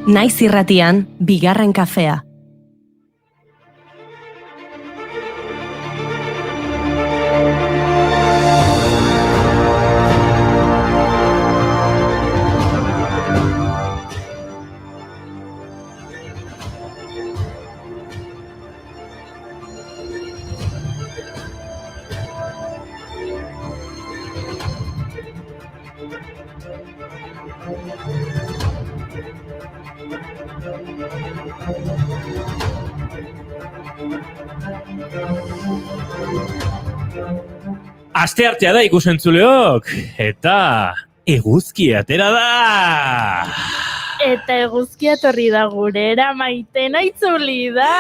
Naiz irratian, bigarren kafea. Asteartea da ikusentzuleok, eta eguzki atera da! Eta eguzki etorri da gurera, Maitena itzuli da!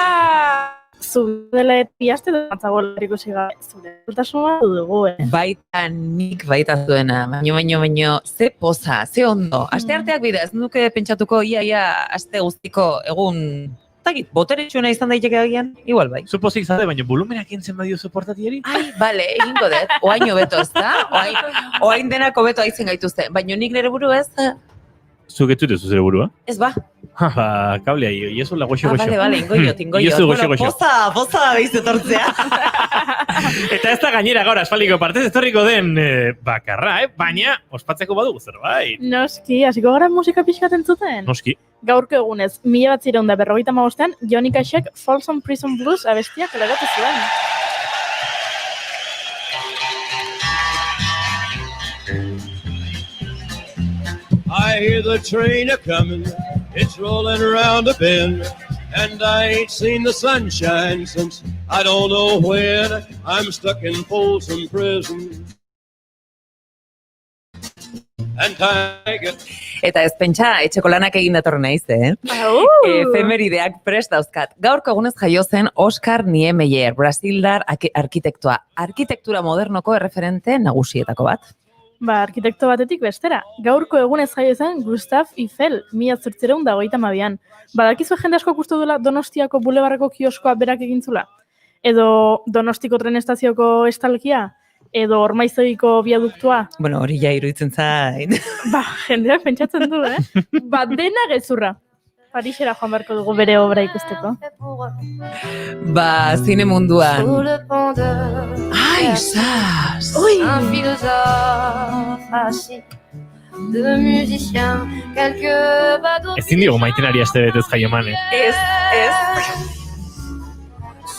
Zudela piaste da matzagoela ikusi gabe, zure ultasuna dugu, Baita nik baita zuena, baino, ze poza, ze ondo. Astearteak bidez, nuke pentsatuko ia aste guztiko egun takit, boteretsuena izan daiteke agian, igual bai. Zupozik zade, baina volumenak entzen badio soportatiari? Ai, bale, egingo dut, oaino beto, ezta? Oain denako beto aizen gaituzte, baina nik nire buru ez? Zuk ez zutezu zure burua? Ez ba. Ba, kablea, iezu la goxo. Bale, ingoio. Iezu goxo. Poza da behiz etortzea. Eta ez da gainera gaur asfaliko partez etorriko den bakarra, baina ospatzeko badugu zerbait. Noski, hasiko gara musika pixkat entzuten? Noski. Gaurko egunez, 1955 Johnny Cashek Folsom Prison Blues abestia kaleratu zuen. I hear the train a-comin', it's rollin' around a bend, and I ain't seen the sunshine since I don't know when. I'm stuck in Folsom Prison. And I get... Eta ez pentsa, etxeko lanak egin datorren naiz, Efemerideak prest dauzkat. Gaurko egunez jaio zen Oscar Niemeyer, brasildar arkitektoa. Arkitektura modernoko erreferente nagusietako bat. Arkitekto batetik bestera. Gaurko egunez jaio zen Gustave Eiffel, 1822an. Badakizu jende asko gustu duela Donostiako bulebarreko kioskoa berak egintzula? Edo Donostiko tren estazioko estalkia? Edo Ormaiztegiko biaduktua? Bueno, hori ja iruditzen zait. Jendeak pentsatzen du, dena gezurra. Parisera joan beharko dugu bere obra ikusteko. Zine munduan. Ai, sas! Ui! Un philosophe facile de musicien, quelques badauds. Ezin digo maitenari aste betez jaio mane. Ez.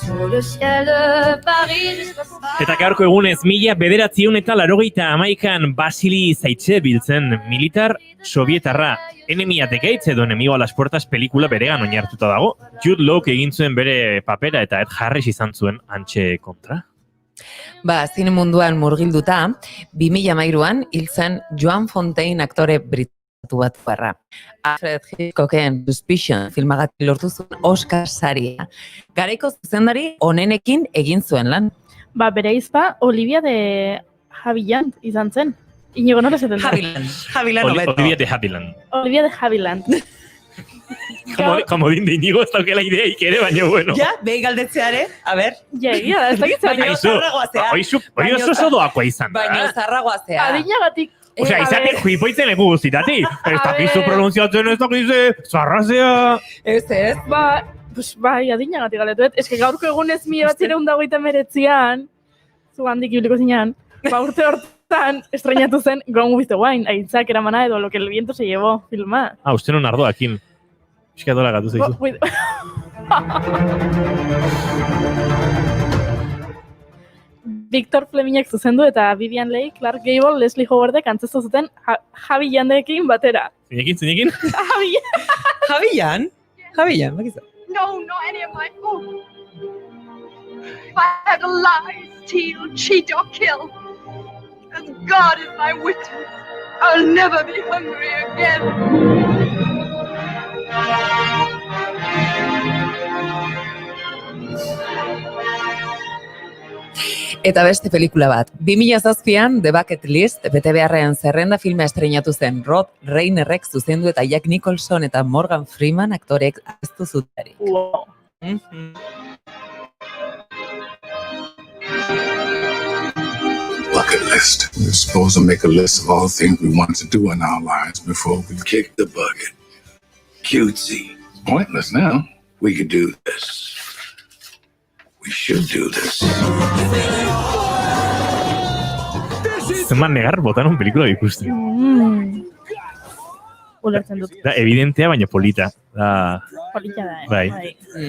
Sur le ciel de Paris. Eta gaurko egunez 1981an Vasili Zaitsev militar sovietarra. Enemiat Gates edo Enemigo a las Puertas pelikula beregan oinartuta dago. Jude Lawk egin zuen bere papera eta Ed Harris izan zuen hantxe kontra. Zine munduan murgilduta, 2013an hil zen Joan Fontaine aktore britatu bat barra. Alfred Hitchcocken Suspicion filmagatik lortu zuen Oscar saria. Garaiko zuzendari onenekin egin zuen lan. Bere izpa Olivia de Havilland izan zen. Inigo nola zaten da? Havilland obeto. Olivia de Havilland. Olivia de Havilland. Komodin de Inigo ez daukela ideik ere, baina bueno. Ja, behi galdetzeare, a ber. Ja, egia da, ez dakit zaten. Hori oso doakoa izan da. Baina zarragoazea. Adinagatik. Osea, izaten juipoitzen leku guztitatik. Ez dakizu pronunziatzen, ez dakizu zarrazea. Ez. Bai, adinagatik galetuet. Ez que gaurko egunez 1989an, zu handik ibiliko zinean, urte hortan estrenatu zen Gone with the Wind, aitzak eramana edo Lo que el viento se llevó filma. Uste non ardoakin. Eska dola gatu zaizu. Victor Flemingek zuzendu eta Vivian Leigh, Clark Gable, Leslie Howardek antzestu zuten Javi Jandekin batera. Zinekin? Javian, bakizu. No, not any of my fault. If I had to lie, steal, cheat, or kill, as God is my witness, I'll never be hungry again. Eta beste pelikula bat. 2007an The Bucket List, bete beharrean zerrenda filma estreinatu zen. Rod Reinerrek zuzendu eta Jack Nicholson eta Morgan Freeman aktorek aztu zutarik. Wow. Bucket list. We're supposed to make a list of all the things we want to do in our lives before we kick the bucket. cutesy. Pointless now. We could do this. We should do this. Zenbat negar botan un pelikula ikusten. Ulertzen dut. Da, evidentea, baina polita. Da, Polita da, bai.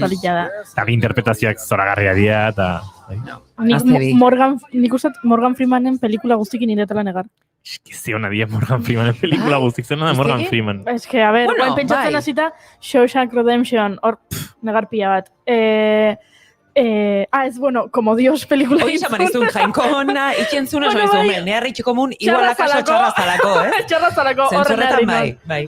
Polita da. Eta bi interpretazioak zoragarria dira, eta... Bai. Nik uste Morgan Freemanen pelikula guztikin niretela negar. Eski zeona dia Morgan Freemanen pelikula guztik zena da Morgan Freeman. Ez que, a ver, guain pentsatzen hasita, Shawshank Redemption, hor, negar pila bat. Ez, bueno, como Dios pelikula. Hoi esan marizun jainkona, ikentzuna zoiz dumen, neharritxe komun, igual akaso txarrazalako, Txarrazalako, horren bai.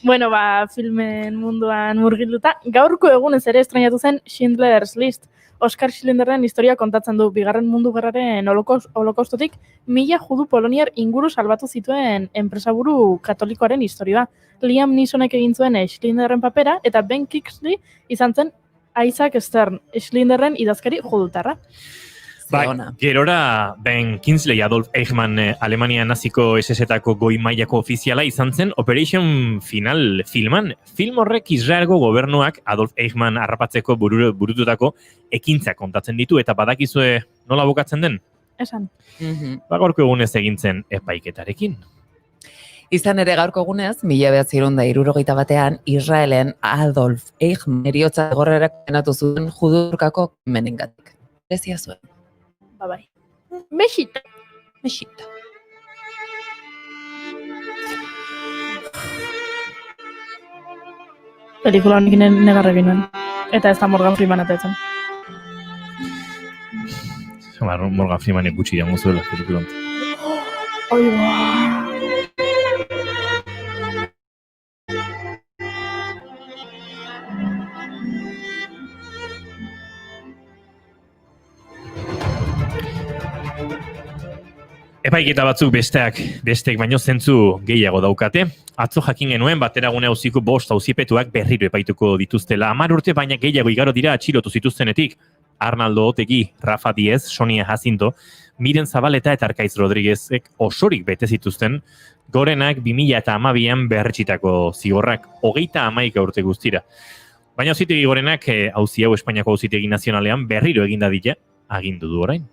Bueno, filmen munduan murgilduta. Gaurko egunez ere estrainatu zen Schindler's List. Oskar Schindlerren historia kontatzen du, bigarren mundu gerraren holokaustotik 1000 judu poloniar inguru salbatu zituen enpresaburu katolikoaren historia. Liam Neesonek egin zuen Schindlerren papera, eta Ben Kingsley izan zen Isaac Stern, Schindlerren idazkari judutarra. Bai, gerora Ben Kingsley Adolf Eichmann Alemania naziko SS-etako goi mailako ofiziala izan zen Operation Final filman. Film horrek Israelgo gobernuak Adolf Eichmann harrapatzeko burututako ekintza kontatzen ditu, eta badakizue nola bukatzen den? Esan. Gaurko egunez egin zen epaiketarekin. Izan ere gaurko egunez, 1961 Israelen Adolf Eichmann heriotza egorrerak penatu zuen judurkako krimenengatik. Lezia zuen. Bai. Mexita. Pelikula honik negarrekin nuen. Eta ez da Morgan Freeman atetzen. Morgan Freemanek gutxi jango zuela pelikula. Epaiketa batzuk besteek baino zentzu gehiago daukate. Atzo jakin genuen bateragune auziko 5 auzipetuak berriro epaituko dituztela. 10 urte baina gehiago igaro dira atxilotu zituztenetik. Arnaldo Otegi, Rafa Diez, Sonia Jacinto, Miren Zabaleta eta Arkaiz Rodriguezek osorik bete zituzten, gorenak 2012an berretxitako zigorrak 31 urte guztira. Baina auzitegi gorenak auzi hau Espainiako auzitegi nazionalean berriro eginda dira, agindu du orain.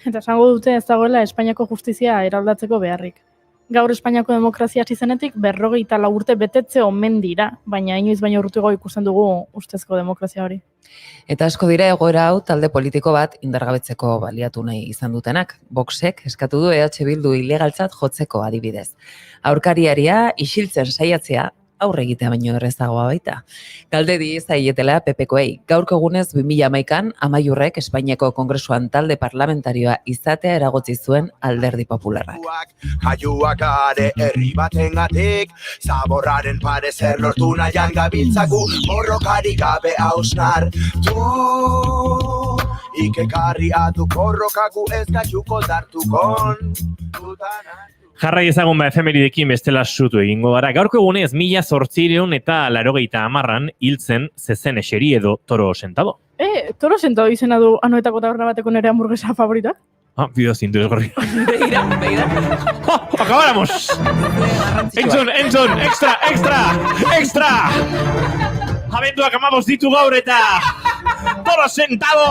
Eta esango dute ez dagoela Espainiako justizia eraldatzeko beharrik. Gaur Espainiako demokrazia hasi zenetik 54 urte betetze omen dira, baina inoiz baino urtego ikusten dugu ustezko demokrazia hori. Eta asko dira egoera hau talde politiko bat indargabetzeko baliatu nahi izan dutenak. Voxek eskatu du EH Bildu ilegaltzat jotzeko adibidez. Aurkariaria isiltzen saiatzea aurre egitea baino errezagoa baita. Galdedi zaietela PPkoei. Gaurko egunez 2011an Amaiurrek Espainiako Kongresuan talde parlamentarioa izatea eragotzi zuen Alderdi Popularrak. Jaiuak are herri batengatik, zaborraren pare zer lortu nahian gabiltzagu, borrokari gabe hausnar. Ikekarri adu korrokagu ez gaitxuko dartukon. Jarrai ezagun efemeridekin bestela sutu egingo gara. Gaurko egunez 1880an hiltzen Zezen Eseri edo Toro Sentado. Toro Sentado izena du Anoetako taberna bateko nere hamburguesa favorita? Bideo zintu esgorri. Begira. Acabáramos! Entzun, extra! Abenduak 15 ditu gaur eta Toro Sentado!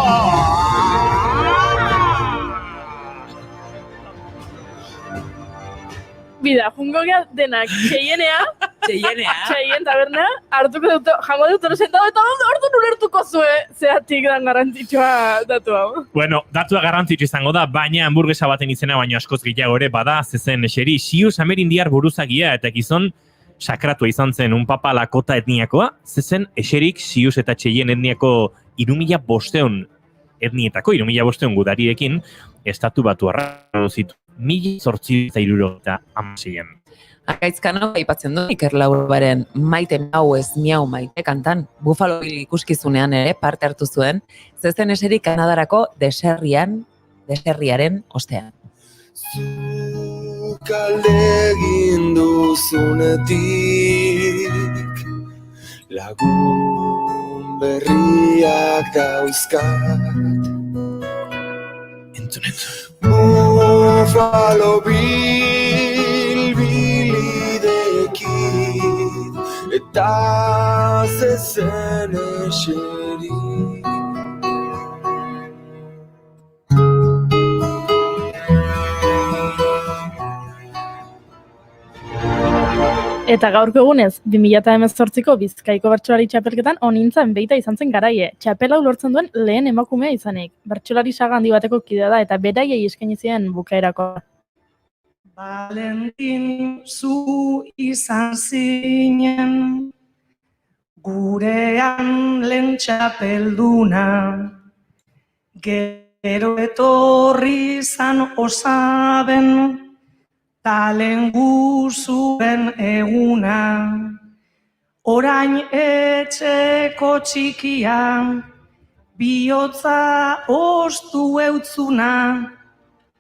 Bida, jungo gea denak Cheyenne taberna, hartuko dut, jango dut Toro Sentado, eta ordu nulertuko zue, zeatik dan garrantzitsua datu hau. Bueno, datua garrantzitsu izango da, baina hamburguesa baten izena baino askoz gehiago ere bada Zezen Eseri, Sius Amerindiar buruzagia eta gizon sakratua izan zen un papa Lakota etniakoa, Zezen Eserik Sius eta Cheyenne etniako 3500 etnietako 3500 gudarirekin estatu batuarra zitu. 1876an. Akaizkano aipatzen du Iker Laurobaren Maite Mau ez miau maite kantan, Buffalo Bill ikuskizunean ere parte hartu zuen, Zezen Eseri Kanadarako deserriaren ostean. Zuk aldegin duzunetik lagun berriak dauzkat. Entzun. Buffalo Bill, Billy the Kid, eta zezen eseri. Eta gaurko egunez, 2018ko Bizkaiko bertsolari txapelketan onintzen beita izan zen garaie. Txapel hau lortzen duen lehen emakumea izanik. Bertsolari saga handi bateko kidea da eta beraiei eskaini zien bukaerako. Valentin, zu izan zinen, gurean lehen txapelduna, gero etorri izan osaben, talen guzuen eguna, orain etxeko txikia, bihotza ostu eutzuna,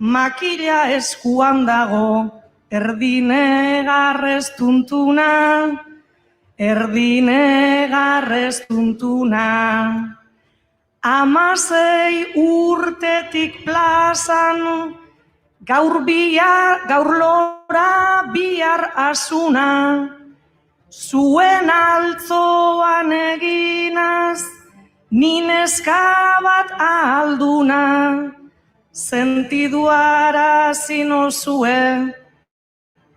makila eskuan dago, erdinegarrez tuntuna, Amasei urtetik plazan, gaur lora bihar asuna, zuen altzoan eginaz, nineska bat alduna, sentiduara zinozue,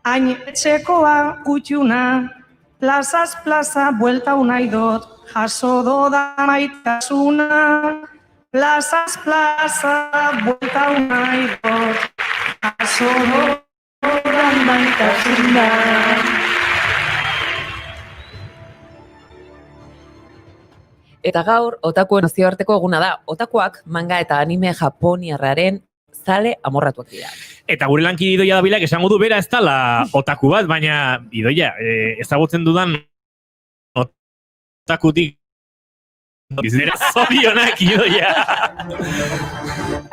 hain etxekoa kutxuna, plazaz plaza buelta unai dot, jaso doda maitasuna, plazaz plaza buelta unai dot, jaso doda maitasuna. Eta gaur, otakuen nazioarteko eguna da. Otakuak manga eta anime japoniarraren zale amorratuak dira. Eta gure lankide Idoia Dabilak esango du bera ez dela otaku bat, baina Idoia, ezagutzen dudan otakutik bizera zorionak Idoia.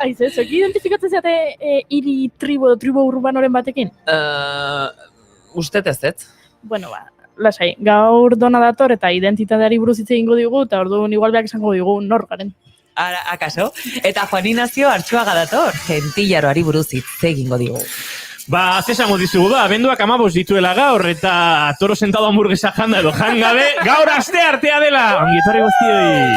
Aize, zuek identifikatzen zeate hiri tribo urbanoren batekin? Ustet ez. Bueno, lasai, gaur dona dator eta identitateari buruz hitz egingo digu, eta orduan igual beak esango digu nor garen. Ara, akaso? Eta Juan Ignacio Artxuaga dator, gentillaroari buruz hitz egingo digu. Ba, zesango dizugu da, abenduak 15 dituela gaur, eta toro sentado hamburguesa janda edo jangabe, gaur aste artea dela! Ongi etorri guztioi!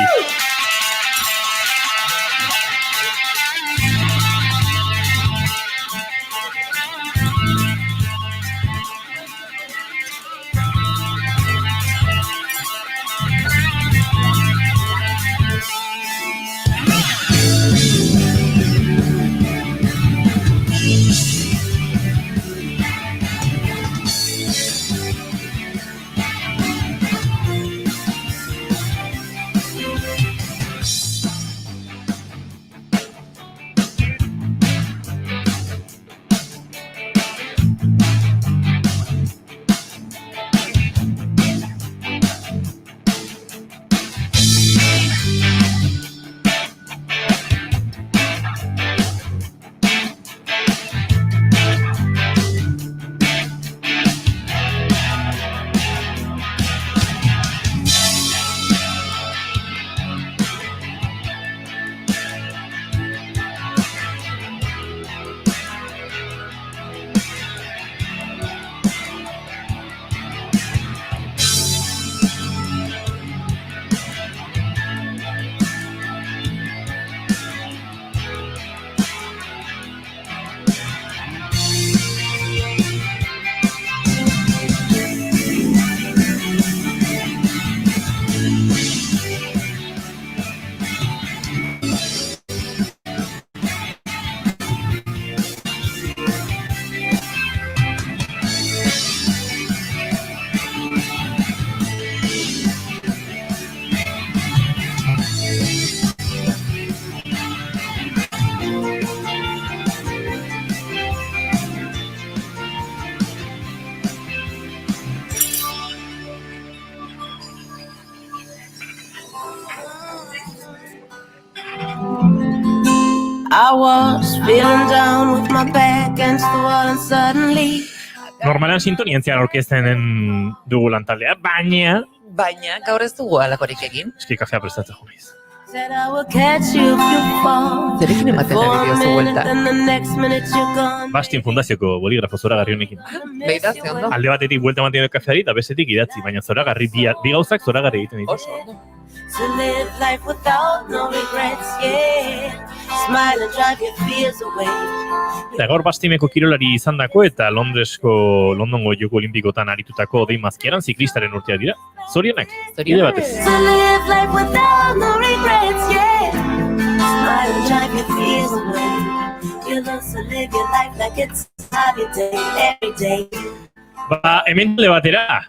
I was feeling down with my back against the wall and suddenly Normalan sintonian zehar orkesten dugu lantaldea, baina gaur ez dugu alakorik egin. eski kafea prestatzen jumiz. Said I will catch you if you fall. Zerekin ematen For ari a diozu minute, buelta. then the next minute you're gone. Bastin fundazioko boligrafo zoragarri honekin. Beida, ze ondo. Alde batetik buelta mantendu kafeari eta bestetik idatzi, baina zoragarri bi gauzak zoragarri egiten ditu. Oso ondo. To live life without no regrets, yeah. Smile and drive your fears away. Eta gaur Bastimeko kirolari izandako eta Londongo Joko Olimpikotan aritutako Dei Mazkiaran ziklistaren urtea dira. Zorionak, bide batez. To live life without no regrets, yeah. Smile and drive your fears away. You learn to live your life like it's every day. Ba, hemen tele batera.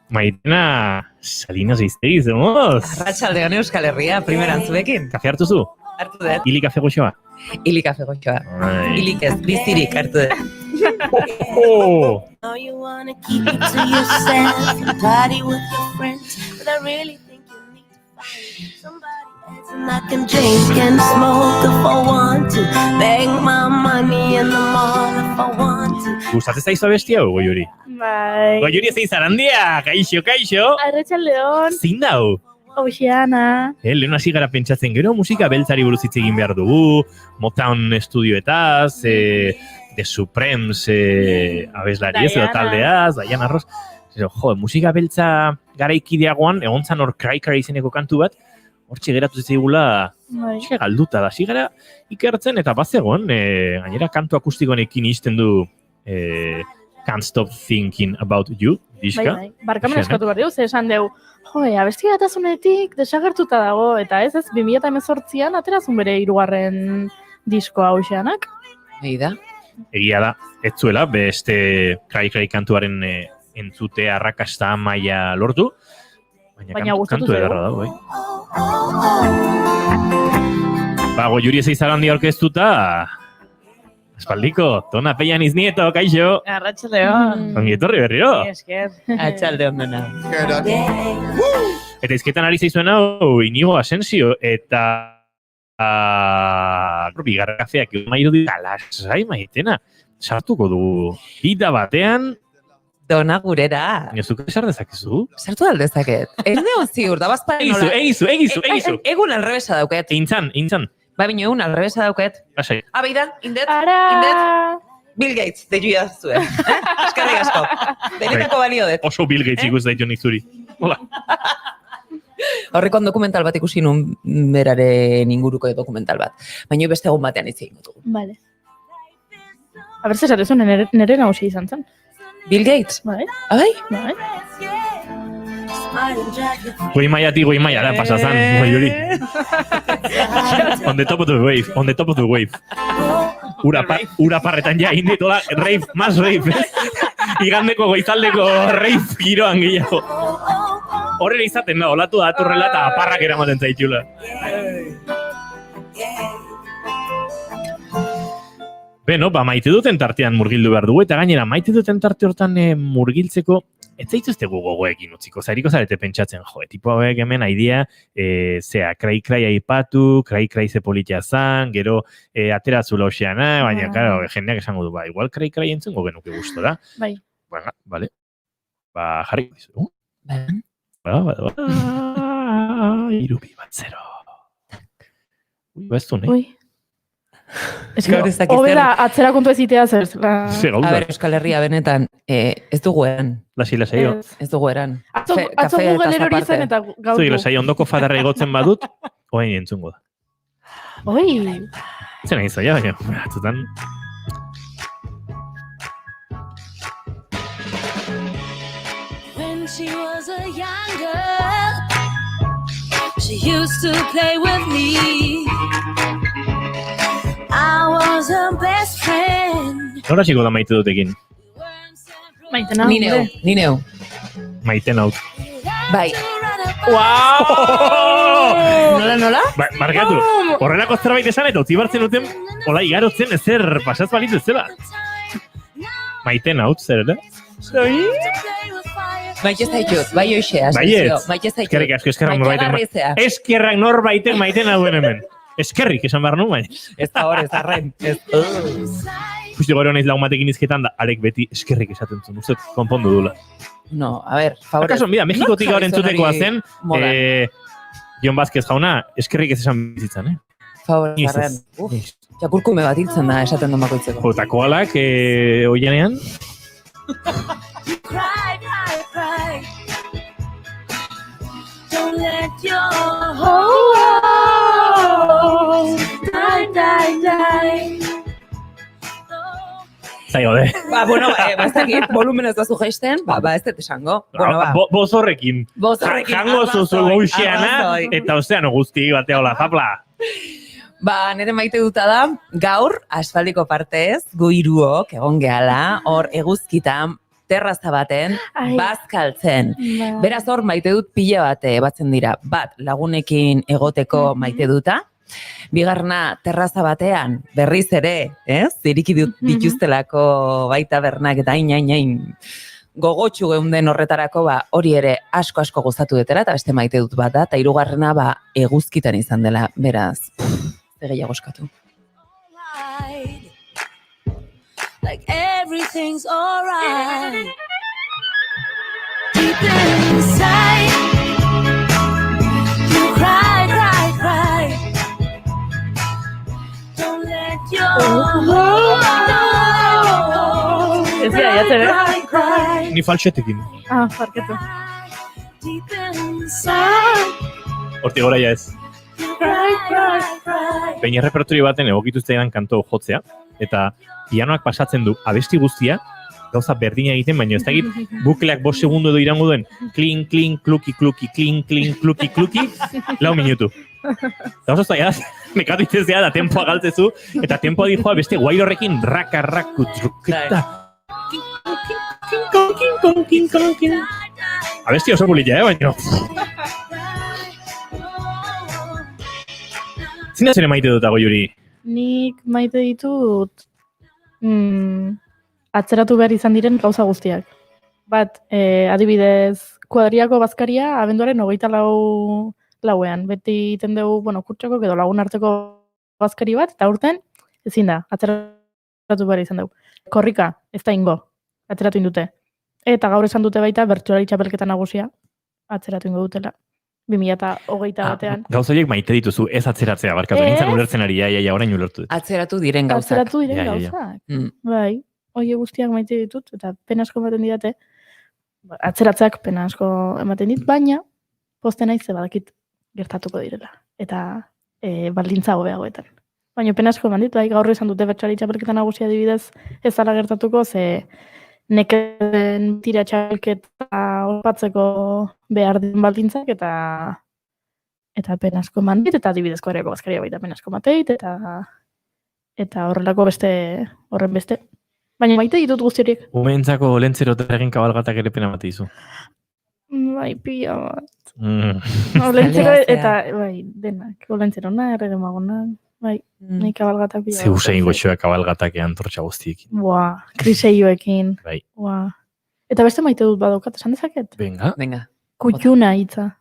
Maitena, Salinas Iztegi, zemoz. Arratsaldean Euskal Herria, primeran zuekin. Kafe hartu zu? Hartu dut. Ili kafe goxoa? Ili kafe goxoa. Ai. Ilik ez, bizirik hartu dut. Oh! Now you wanna keep it to yourself and party with your friends, but I really think you need to find somebody else. And I can drink and smoke if I want to, beg my money in the mall if I want to. Gustatzen zaizu abesti hau, Goiuri? Bai. Goiuri zein zarandia, kaixo! Arratsaldeon, Zein da hau? Oxiana. Lehen hasi gara pentsatzen gero musika beltzari buruz hitz egin behar dugu, Motown estudioetaz, The Supremes abeslariez edo Diana. taldeaz, Diana Ross. Jo, musika beltza garaikideagoan, egon zan hor Cry Cry izeneko kantu bat, hortxe geratu zitzaigula Bai. galduta da. Hasi gara ikertzen eta bazegon, gainera kantu akustikonekin izten du Can't Stop Thinking About You, diska. Bai. Barkamen eskatu behar dugu, ze esan deu, abesti batasunetik desagertuta dago, eta ez 2018an aterazun bere 3. diskoa Oxianak. Beida. Egia da, ez zuela, beste Cry Cry kantuaren entzute arrakasta maila lortu, Baina gustatu kantu zaigu. ederra dago, Ba, Goiuri ez izan handi orkestuta, espaldiko, Tona Pellaniz Nieto, kaixo! Arratsaldeon. Ongi etorri berriro! Esker. Atxaldeon dena. Eta izketan ari zaizuen hau, Inigo Asensio, eta bigarra kafeak mairu dira, lasai Maitena, sartuko dugu. Ida batean, Dona gurera. nezuk esar dezakezu? Sartu aldezaket. Ez neon ziur, da bazparen nola. Egizu! Egun alrebesa dauket. Intzan. Ba, bino egun alrebesa dauket. Lasai. Beida, indet. Ara! Bill Gates, deitu zuen. Eskerrik asko. Benetako balio dut. Oso Bill Gates ikus daitu nik zuri. Hola. Horrekon dokumental bat ikusi nun beraren inguruko dokumental bat. Baina beste egun batean hitz egingo dugu. Vale. A ber, zesatezu, nere nagusi izan zen. Bill Gates? Bai. Bai? Bai. Goi maia da pasazan, Goiuri. On the top of the wave. Ura parretan ja, inditola, rave, más rave. Igandeko goizaldeko rave giroan gehiago. Horrela izaten da, olatu da aturrela eta aparrak eramaten zaitula. Beno, maite duten tartean murgildu behar dugu, eta gainera maite duten tarte hortan murgiltzeko, ez zaituztegu gogoekin utziko, zairiko zarete pentsatzen, tipo hauek hemen aidea, Cry Cry aipatu, Cry Cry ze politia zan, gero ateratzula Oxiana, baina, claro, jendeak esango du, igual Cry Cry entzungo genuke gustora. Bai. Bueno, vale. Jarri dizu. Irubi bat zero. Ez du, ne? Ui. Ez que, hobera atzera kontu ezitea zer. A ber, Euskal Herria benetan, ez dugu eran. Lasai, jo. Ez dugu eran. Atzo Google erori zen eta gautu. Zui, lasai, ondoko fadarra egotzen badut, oain entzungo da. Oi. Zer nahi zaila, baina, atzutan. When she was a young girl, she used to play with me. I was her best friend. Nora txiko da maite dutekin? Maite nau. Ni neu. Maite naut. Bai. Nola? Markatu, horrelako zerbait esan eta utzi bartzen duten, hola igarotzen ezer pasaz balitu ez zela. Maite naut, zer, ere? Maite zaitut, bai hoxe, asizio. Maite zaitut. Eskerrik asko, eskerrak norbaiten maite nauen hemen. Eskerrik esan behar nu, baina. Ez da hor, ez arren. Justi gore honeiz laumatekin izketan da, arek beti eskerrik esaten zuen, uste, konpondu dula. No, a ver, favorez. Akaso, mira, Mexikotik gaur entzutekoa zen, Jon Vázquez jauna, eskerrik ez esan bizitzan, Favor, Inoiz zarren. ez. Txakurkume bat hiltzen da, esaten du bakoitzeko. Eta koalak, oianean, Cry, cry, cry. Don't let your hopes die, die, die. zaio de. Bueno, ez dakit, volumen ez da zu jaisten, ez dut esango. Bueno, Bozorrekin. Bozorrekin. Jango zuzu gauxeana, arrazoi. eta ozeano guzti batea hola zapla. Nire maite duta da, gaur, asfaldiko partez, gu hiruok egon gehala, hor eguzkitan, terraza baten, bazkaltzen. Beraz hor maite dut pila bat batzen dira. Bat, lagunekin egoteko maite duta, bigarna terraza batean, berriz ere, ziriki dituztelako baita bernak eta ain, gogotxu geunden horretarako, hori ere asko gozatu dutela, eta beste maite dut bat da, eta hirugarrena eguzkitan izan dela, beraz, gehiago eskatu. Like everything's alright. Deep inside, you cry, cry, cry. Don't let your Ez dira, jatzen, cry, cry. Ni falsetekin. Farketu. Deep inside, Horti gora ja ez. cry, cry, cry. Peña repertorio baten egokituztean kanto jotzea, eta pianoak pasatzen du abesti guztia, gauza berdina egiten, baina ez dakit bukleak 5 segundo edo irango duen klin, klin, kluki, kluki, klin, klin, kluki, kluki, 4 minutu. Gauza ez da, mekatu itezea da tempoa galtzezu, eta tempoa dijoa beste guai horrekin raka, raku, truketa. Abesti oso bulilla, baina. Zina zure maite dut dago, Juri? Nik maite ditut atzeratu behar izan diren gauza guztiak. Bat, adibidez, kuadriako bazkaria abenduaren 24 beti iten dugu, kurtsako edo lagun arteko bazkari bat, eta urten ezin da, atzeratu behar izan dugu. Korrika, ez da ingo, atzeratu indute. Eta gaur esan dute baita, bertsolari txapelketa nagusia, atzeratu ingo dutela. 2021 batean. Gauza horiek maite dituzu, ez atzeratzea, barkatu. Nintzen ulertzen ari, orain ulertu dut. Atzeratu diren gauzak. Atzeratu diren gauzak. Bai, hori guztiak maite ditut, eta pena asko ematen didate. Atzeratzeak pena asko ematen dit, baina posten naiz badakit gertatuko direla. Eta baldintza hobeagoetan. Baina pena asko eman dit, bai, gaur esan dute bertsolari txapelketa nagusia adibidez ez dela gertatuko, ze nekeden tira txapelketa ospatzeko behar den baldintzak, eta pena asko eman dit, eta adibidez kuadriako bazkaria baita pena asko mateit, eta horrelako horren beste. Baina maite ditut guzti horiek. Umeentzako olentzero egin kabalgatak ere pena mate dizu. Bai, pila bat. Olentzero eta, bai, denak. Olentzerona, erregemagonak, bai, nahi kabalgatak pila bat. Ze usain goxoa kabalgatak antortxa guztiekin. Kriseioekin. Bai. Eta beste maite dut badaukat, esan dezaket? Venga. Kutxuna hitza.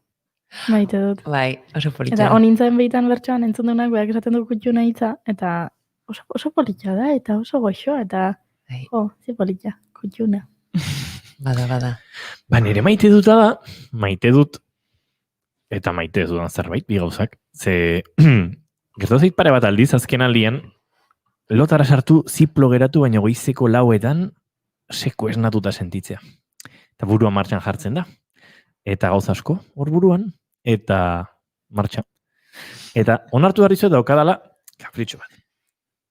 Maite dut. Bai, oso politxa. Eta honintzen behitan bertsoan entzun duenak, beak esaten du kutxuna hitza, eta oso politxa da, eta oso goxoa, eta ze politxa, kutxuna. Bada. Nire maite duta da, maite dut, eta maite ez dudan zerbait, bi gauzak. Ze, gertu zait pare bat aldiz, azken aldian, lotara sartu ziplo geratu, baina goizeko 4etan seko esnatuta sentitzea. Eta burua martxan jartzen da. Eta gauza asko, hor buruan, eta martxa. Eta onartu darrizu daukadala, kapritxo bat.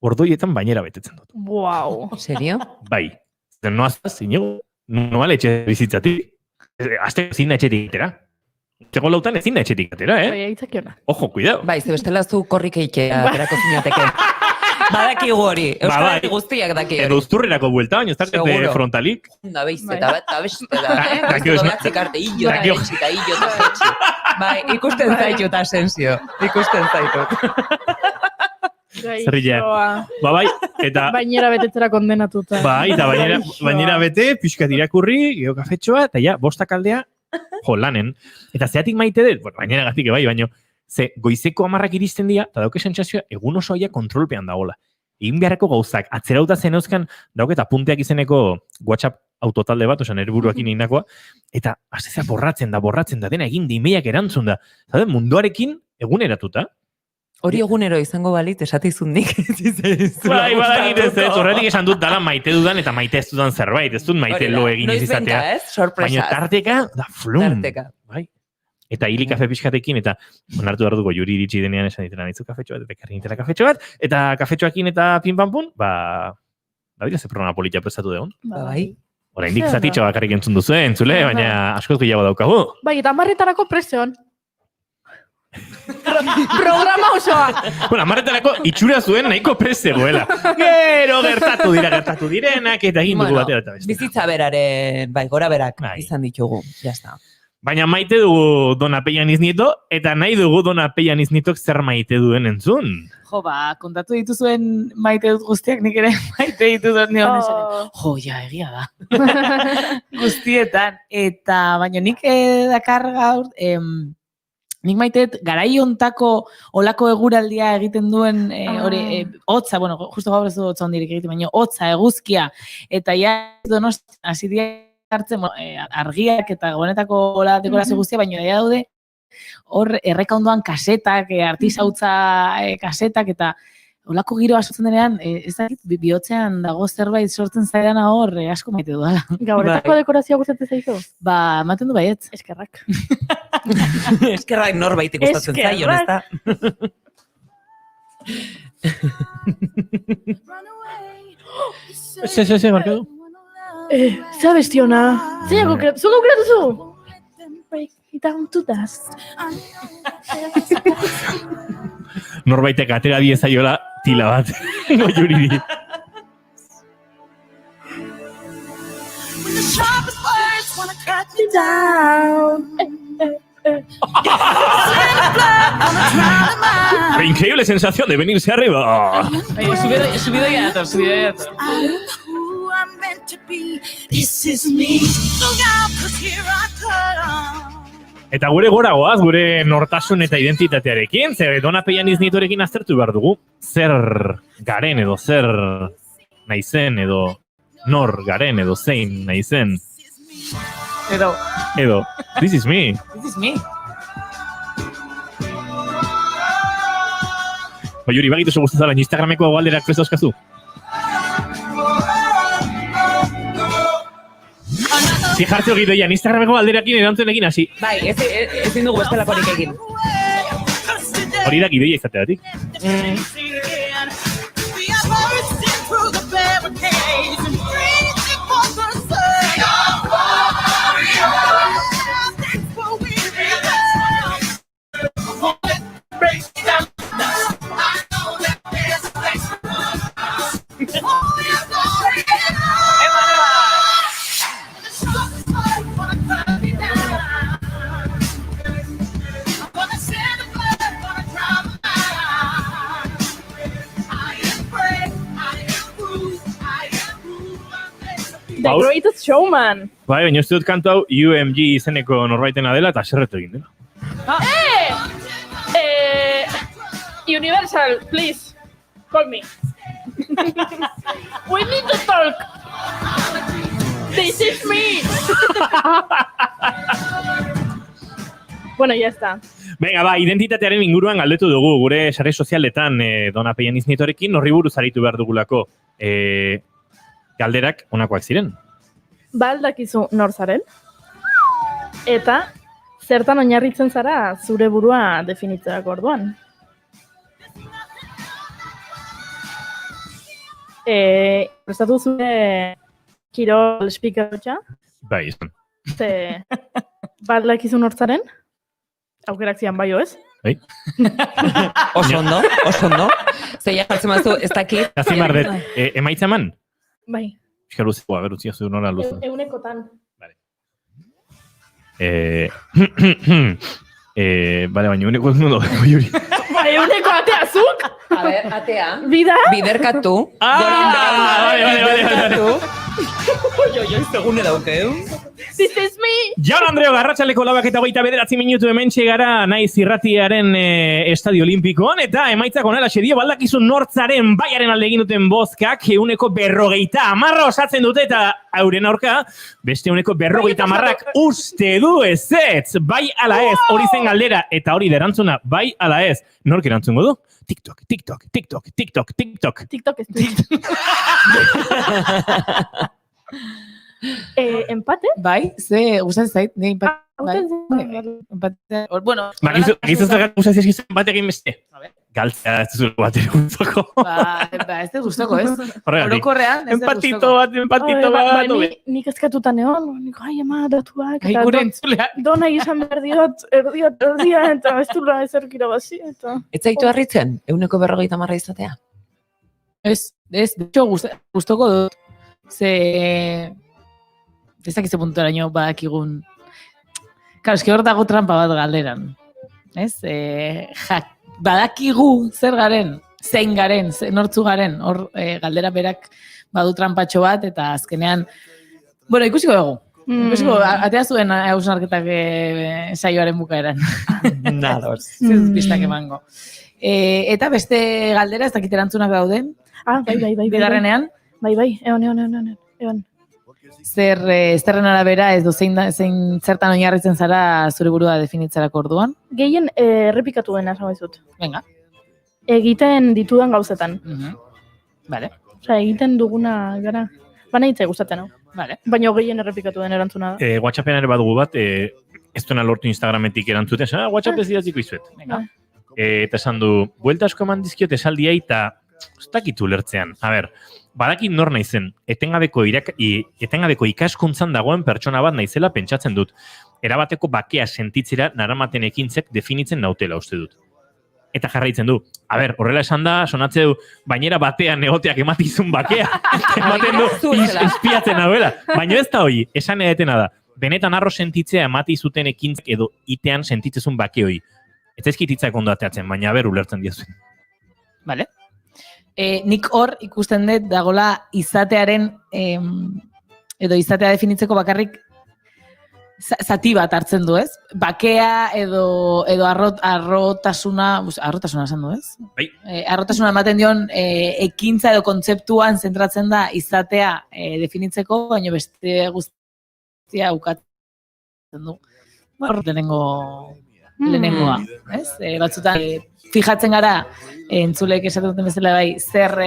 Ordoietan bainera betetzen dut. Wow. Serio? Bai. Noazaz, inigo, noa letxe bizitzatik. Azte ezin da etxetik itera. Zego lautan ezin da etxetik itera, Bai, aitzakiona. Ojo, cuidado. Bai, ze bestela zu korrik eitea aterako zinateke. Badakigu hori, Euskal guztiak daki hori. Edo uzturrerako buelta, baina ez dakit frontalik. Da beizte, eta beste da, Beste dolatzik arte, hillo da etxi, eta hillo da etxi. Bai, ikusten zaitut, Asensio. Ikusten zaitut. Zerrila. Bai, eta... Bainera betetzera kondenatuta. Bai, eta bainera bete, pixkat irakurri, geho kafetxoa, eta ja, 5 aldea, lanen. Eta zeatik maite dut, bainera gatik bai, baino, ze goizeko 10 iristen dira, eta dauke sentsazioa, egun osoa kontrolpean dagoela. egin beharreko gauzak, atzerauta zeneuzkan, dauk eta punteak izeneko WhatsApp autotalde bat, osan erburuakin inakoa, eta aztezea borratzen da, dena egin dimeiak erantzun da. Zaten, munduarekin eguneratuta. Hori egunero izango balit, esatizun nik. Bai, horretik esan dut dala maite dudan eta maite ez dudan zerbait, ez dut maite lo egin ez izatea. Baina tarteka, da flum. Bai. Eta hili kafe pixkatekin, eta onartu behar dugu juri iritsi denean esan ditela nitzu kafetxo bat, eta ekarri nitela kafetxo bat, eta kafetxoakin eta pin-pam-pun, da dira ze programa politia prestatu degon. Bai. Oraindik zatitxo bakarrik entzun duzu, entzule, baina askoz gehiago daukagu. Bai, eta marretarako presion. Programa osoa. Bueno, amarretarako itxura zuen nahiko prezegoela. Gero gertatu direnak, eta egin dugu batera eta beste. Bizitza beraren, bai, gora berak izan ditugu, jazta. Baina maite dugu Dona Pellaniz Nieto, eta nahi dugu Dona Pellaniz Nietok zer maite duen entzun. Jo, kontatu dituzuen maite dut guztiak, nik ere maite dituzuen nion esan. Jo, ja, egia da. Guztietan. Eta, baina nik dakar gaur, nik maiteet garai hontako olako eguraldia egiten duen hotza, bueno, justo gaur ez du hotza hondirik egiten, baina hotza, eguzkia, eta ja Donosti hasi dira hartzen argiak eta gonetako hola dekorazio guztia, baina ea daude hor erreka ondoan kasetak, artisautza kasetak, eta olako giroa sortzen denean, ez dakit, bihotzean dago zerbait sortzen zaidana hor, asko maite dudala. Gauretako dekorazioa gustatzen zaizu? Ba, ematen du baiet. Eskerrak. Eskerrak norbait gustatzen zaion, ez da? Ez, markatu. Zea bestiona. Zuko kreatu zu? Break it down to dust. Norbaitek atera diezaiola tila bat. Goiuriri. When the sharpest words wanna cut me down. Increíble sensación de venirse arriba. Subido ya dator. I'm meant to be. This is me. Look out, 'cause here I come. Eta gure goragoaz, gure nortasun eta identitatearekin, zer Dona Pellaniz Nietorekin aztertu behar dugu, zer garen edo zer naizen edo nor garen edo zein naizen. Edo, this is me. This is me. Yuri, bagitu zo gustazala, Instagrameko galderak prest dauzkazu? Si jartzeo gidoian, Instagrameko galderakin erantzunekin hasi. Bai, ezin dugu bestelakorik egin. Hori da gidoia izateatik. The Greatest Showman. Bai, baina ez dut kantu hau UMG izeneko norbaitena dela eta serretu egin dela. Universal, please, call me. We need to talk. This is me. Bueno, ya está. Venga, ba, identitatearen inguruan galdetu dugu, gure sare sozialetan Dona Pellaniz Nietorekin horri buruz aritu behar dugulako. Galderak honakoak ziren. Baldakizu nor zaren? Eta zertan oinarritzen zara zure burua definitzeak orduan? Prestatu zure kirol speakerotxa? Bai, izan. Baldakizu nor zaren? Aukerak zian baio, ez? Bai. Oso ondo. Zeia jartzen mazu, ez dakit. Azimar dut, emaitza eman? Bai. Euskal Luzikoa, berutzi azu nola luzu. Eunekotan. Bale, baina uneko ez nudo, Yuri. Bai, euneko ateazuk? A ver, atea. Bida? Biderkatu. Bale. Jo, ez egune daukeu. This is me! Jaun Andreo, Garratxaleko 4:29 minutu hementxe gara naiz irratiaren estadio olimpikoan, eta emaitzak onela xedio, baldakizu nortzaren baiaren alde egin duten bozkak 150 osatzen dute, eta hauren aurka, beste 150 uste du ezetz, bai ala ez, hori zen galdera, eta hori derantzuna, bai ala ez, nork erantzungo du? TikTok. TikTok ez du. Empate? Bai, ze, gustatzen zait, ni empate. Bueno, Gizuz zergatik gustatzen zizkizu bat egin beste. Galtzea ez duzu batera guztoko. Ez dut gustoko, ez? Orokorrean, ez dut Empatito bat. Nik ezkatuta neon, nik ama datuak. Ai, gure entzuleak. Dona izan behar diot, erdia, eta ez dula ezerk irabazi. Ez zaitu harritzen, 150 izatea? Ez, betxo gustoko dut. Ezak izte punturaino badakigun. Claro, eski hor dago trampa bat galderan. Ez? Badakigu zer garen, zein garen, nortzu garen, hor galdera berak badu trampatxo bat, eta azkenean, bueno, ikusiko dugu. Ikusiko, atea zuen hausnarketak saioaren bukaeran. Nados. Pistak emango. Eta beste galdera, ez dakit erantzunak dauden. Bai. Bigarrenean. Bai, egon. Zerren arabera, ez du zertan oinarritzen zara zure burua definitzerako orduan? Gehien errepikatu dena, esan baizut. Venga. Egiten ditudan gauzetan. Vale. Osea, egiten duguna gara. Bana hitza gustatzen hau. Vale. Baina gehien errepikatu den erantzuna da. WhatsAppen ere badugu bat, ez duena lortu Instagrametik erantzuten, WhatsApp ez idatziko izuet. Venga. Eta esan du, buelta asko eman dizkiot esaldiai, eta ez dakitu lertzean. A ber, badakit nor naizen, etengabeko ikaskuntzan dagoen pertsona bat naizela pentsatzen dut. Erabateko bakea sentitzera naramaten ekintzek definitzen nautela uste dut. Eta jarraitzen du, a ber, horrela esan da, sonatze du, bainera batean egoteak ematizun bakea. Ematen du, espiatzen hauela. Baina ez da hori, esan edetena da. Benetan arro sentitzea ematizuten ekintzek edo itean sentitzezun bake hori. Ez ezkit hitzak ondo ateatzen, baina ber ulertzen diazuen. Vale. Nik hor ikusten dut dagola izatearen edo izatea definitzeko bakarrik zati bat hartzen du, ez? Bakea edo arrotasuna esan du, ez? Bai. Arrotasuna ematen dion ekintza edo kontzeptuan zentratzen da izatea definitzeko, baina beste guztia ukatzen du. Hor lehenengoa, ez? Batzutan fijatzen gara, entzulek esaten duten bezala bai, zer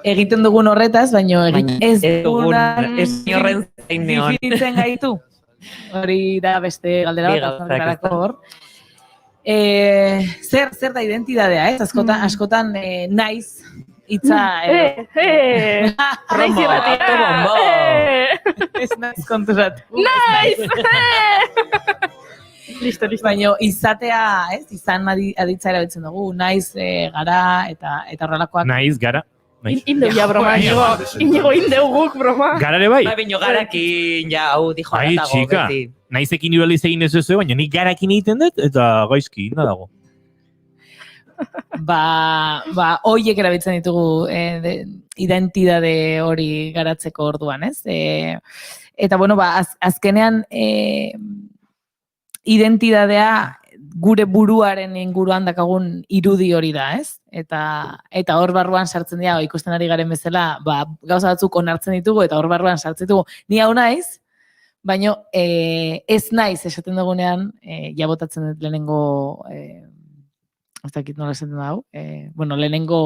egiten dugun horretaz, baina ez dugunan definitzen gaitu. Hori da beste galdera bat hor. Zer da identidadea, ez? Askotan naiz hitza Naiz irratia! Ez naiz konturatu. Naiz! Listo. Baina izatea, ez? Izan aditza erabiltzen dugu, naiz gara eta horrelakoak. Naiz gara. Indeu ja broma, inigo indeu guk broma. Garare bai? Baina garakin, hau dijo Ai, txika, naizekin iraliz egin ez duzu, baina nik garakin egiten dut, eta gaizki, dago. Hoiek erabiltzen ditugu identidade hori garatzeko orduan, ez? Eta, bueno, azkenean identidadea gure buruaren inguruan dakagun irudi hori da, ez? Eta hor barruan sartzen dira, ikusten ari garen bezala, gauza batzuk onartzen ditugu, eta hor barruan sartzen ditugu, ni hau naiz, baina ez naiz esaten dugunean, jabotatzen dut lehenengo, ez dakit nola esaten da hau, lehenengo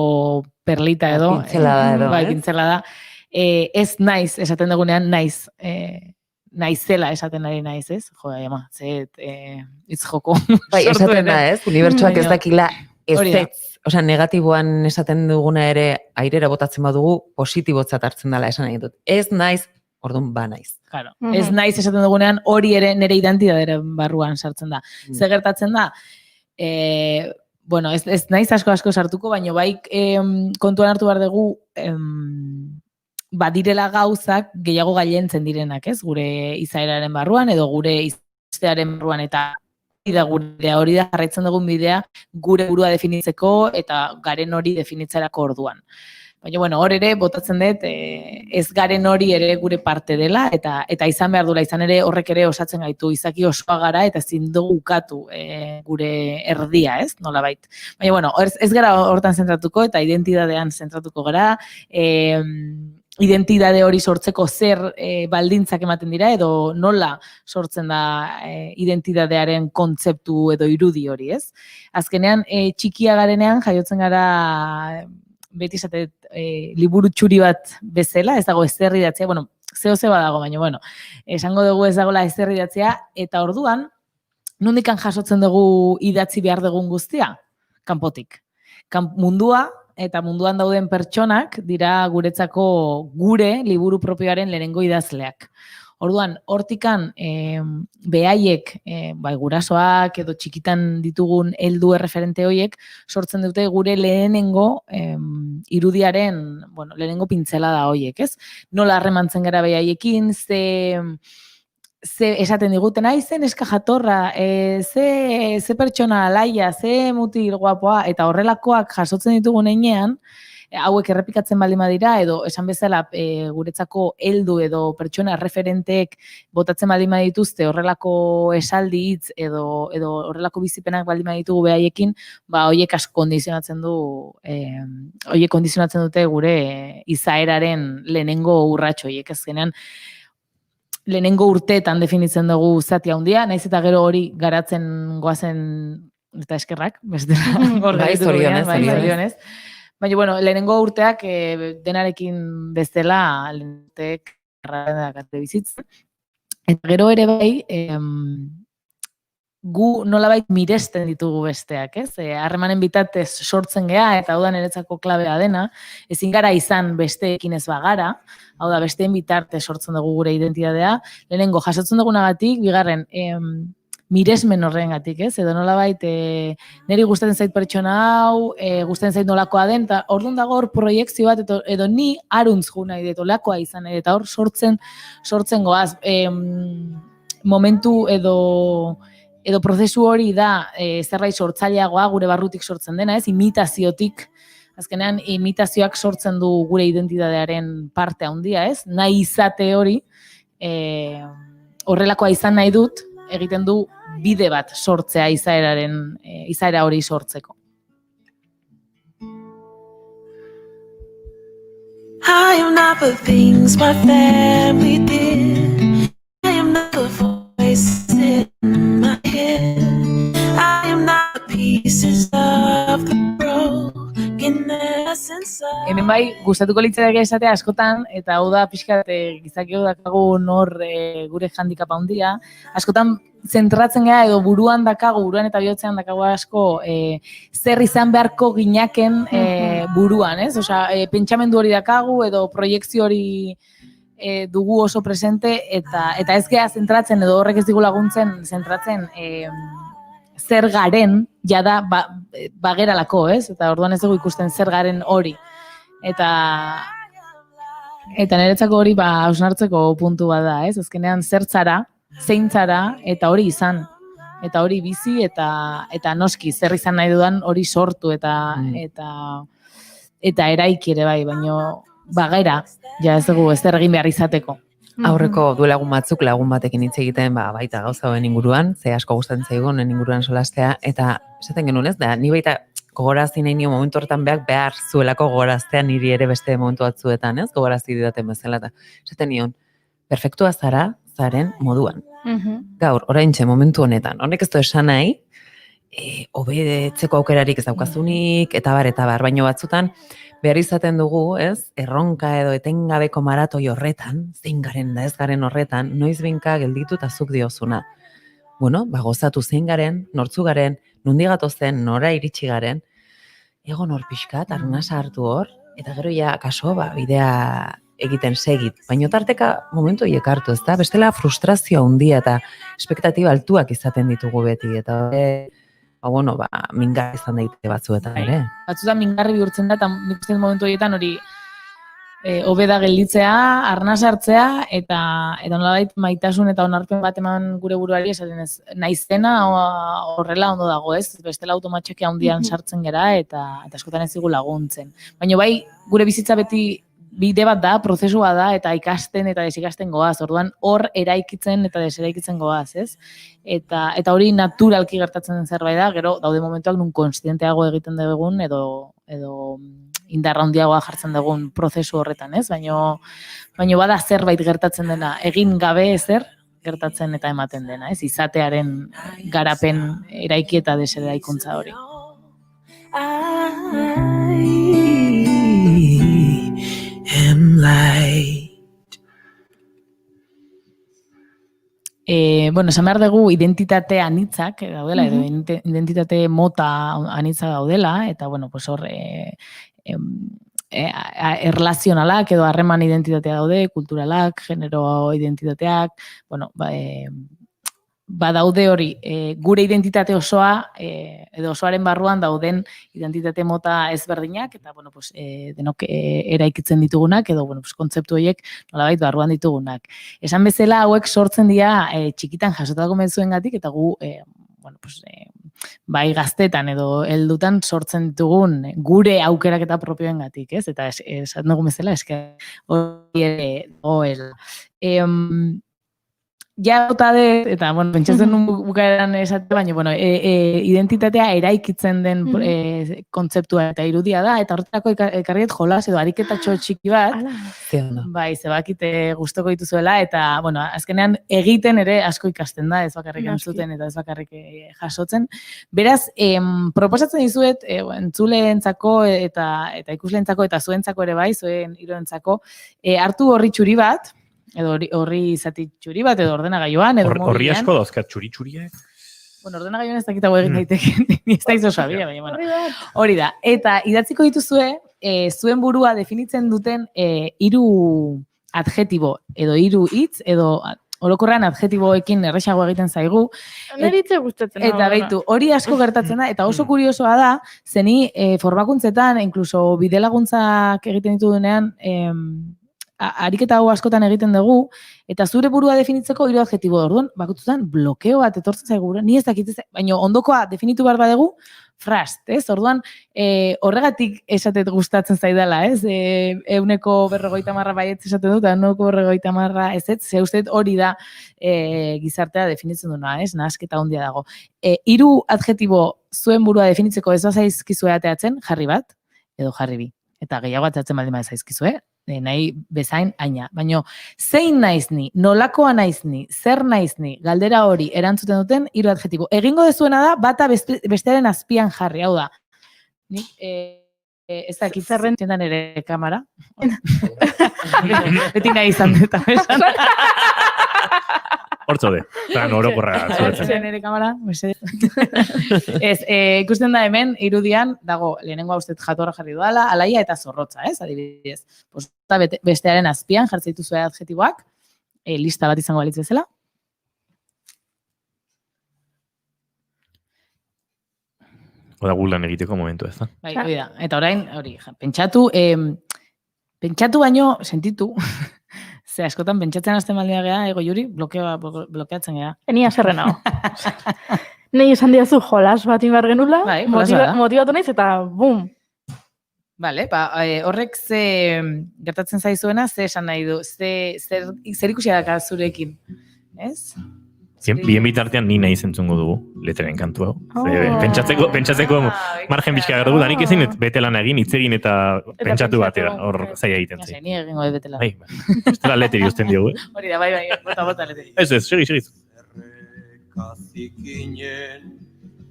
perlita edo, pintzela da, ez naiz esaten dugunean, naizela esaten ari naiz, ez? Joda, ama, hitz joko. Bai, esaten da, ez? Unibertsuak ez dakila ez. Osea, negatiboan esaten duguna ere airera botatzen badugu, positibotzat hartzen dela esan nahi dut. Ez naiz, orduan ba naiz. Claro. Ez naiz esaten dugunean hori ere nire identidadera barruan sartzen da. Zer gertatzen da, ez naiz asko sartuko, baina bai kontuan hartu behar dugu badirela gauzak gehiago gailentzen direnak, ez? Gure izaeraren barruan edo gure izaeraren barruan eta hori da jarraitzen dugun bidea gure burua definitzeko eta garen hori definitzerako orduan. Baina, bueno, hor ere, botatzen dut, ez garen hori ere gure parte dela, eta izan behar dula, izan ere horrek ere osatzen gaitu, izaki osoa gara, eta ezin dugu ukatu gure erdia, ez, nolabait. Baina, bueno, ez gara hortan zentratuko, eta identidadean zentratuko gara, identidade hori sortzeko zer baldintzak ematen dira, edo nola sortzen da identidadearen kontzeptu edo irudi hori, ez? Azkenean, txikia garenean, jaiotzen gara, beti esatet, liburu txuri bat bezala, ez dago ezer idatzea, bueno, zeo badago, baina, bueno, esango dugu ez dagoela ezer idatzea, eta orduan, nondikan jasotzen dugu idatzi behar dugun guztia? Kanpotik. Mundua, eta munduan dauden pertsonak dira guretzako gure liburu propioaren lehenengo idazleak. Orduan, hortikan behaiek, gurasoak edo txikitan ditugun heldu erreferente horiek sortzen dute gure lehenengo irudiaren, lehenengo pintzelada horiek, ez? Nola harremantzen gara behaiekin, ze esaten diguten, zen eska jatorra, ze pertsona alaia, ze mutil guapoa, eta horrelakoak jasotzen ditugun heinean, hauek errepikatzen baldin badira, edo esan bezala guretzako heldu edo pertsona referenteek botatzen baldin badituzte horrelako esaldi hitz edo horrelako bizipenak baldin baditugu behaiekin, horiek asko kondizionatzen dute gure izaeraren lehenengo urratxo horiek azkenean. Lehenengo urteetan definitzen dugu zati handia, naiz eta gero hori garatzen goazen eta eskerrak, bestela, zorionez. Baina, lehenengo urteak denarekin bestela lehentek erradakarte bizitzen. Eta gero ere bai, gu nolabait miresten ditugu besteak, ez? Harremanen bitatez sortzen gea, eta hau da niretzako klabea dena, ezin gara izan besteekin ez bagara, hau da besteen bitarte sortzen dugu gure identidadea, lehenengo jasotzen dugunagatik, bigarren, miresmen horrengatik, ez? Edo nolabait, niri gustatzen zait pertsona hau, gustatzen zait nolakoa den, eta orduan dago hor proiektzio bat, edo ni aruntz gu nahi dut, olakoa izan, eta hor sortzen goaz, momentu edo prozesu hori da zerbait sortzaileagoa gure barrutik sortzen dena, ez? Imitaziotik, azkenean imitazioak sortzen du gure identidadearen parte handia, ez? Nahi izate hori, horrelakoa izan nahi dut, egiten du bide bat sortzea izaera hori sortzeko. I am not the things my family did. I am not the voices in my head. I am not the pieces of the brokenness inside. Hemen bai, gustatuko litzateke esatea askotan, eta hau da pixkat gizakio dakagu nor gure handicap handia, askotan zentratzen gara edo buruan eta bihotzean dakagu asko zer izan beharko ginaken buruan, ez? Osea, pentsamendu hori dakagu edo proiektzio hori dugu oso presente eta ez gea zentratzen edo horrek ez digu laguntzen zentratzen zer garen jada bageralako, ez? Eta orduan ez dugu ikusten zer garen hori. Eta niretzako hori hausnartzeko puntu bat da, ez? Azkenean zertzara, zeintzara eta hori izan. Eta hori bizi eta noski zer izan nahi dudan hori sortu eta eraiki ere bai, baino bagera, ja ez dugu ezer egin behar izateko. Aurreko duela egun batzuk lagun batekin hitz egiten, baita gauza hoen inguruan, ze asko gustatzen zaigun inguruan solastea, eta esaten genuen ez, da ni baita gogorazi nahi nio momentu horretan behar zuelako gogoraztea niri ere beste momentu batzuetan, ez, gogorazi didaten bezala, eta esaten nion, perfektua zaren moduan. Gaur, oraintxe momentu honetan, honek ez du esan nahi, hobetzeko aukerarik ez daukazunik, eta bar, baino batzutan, behar izaten dugu, ez, erronka edo etengabeko maratoi horretan, zein garen da ez garen horretan, noiz binka gelditu eta zuk diozuna. Bueno, gozatu zein garen, nortzu garen, nundi gatozen, nora iritsi garen, egon hor pixkat, arnasa hartu hor, eta gero ja, kaso, bidea egiten segit. Baina tarteka momentu hiek hartu, ez da? Bestela frustrazioa handia eta espektatiba altuak izaten ditugu beti, eta mingarri izan daiteke batzuetan ere. Batzutan mingarri bihurtzen da, eta nik uste momentu horietan hori hobe da gelditzea, arnas hartzea, eta nolabait maitasun eta onarpen bat eman gure buruari esaten ez, naizena horrela ondo dago, ez? Bestela automatxeke handian sartzen gera eta askotan ez digu laguntzen. Baina bai, gure bizitza beti bide bat da, prozesua da, eta ikasten eta desikasten goaz. Orduan hor eraikitzen eta deseraikitzen goaz, ez? Eta hori naturalki gertatzen den zerbait da, gero daude momentuak nun konstienteago egiten dugun edo indarra handiagoa jartzen dugun prozesu horretan, ez? Baina bada zerbait gertatzen dena, egin gabe ezer gertatzen eta ematen dena, ez? Izatearen garapen eraiki eta deseraikuntza hori. Am light. Bueno, esan behar dugu identitate anitzak daudela, edo identitate mota anitza daudela, eta bueno, pues hor erlazionalak edo harreman identitatea daude, kulturalak, genero identitateak, bueno, daude hori, gure identitate osoa, edo osoaren barruan dauden identitate mota ezberdinak, eta, bueno, pues, denok eraikitzen ditugunak, edo, bueno, pues, kontzeptu horiek nolabait barruan ditugunak. Esan bezala, hauek sortzen dira txikitan jasotako mezuengatik, eta gu, bueno, pues, bai gaztetan edo heldutan sortzen ditugun gure aukeraketa propioengatik, ez? Eta esan dugu bezala, eske hori ere goela. Ja eta, bueno, pentsatzen nun bukaeran esate, baina, bueno, identitatea eraikitzen den kontzeptua eta irudia da, eta horretako ekarriet jolas edo ariketatxo txiki bat, bai, zebakite gustoko dituzuela, eta, bueno, azkenean egiten ere asko ikasten da, ez bakarrik entzuten eta ez bakarrik jasotzen. Beraz, proposatzen dizuet, entzuleentzako eta ikusleentzako eta zuentzako ere bai, zuen hiruentzako, hartu horri txuri bat, edo horri zati txuri bat, edo ordenagailuan, edo mobilean. Horri asko dauzkat txuri-txuriak? Bueno, ordenagailuan ez dakitago egin daiteke, ez da izo sabia, baina, bueno, hori da. Eta idatziko dituzue, zuen burua definitzen duten 3 adjetibo, edo 3 hitz, edo orokorrean adjetiboekin erresago egiten zaigu. Neritze gustatzen. Eta behitu, hori asko gertatzen da, eta oso kuriosoa da, zeni formakuntzetan, inkluso bidelaguntzak egiten ditudunean, ariketa hau askotan egiten dugu, eta zure burua definitzeko 3 adjetibo orduan, bakutzutan blokeo bat etortzen zaigu, ni ez dakitzen, baina ondokoa definitu behar badegu, frast, ez? Orduan, horregatik esatet gustatzen zaidala, ez? 150 baietz esaten dut, 150 ez, ze uste hori da gizartea definitzen duna, ez? Nahasketa handia dago. 3 adjetibo zuen burua definitzeko ez bazaizkizue ateatzen, jarri bat, edo jarri bi. Eta gehiago ateatzen baldin bazaizkizue, nahi bezain aina. Baina, zein naiz ni, nolakoa naiz ni, zer naiz ni, galdera hori erantzuten duten 3 adjetibo. Egingo dezuena da, bata bestearen azpian jarri, hau da. Nik, ez dakit zerren txendan ere kamara. Beti nahi izan dut, esan. Hortzode, tan orokorra zuretzen. Ere kamara, ez, ikusten da hemen, irudian, dago, lehenengo haustet jatorra jarri duala, alaia eta zorrotza, ez, adibidez. Bestearen azpian jartzen dituzue adjetiboak, lista bat izango balitz bezala. Oda gulan egiteko momentu ez da. Bai, hori da. Eta orain, hori, pentsatu baino, sentitu, ze askotan pentsatzen hasten baldin gea, ego juri, blokeatzen gea. Eni aserren hau. Nei esan diazu jolas bat inbar genula, motivatu naiz eta bum. Bale, horrek ze gertatzen zaizuena, ze esan nahi du, zer ikusia daka zurekin, ez? Bien bitartean ni nahi zentzungo dugu, leteren kantu hau. Pentsatzeko margen bizka behar dugu, da nik ezin betelan egin, hitz egin eta pentsatu batera, hor zaila egiten zi. Ni egingo betelan. Ez dela leteri usten diogu, Hori da, bai, bota leteri. Ez, segi. Errekazikinen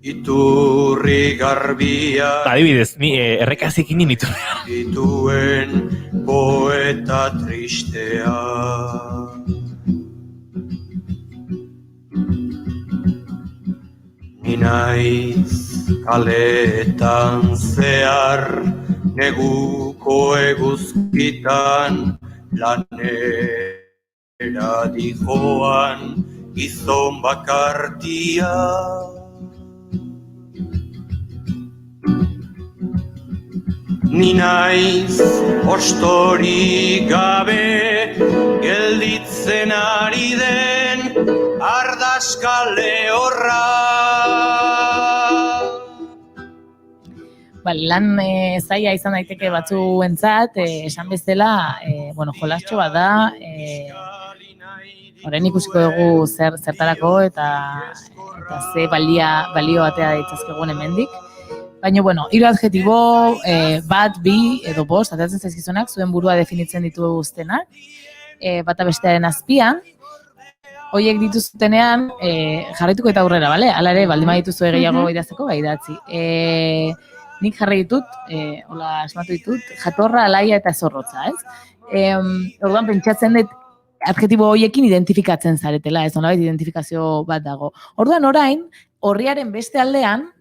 iturri garbia. Adibidez, ni errekazikinen iturri. Dituen poeta tristea. Ni naiz kaletan zehar, neguko eguzkitan, lanera dijoan gizon bakartia. Ni naiz ostorik gabe gelditzen ari den ardaskale horra. Lan zaila izan daiteke batzuentzat, esan bezala, jolastxo bat da, orain ikusiko dugu zertarako eta ze balio batea ditzazkegun hemendik. Baina, hiru adjetibo, bat, bi edo bost, ateratzen zaizkizunak, zuen burua definitzen ditu guztenak, bata bestearen azpian, horiek dituzutenean, jarraituko eta aurrera, bale? Hala ere, baldin badituzu gehiago idazteko, bai idatzi. Nik jarri ditut, hola asmatu ditut, jatorra, alaia eta zorrotza, ez? Orduan pentsatzen dut, adjetibo horiekin identifikatzen zaretela, ez nolabait identifikazio bat dago. Orduan orain, horriaren beste aldean,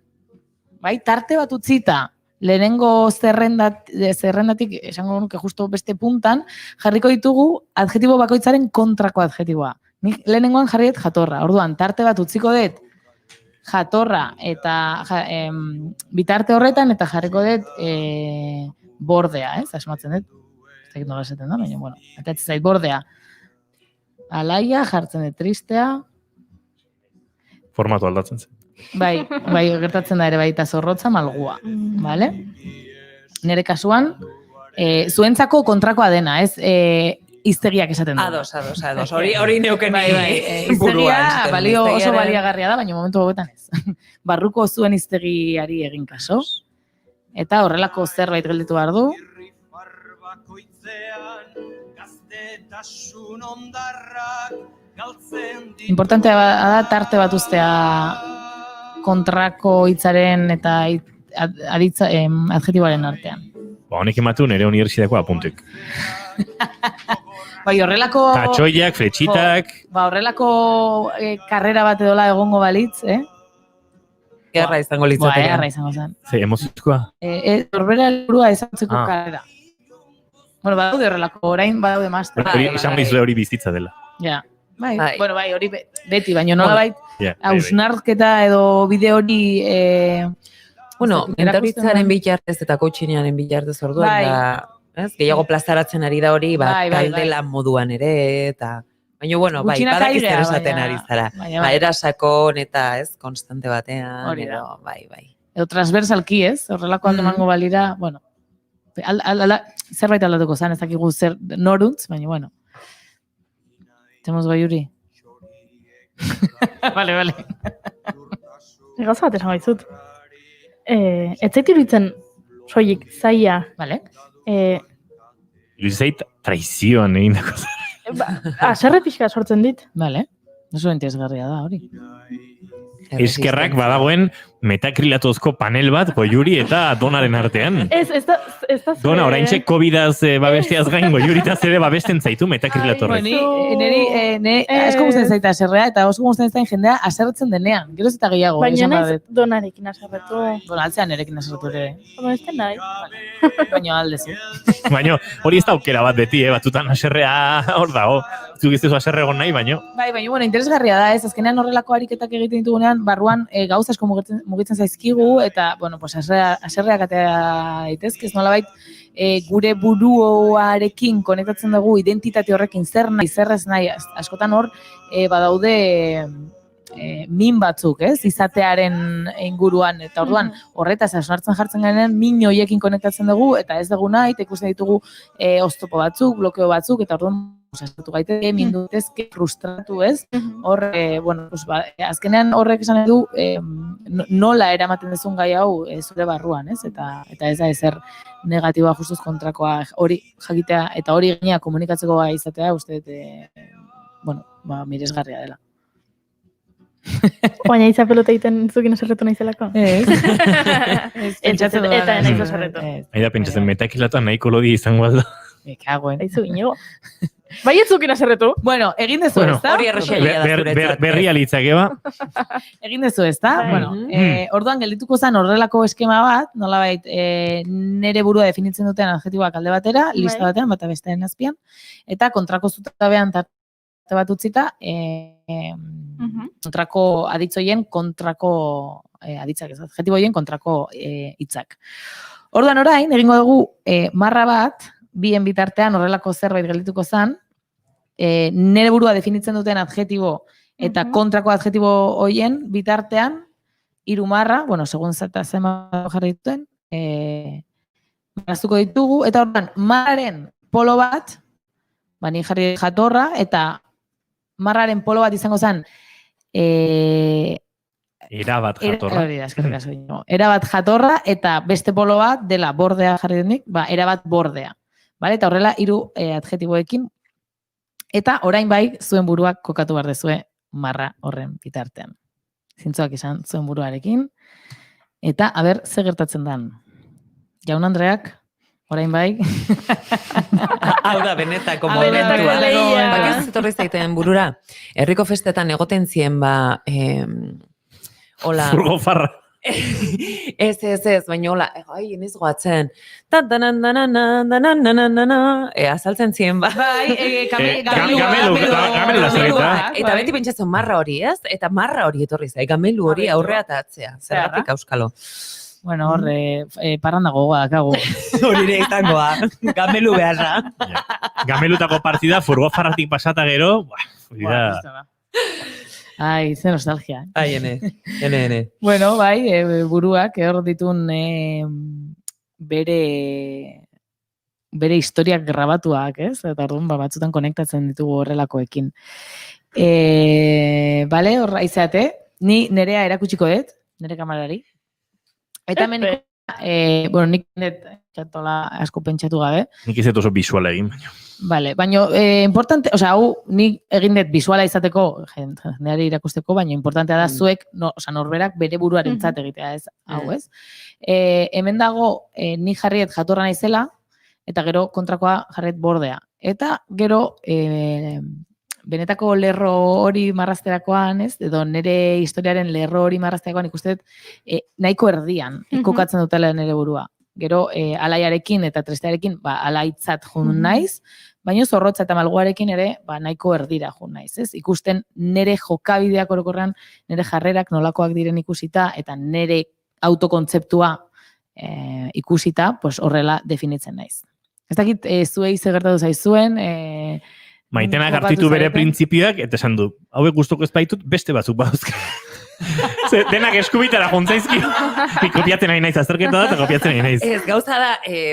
bai, tarte bat utzita, lehenengo zerrendatik, esango nuke justo beste puntan, jarriko ditugu adjetibo bakoitzaren kontrako adjetiboa. Nik lehenengoan jarri dut jatorra, orduan, tarte bat utziko dut jatorra eta bitarte horretan eta jarriko dut bordea, ez? Asmatzen dut. Ez dakit nola esaten da, baina, atatzen zait bordea. Alaia, jartzen dut tristea. Formatu aldatzen zen. Bai, gertatzen da ere baita zorrotza malgua, bale? Nire kasuan, zuentzako kontrakoa dena, ez? Iztegiak esaten da. Ados. Hori neuken iztegia oso baliagarria da, baina momentu hauetan ez. Barruko zuen iztegiari egin kaso. Eta horrelako zerbait gelditu behar du. Importantea da tarte bat uztea kontrako hitzaren eta adjetiboaren artean. Honek ematu nire unibertsitateko apuntek. Bai, horrelako... Tatxoiak, fletxitak... Horrelako karrera bat edola egongo balitz, Gerra izango litzateke. Gerra izango zen. Ze, emozizkoa? Horbera helburua ezagutzeko karrera. Badaude horrelako, orain badaude master. Hori izan bizle hori bizitza dela. Ja, bai, hori beti, baina nola hausnarketa edo bide hori... Mentalitzaren bitartez eta coachinaren bitartez orduan, gehiago plazaratzen ari da hori, kaldela moduan ere, eta... Baina, badakiz zer esaten ari zara. Erasakon eta, konstante batean, edo, bai. Edo transversalki, horrelako aldemango balira, zerbait aldatuko zen, ez dakigu zer noruntz, baina, Temos Goiuri. Vale. Gauza bat esan gaizut. Ez zait iruditzen soilik zaila. Vale. Iruditzen zait traizioan egin dako zer. Aserre pixka sortzen dit. Vale. Oso entesgarria da hori. Eskerrak badagoen metakrilatozko panel bat Goiuri eta Donaren artean. Ez da... Dona, oraintxe COVID-az babesteaz gain Goiuritaz ere babesten zaitu metakrilatorrek. Neri asko gustatzen zaita aserrea eta oso gustatzen zaiten jendea aserretzen denean. Gero ez eta gehiago. Baina naiz Donarekin aserretu. Donaltzean nerekin aserretu ere. Baina ez da nahi. Baina aldezu. Baina hori ez da aukera bat beti, batutan aserrea hor dago. Zuk ez duzu aserre egon nahi, baina... Baina, interesgarria da, azkenean horrelako ariketak egiten ditugunean, barruan gauza asko mugitzen zaizkigu, eta, aserreak atera daitezke, ez nolabait, gure buruarekin konektatzen dugu identitate horrekin zer nahi, zer ez nahi, askotan hor, badaude min batzuk, izatearen inguruan, eta orduan, horretaz hausnartzen jartzen garen, min horiekin konektatzen dugu, eta ez dugu nahi, eta ikusten ditugu oztopo batzuk, blokeo batzuk, eta orduan, esatu gaiteke, mindutezke, frustratu ez, hor, azkenean horrek esan edu, nola eramaten dezun gai hau zure barruan, ez, eta ez da ezer negatiboa justuz kontrakoa hori jakitea, eta hori gaina komunikatzeko gai izatea, uste, miresgarria dela. Baina iza pelota egiten zukin aserretu nahizelako? Ez. Eta nahiz aserretu. Aida, pentsatzen metakilatan nahiko lodi izango alda. Ekaguen. Aizu inigo. Bai ez zukin aserretu? Bueno, egin dezu ez da? Hori errexelia da zuretzat. Berria litzak, eba? Egin dezu ez da? Orduan geldituko zen horrelako eskema bat, nolabait, nere burua definitzen duten adjetiboak alde batera, lista batean, bata bestearen azpian, eta kontrako zutabean tarte bat utzita, kontrako aditzoien kontrako aditzak ez, adjetiboien kontrako hitzak. Orduan orain, egingo dugu marra bat, bien bitartean horrelako zerbait geldituko zen, nire burua definitzen duten adjetibo eta kontrako adjetibo hoien bitartean, 3 marra, bueno, segun zeta zema jarri dituen, marraztuko ditugu, eta orduan, marraren polo bat, ni jarri jatorra, eta marraren polo bat izango zen, Erabat jatorra. Erabat jatorra, eta beste polo bat dela bordea jarri denik, erabat bordea. Vale? Eta horrela 3 adjetiboekin, eta orain bai zuen buruak kokatu behar dezue marra horren bitartean. Zintzoak izan zuen buruarekin, eta aber ze gertatzen dan. Jaun Andreak, orain bai. Hau da, benetako momentua. Bakiz etorri zaiten burura. Herriko festetan egoten zien hola. Furgo farra. Ez, baina hola, eniz goatzen. Azaltzen zien Gamelu lasterketa. Eta beti pentsatzen marra hori, ez? Eta marra hori etorri zai, gamelu hori aurrea eta atzea. Zergatik auskalo. Bueno, horre, parranda gogoa dakagu. Hori izangoa, gamelu beharra. Gamelutako partida, furgo farratik pasata gero, Ai, ze nostalgia. Ai, ene. Bueno, bai, buruak, hor ditun bere historiak grabatuak, ez? Eta orduan, batzutan konektatzen ditugu horrelakoekin. Bale, horra izeate, ni nerea erakutsiko dut, nere kamarari. Eta hemen, bueno, nik txatola asko pentsatu gabe. Nik ez dut oso visuala egin, baina. Vale, baina importante, hau nik egin dut visuala izateko, jendeari irakusteko, baina importantea da zuek, norberak bere buruarentzat egitea, ez, hau, ez? Hemen dago, ni jarriet jatorra naizela, eta gero kontrakoa jarriet bordea. Eta gero, benetako lerro hori marrazterakoan, ez? Edo nire historiaren lerro hori marrazterakoan ikusten nahiko erdian kokatzen dutela nire burua. Gero, alaiarekin eta tristearekin, alaitzat jun naiz, baina zorrotza eta malguarekin ere, nahiko erdira jun naiz, ez? Ikusten nire jokabideak orokorrean, nire jarrerak nolakoak diren ikusita, eta nire autokontzeptua ikusita, horrela definitzen naiz. Ez dakit, zuei zegertatu zaizuen, Maitenak hartitu bere printzipioak, eta esan du, hauek gustoko ez baitut, beste batzuk bauzka. Denak eskubitara jontzaizki. Kopiatzen nahi naiz, azterketa da, eta kopiatzen nahi naiz. Ez, gauza da,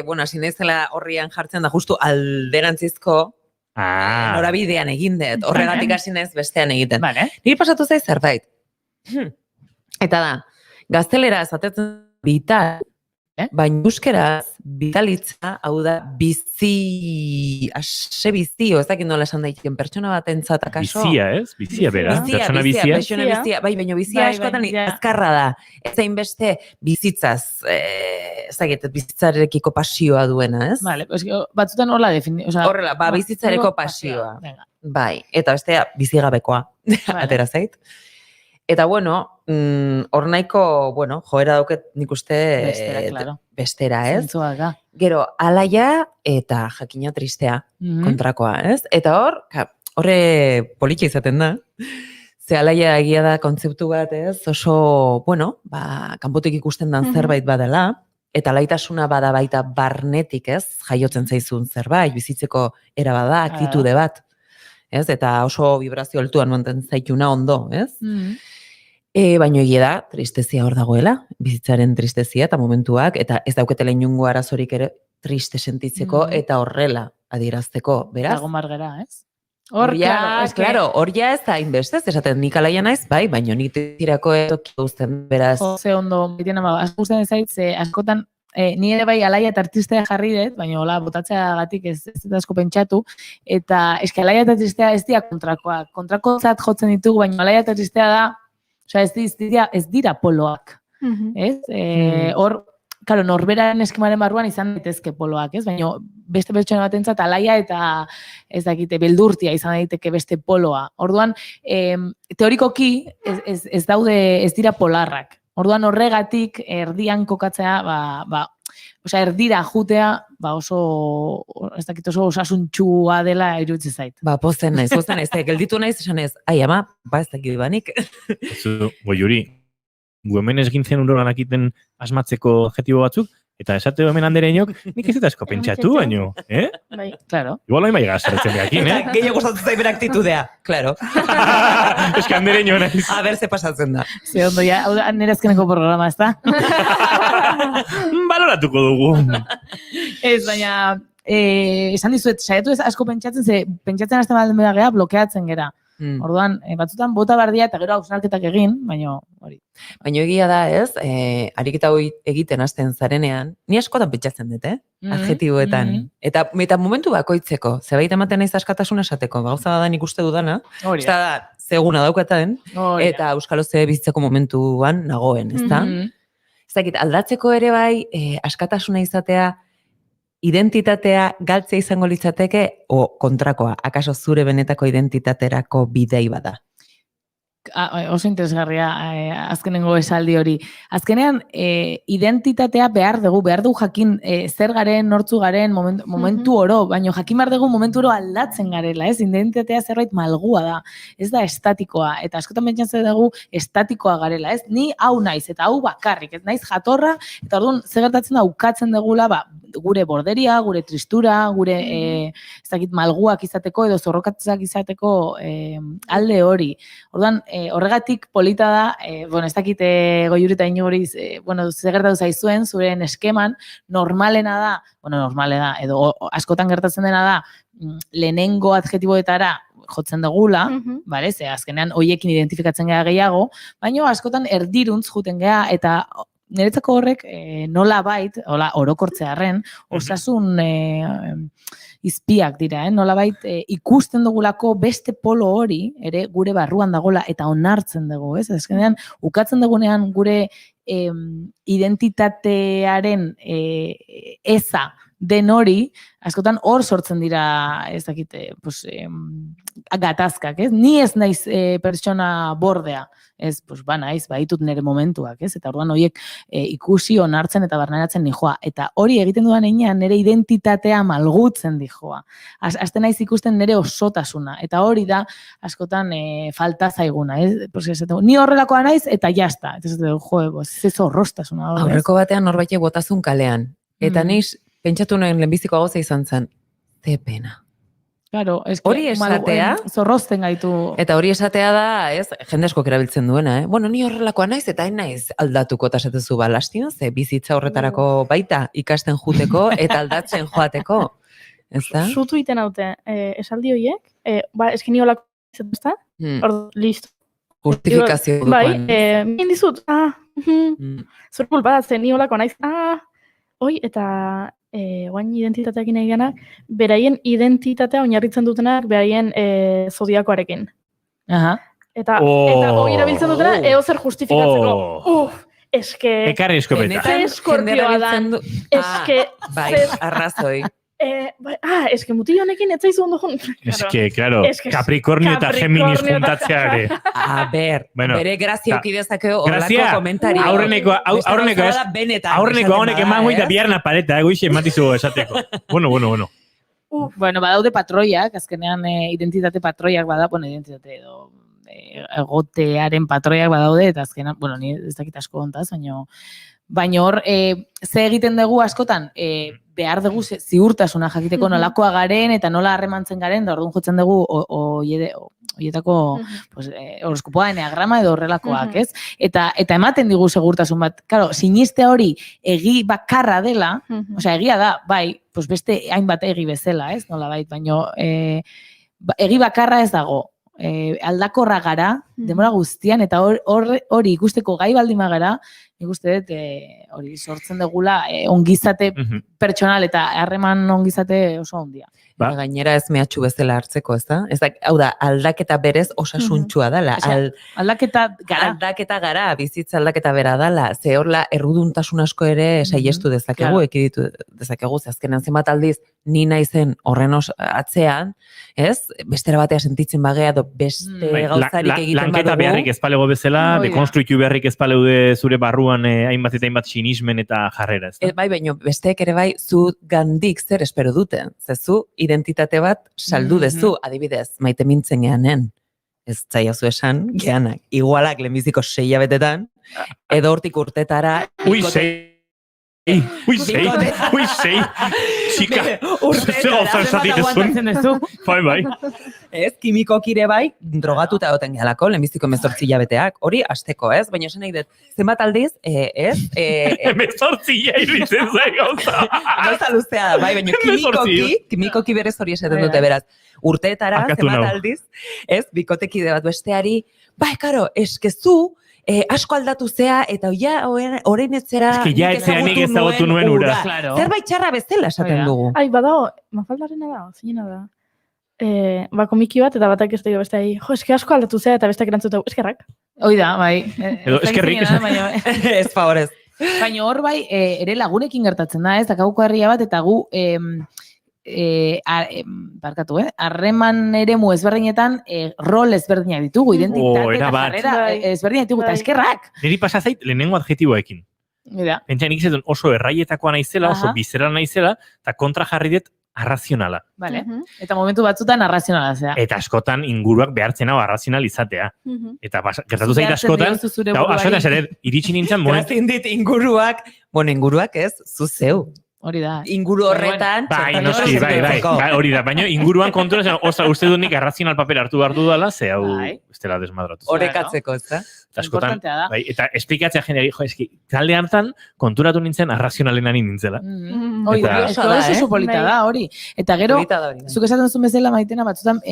bueno, sinezela horrian jartzen da, justu alderantzizko norabidean egin dut. Horregatik hasi naiz bestean egiten. Niri pasatu zaiz zerbait. Eta da, gaztelera esatetzen vital, baina euskeraz vitalitza, hau da, bizi, ez dakit nola esan daiken, pertsona bat entzat akaso. Bizia, ez? Bizia bera, pertsona bizia. Bai, baina bizia askotan azkarra da. Ez hain beste bizitzaz, ez dakit, bizitzarekiko pasioa duena, ez? Vale, batzutan hola horrela, bizitzareko pasioa. Bai, eta bestea bizigabekoa, atera zait. Eta bueno, hor nahiko, joera dauket nik uste bestera, ez? Zentzuaga. Gero, alaia eta jakina tristea kontrakoa, ez? Eta horre politxa izaten da. Ze alaia egia da kontzeptu bat, ez? Oso, kanpotik ikusten dan zerbait badela, eta alaitasuna bada baita barnetik, ez? Jaiotzen zaizun zerbait, bizitzeko era bada, aktitude bat. Ez? Eta oso vibrazio altuan manten zaituna ondo, ez? Baina egia da, tristezia hor dagoela, bizitzaren tristezia eta momentuak, eta ez dauketela inungo arazorik ere triste sentitzeko, eta horrela adierazteko, beraz? Dago margera, ez? Hor ja ez da inbeste, ez esaten nik alaia naiz, bai, baina nik tirako toki guzten, beraz. Ze ondo, bitien ama, asko guztien ezait, ze askotan, ni ere bai alaia eta artistea jarri dut, baina hola, botatzea gatik ez dut asko pentsatu, eta eske alaia eta tristea ez dira kontrakoak. Kontrakotzat jotzen ditugu, baina alaia eta tristea da, ez dira poloak. Hor, claro, norberaren eskemaren barruan izan daitezke poloak, ez? Baina beste pertsona batentzat alaia eta ez dakite, beldurtia izan daiteke beste poloa. Orduan, teorikoki ez daude, ez dira polarrak. Orduan horregatik erdian kokatzea, erdira jutea, oso, ez dakit oso osasuntxua dela iruditzen zait. Pozen naiz, gelditu naiz esan ez, ama, ez dakit banik. Juri, gu hemen ez gintzen urolan akiten asmatzeko adjetibo batzuk, Eta esate hemen andereinok, nik ez eta asko pentsatu, baino, Bai. Claro. Igual hori maiga sartzen behakin, Eta gehiago gustatzen zait bere aktitudea, claro. Ez que andereño naiz. A ber, ze pasatzen da. Ze ondo, ja, hau da, nire azkeneko programa, ez da? Baloratuko dugu. Ez, baina, esan dizuet, saiatu ez asko pentsatzen, ze pentsatzen hasten baldin behar blokeatzen gera. Orduan, batzutan bota bardia eta gero hausnarketak egin, baina hori. Baina egia da, ez, ariketa hori egiten hasten zarenean, ni askotan pentsatzen dut, adjetiboetan. Eta momentu bakoitzeko, zebait ematen naiz askatasuna esateko, gauza da nik uste dudana, Hori ez da, zeguna daukaten, eta euskalo ze bizitzeko momentuan nagoen, ez da? Ez dakit, aldatzeko ere bai, askatasuna izatea, identitatea galtzea izango litzateke, o kontrakoa, akaso zure benetako identitaterako bidei bada? Oso interesgarria azkenengo esaldi hori. Azkenean, identitatea behar dugu jakin zer garen, nortzu garen, momentu oro, baina jakin behar dugu momentu oro aldatzen garela, ez? Identitatea zerbait malgua da, ez da estatikoa, eta askotan pentsatzen dugu estatikoa garela, ez? Ni hau naiz, eta hau bakarrik, ez naiz jatorra, eta orduan zer gertatzen da ukatzen dugula, gure borderia, gure tristura, gure ez dakit malguak izateko edo zorrokatzak izateko alde hori. Orduan, horregatik polita da, ez dakit Goiuri eta Inugoriz, zer gertatu zaizuen, zuren eskeman, normalena da, edo askotan gertatzen dena da, lehenengo adjetiboetara jotzen dugula, ze azkenean hoiekin identifikatzen gara gehiago, baina askotan erdiruntz juten gara, eta niretzako horrek nola bait, orokortzearren, osasun izpiak dira, nola bait ikusten dugulako beste polo hori, ere gure barruan dagola eta onartzen dugu, ez? Azkenean, ukatzen dugunean gure identitatearen eza den hori, askotan hor sortzen dira, ez dakite, gatazkak, ez? Ni ez naiz pertsona bordea, ez, naiz, baitut nire momentuak, ez? Eta orduan horiek ikusi onartzen eta barneratzen nijoa. Eta hori egiten dudan einean nire identitatea malgutzen dijoa. Azten naiz ikusten nire osotasuna. Eta hori da, askotan falta zaiguna, ez? Ni horrelakoa naiz eta jazta. Eta ez horrostasuna. Aurreko batean norbaitek botazun kalean. Eta neiz, pentsatu nuen lehenbiziko gauza izan zen, ze pena. Claro, hori esatea, zorrozten gaitu. Eta hori esatea da, ez, jende askok erabiltzen duena, ni horrelakoa naiz, eta naiz aldatuko eta esatezu lastima, ze bizitza horretarako baita ikasten juteko eta aldatzen joateko. Ez da? Zutu iten haute, esaldi horiek, eski ni holako izan, ez da? Listo. Justifikazio dukoan. Min dizut, zur kulpadatzen, ni holako naiz, eta guain identitateakin egianak, beraien identitatea oinarritzen dutenak beraien zodiakoarekin. Eta hori erabiltzen dutena, zer justifikatzeko. Eske... Ekarri eskopeta. Eskorpioa dan. Eske... Bai, arrazoi. Eske mutil honekin ez zaizu ondo jun. Eske, claro, Capricornio eta Géminis juntatzeare. A ber, bere grazia ukidezakeo horrelako komentario. Aurreneko honek emango eta biharna pareta, goixe ematizu esateko. Bueno. Badaude patroiak, azkenean identitate patroiak identitate edo egotearen patroiak badaude, eta azkenean, ni ez dakit asko ontaz, baina hor, ze egiten dugu askotan, behar dugu ziurtasuna jakiteko nolakoa garen eta nola harremantzen garen, da orduan jotzen dugu horietako horoskopoa, eneagrama edo horrelakoak, ez? Eta ematen digu segurtasun bat. Claro, sinistea hori egi bakarra dela, osea, egia da, bai, beste hainbat egi bezala, ez? Nola bait, baina egi bakarra ez dago. Aldakorra gara, demora guztian, eta hori ikusteko gai baldin bagara, nik uste dut hori sortzen dugula ongizate pertsonal eta harreman ongizate oso ondia. Gainera ez mehatxu bezala hartzeko, ez da? Hau da, aldaketa berez osasuntxua dela. Aldaketa gara, bizitza aldaketa bera dela. Ze horla erruduntasun asko ere saiestu dezakegu, ekiditu dezakegu, ze azkenan zenbat aldiz ni naizen horren atzean, ez? Bestera batea sentitzen bagea, edo beste gauzarik egiten badugu. Lanketa beharrik ezpalego bezala, dekonstruitu beharrik ezpaleude zure barruan hainbat eta hainbat sinismen eta jarrera, ez da? Bai, baina besteek ere bai, zu gandik zer espero dute. Zezu, identitate bat saldu dezu, adibidez, maite mintzen geanen. Ez zaiazu esan, geanak, igualak lehenbiziko 6 hilabetetan, edo hortik urtetara... Ui, sei. Txika. Zer gauza esatik ezun. Bai. Ez, kimikokire bai, drogatuta egoten gehalako, lehenbiziko 18 hilabeteak, hori asteko, ez? Baina esan nahi dut, zenbat aldiz, ez? 18 iritzen zai gauza. Gauza luzea da, bai, baina kimikoki berez hori esaten dute, beraz. Urteetara, zenbat aldiz, ez? Bikotekide bat besteari, bai, karo, eskezu, asko aldatu zea, eta orain etzera... Eski ja etzeanik ezagutu nuen ura. Zerbait txarra bezala esaten dugu. Ai, badao, mafaldarena da, zinena da. Komiki bat, eta batak ez dago besteai, eske asko aldatu zea, eta besteak erantzutau, eskerrak. Hoi da, bai. Edo eskerrik. Ez favorez. Baina hor bai, ere lagunekin gertatzen da, ez? Dakauko herria bat, eta gu... harreman eremu ezberdinetan rol ezberdinak ditugu, identitate eta jarrera ezberdinak ditugu, eta eskerrak. Niri pasa zait lehenengo adjetiboekin. Pentsa nik zetun oso erraietakoa naizela, oso bizera naizela, eta kontra jarri dut arrazionala. Vale. Eta momentu batzutan arrazionala zea. Eta askotan inguruak behartzen hau arrazional izatea. Eta gertatu zait askotan, iritsi nintzen momentu. Grazin dit inguruak ez, zu zeu. Hori da. Inguru horretan... Bai, noski, bai, hori da. Baina inguruan kontura, uste dut nik arrazional paper hartu behar dudala, ze hau estela desmadratu. Horrekatzeko, ez da? Importantea da. Eta esplikatzea jendeari, eski, talde hartan konturatu nintzen arrazionalena nintzela. Oso polita da, hori. Eta gero, zuk esaten zuen bezala maitena, batzutan,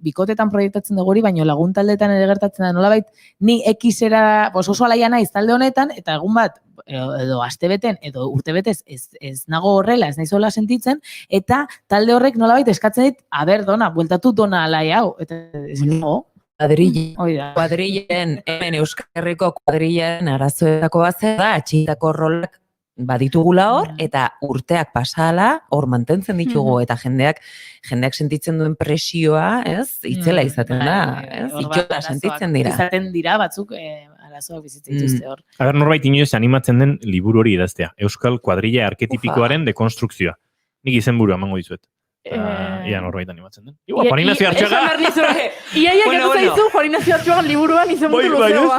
bikotetan proiektatzen dugu hori, baina lagun taldeetan ere gertatzen da, nolabait, ni X-era, oso alaia naiz talde honetan, eta egun bat, edo astebeten edo urtebetez ez nago horrela, ez naizola sentitzen, eta talde horrek nolabait eskatzen dit, dona, bueltatu dona alai hau, eta ez nago. Kuadrillen, hemen Euskal Herriko kuadrillen arazoetako bat da, atxitako rolak baditugula hor, eta urteak pasala, hor mantentzen ditugu, eta jendeak sentitzen duen presioa, ez, itzela izaten da, ez, itxota sentitzen dira. Izaten dira batzuk, arazoak bizitzen dituzte hor. Norbait inoiz animatzen den liburu hori idaztea. Euskal kuadrilla arketipikoaren dekonstrukzioa. Nik izenburua emango dizuet. Ia norbait animatzen den. Juan Ignacio Artxaga. Iaiak edo zaizu Juan Ignacio Artxagan liburuan izenburu luzeoa.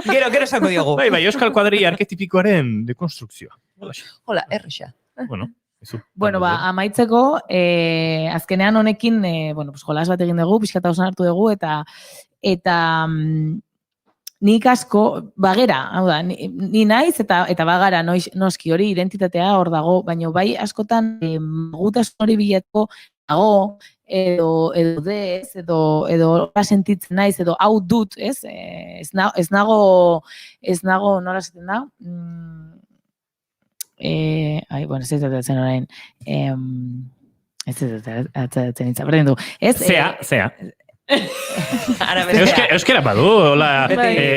Gero esango diogu. Bai, Euskal kuadrilla arketipikoaren dekonstrukzioa. Hola, erresa. Bueno, amaitzeko, azkenean honekin, jolas bat egin dugu, pixkata osan hartu dugu, eta nik asko, bagera, hau da, ni naiz eta bagara noski hori identitatea hor dago, baina bai askotan gutasun hori bilatuko dago, edo dez, edo sentitzen naiz, edo hau dut, ez? Ez nago, nola esaten da? Ez ez orain. Ez itza, berdin du. Zea. Euskera badu, la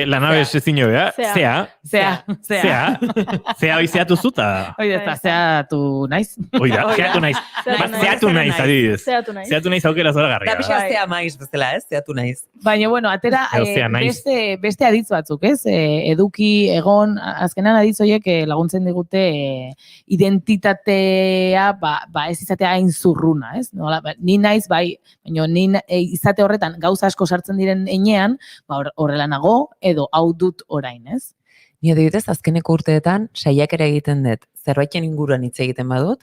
nave ezin bea. Zea hoi zeatu zuta. Eta zeatu naiz. Zeatu naiz, adibidez. Zeatu naiz aukera zora garria. Eta pixka zea maiz bezala, ez? Zeatu naiz. Baina, atera beste aditz batzuk, ez? Eduki, egon, azkenan aditz horiek laguntzen digute identitatea, ez izatea hain zurruna, ez? Ni naiz, bai, baina ni izate horretan gauza asko sartzen diren enean, horrela nago, edo hau dut orain, ez? Ni adibidez, azkeneko urteetan, saiakera egiten dut, zerbaiten inguruan hitz egiten badut,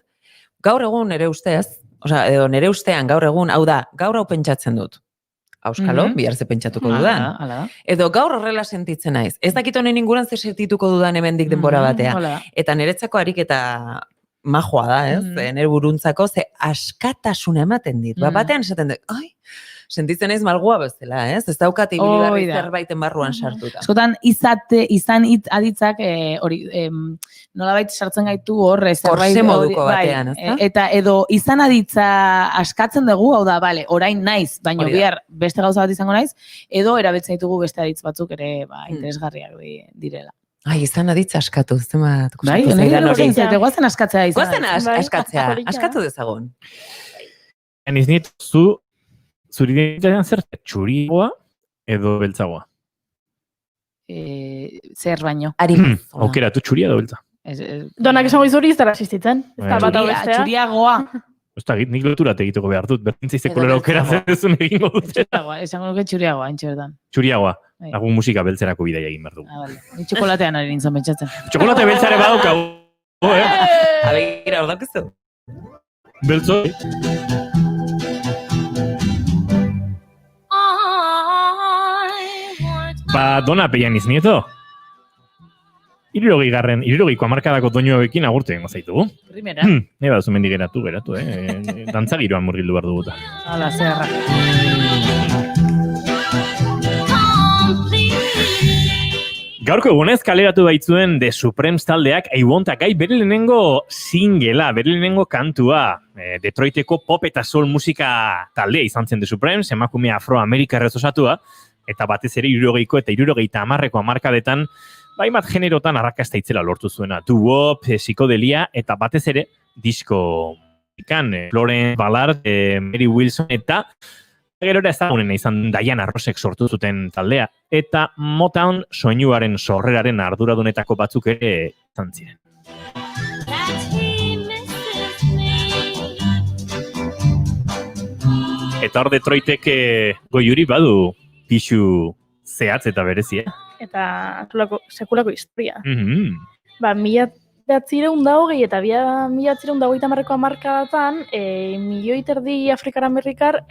gaur egun nere ustez, edo nere ustean gaur egun, hau da, gaur hau pentsatzen dut. Auskalo, bihar ze pentsatuko dudan. Edo gaur horrela sentitzen naiz. Ez dakit honen inguruan zer sentituko dudan hemendik denbora batea. Eta niretzako ariketa majoa da, ez? Nere buruntzako, ze askatasuna ematen dit. Batean esaten dut, sentitzen ez malgua bezala, ez? Ez daukat ibilibarri zerbaiten barruan sartuta. Eskotan, izan hitz aditzak, nolabait sartzen gaitu hor, korse moduko batean, ez? Eta edo izan aditza askatzen dugu, hau da, bale, orain naiz, baina bihar beste gauza bat izango naiz, edo erabiltzen ditugu beste aditz batzuk ere interesgarriak direla. Izan aditza askatu, zemat. Bai, guazen askatzea izan. Guazen askatzea, askatu dezagun. Eniznit, zuri identitatean zer, txuriagoa edo beltzagoa? Zer baino. Aukeratu txuria edo beltza. Donak esango izuri ez dara asistitzen. Txuriagoa. Nik loturat egiteko behar dut, bertintzeizte kolera aukeratzen duzun egingo dut. Esango nuke txuriagoa, entxertan. Txuriagoa. Lagun musika beltzerako bidea egin behar dugu. Ni txokolatean ari nintzen pentsatzen. Txokolate beltzare badaukagu. Alegira, hor daukazu. Beltzo. Ba, Dona Pellaniz Nieto. 60ko hamarkadako doinu hauekin agurtu egingo zaitugu. Primera. Eba, zumendik geratu. Dantza giroan murgildu behar duguta. Hala, zerra. Gaurko egunez kaleratu baitzuen The Supremes taldeak I Want a Guy bere lehenengo singela, bere lehenengo kantua. Detroiteko pop eta soul musika taldea izan zen The Supremes, emakume afroamerikarrez osatua, eta batez ere 60ko eta 70ko hamarkadetan baimat generotan arrakasta itzela lortu zuena. Doo-wop, psikodelia eta batez ere disko ikan, Florence Ballard, Mary Wilson eta gerora ezagunena izan Diana Rossek sortu zuten taldea, eta Motown soinuaren sorreraren arduradunetako batzuk ere izan ziren. Eta hor Detroitek goiuri badu pixu zehatz eta berezia. Eta sekulako historia. Ba, 1920 eta 1930ko hamarkadatan, 1,5 milioi Afrikar-Amerikar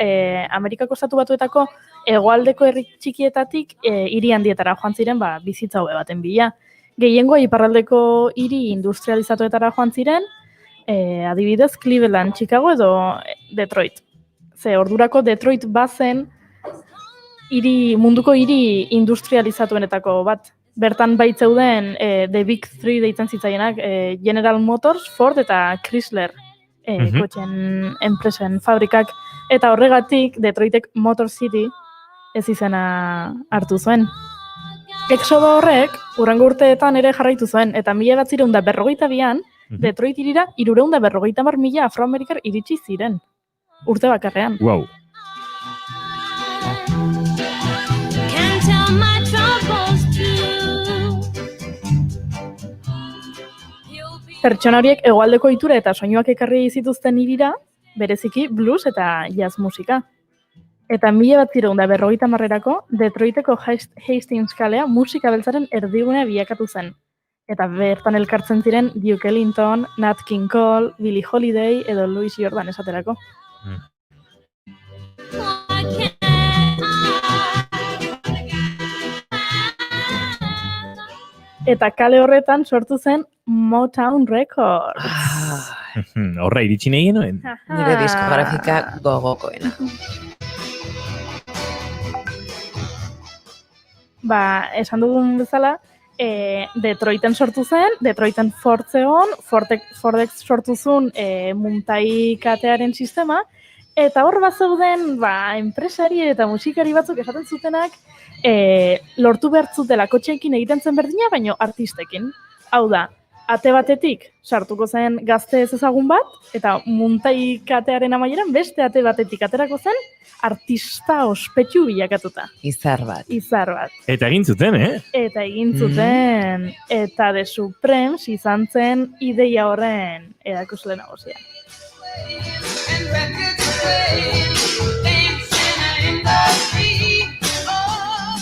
Amerikako estatu batuetako hegoaldeko herri txikietatik hiri handietara joan ziren bizitza hobe baten bila. Gehiengoa iparraldeko hiri industrializatuetara joan ziren, adibidez Cleveland, Chicago edo Detroit. Ze ordurako Detroit bazen munduko hiri industrializatuenetako bat. Bertan baitzeuden The Big Three deitzen zitzaienak, General Motors, Ford eta Chrysler kotxen enpresen fabrikak. Eta horregatik Detroitek Motor City ez izena hartu zuen. Exodo horrek hurrengo urteetan ere jarraitu zuen, eta 1942an Detroit hirira 350.000 afroamerikar iritsi ziren. Urte bakarrean. Wow. Pertsona horiek hegoaldeko itura eta soinuak ekarri zituzten hirira, bereziki blues eta jazz musika. Eta 1950erako Detroiteko Hastings kalea musika beltzaren erdigunea bilakatu zen. Eta bertan elkartzen ziren Duke Ellington, Nat King Cole, Billie Holiday edo Louis Jordan esaterako. Eta kale horretan sortu zen Motown Records. Horra iritsi nahi genuen. Nire diskografika gogokoena. Esan dugun bezala, Detroiten sortu zen, Detroiten Ford zegoen, Fordek sortu zuen muntai katearen sistema, eta hor bat zeuden enpresari eta musikari batzuk esaten zutenak lortu behartzutela kotxeekin egiten zen berdina, baino artistekin. Hau da, ate batetik sartuko zen gazte ez ezagun bat, eta muntai katearen amaieran beste ate batetik aterako zen artista ospetsu bilakatuta. Izar bat. Eta egin zuten, Eta egin zuten. Eta The Supremes izan zen ideia horren erakusle nagusia.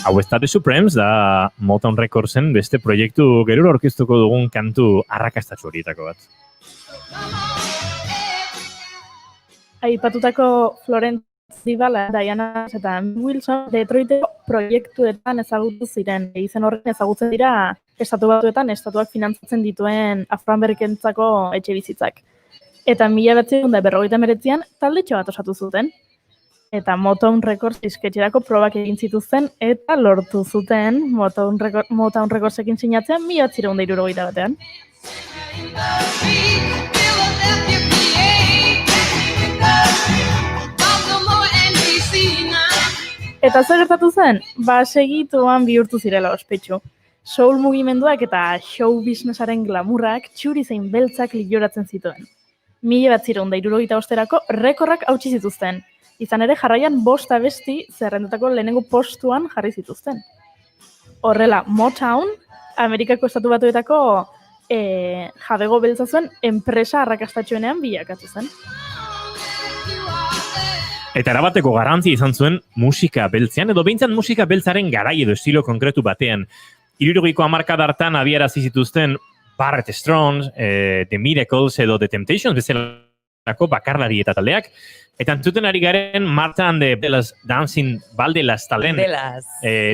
Hau ez da The Supremes, da Motown Recordsen beste proiektu gerura aurkeztuko dugun kantu arrakastatsu horietako bat. Aipatutako Florence Ballard, Diana eta Wilson Detroiteko proiektuetan ezagutu ziren. Izen horren ezagutzen dira estatu batuetan estatuak finantzatzen dituen afroamerikentzako etxe bizitzak. Eta 1959an taldetxo bat osatu zuten. Eta Motown Records disketxerako probak egin zituzten eta lortu zuten Motown Recordsekin sinatzean 1961an. Eta zer gertatu zen? Segituan bihurtu zirela ospetsu. Soul mugimenduak eta show businessaren glamurrak txuri zein beltzak lioratzen zituen. 1965erako rekorrak hautsi zituzten. Izan ere jarraian 5 abesti zerrendetako lehenengo postuan jarri zituzten. Horrela, Motown, Amerikako estatu batuetako jabego beltza zuen enpresa arrakastatxoenean bilakatu zen. Eta erabateko garrantzia izan zuen musika beltzean, edo behintzat musika beltzaren garai edo estilo konkretu batean. 60ko hamarkada hartan abiarazi zituzten Barrett Strong, The Miracles edo The Temptations bezalako bakarlari eta taldeak. Eta entzuten ari garen Marta and the Bellas Dancing Baldelas talen.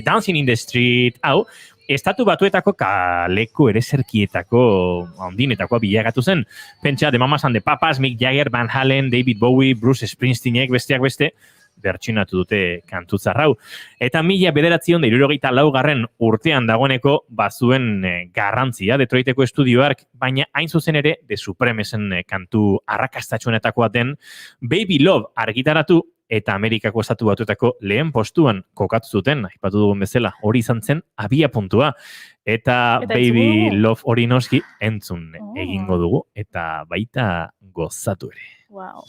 Dancing in the Street, hau, Estatu Batuetako kaleko ereserkietako handinetakoa bilagatu zen. Pentsa, The Mamas and the Papas, Mick Jagger, Van Halen, David Bowie, Bruce Springsteenek besteak beste, bertxinatu dute kantutzarrau. Eta 1974 urtean dagoeneko bazuen garrantzia Detroiteko estudioark, baina hain zuzen ere The Supremesen kantu arrakastatxuenetakoa den Baby Love argitaratu eta Amerikako Estatu Batuetako lehen postuan kokatu zuten, aipatu dugun bezala, hori izan zen abia puntua. Eta Baby Love hori noski entzun egingo dugu eta baita gozatu ere. Wow.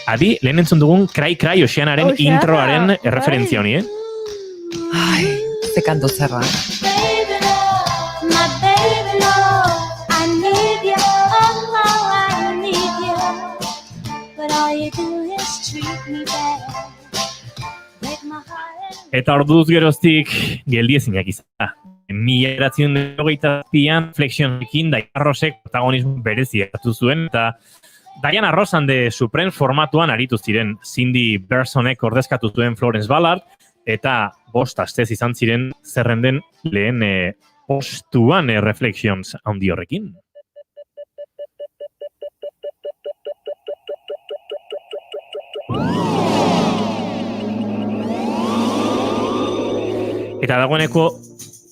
Adi, lehen entzun dugun Cry Cry Oceanaren introaren referentzia honi, Ai, ze kantu zerra. Baby love, my baby love, I need you, oh, I need you. But all you do is treat me bad. Break my heart. Eta orduz geroztik geldiezinak izan. 1927an Flexionekin Diana Rossek protagonismo berezia hartu zuen eta Diana Ross and the Supreme formatuan aritu ziren. Cindy Bersonek ordezkatu zuen Florence Ballard eta 5 astez izan ziren zerrenden lehen postuan Reflections handi horrekin. Eta dagoeneko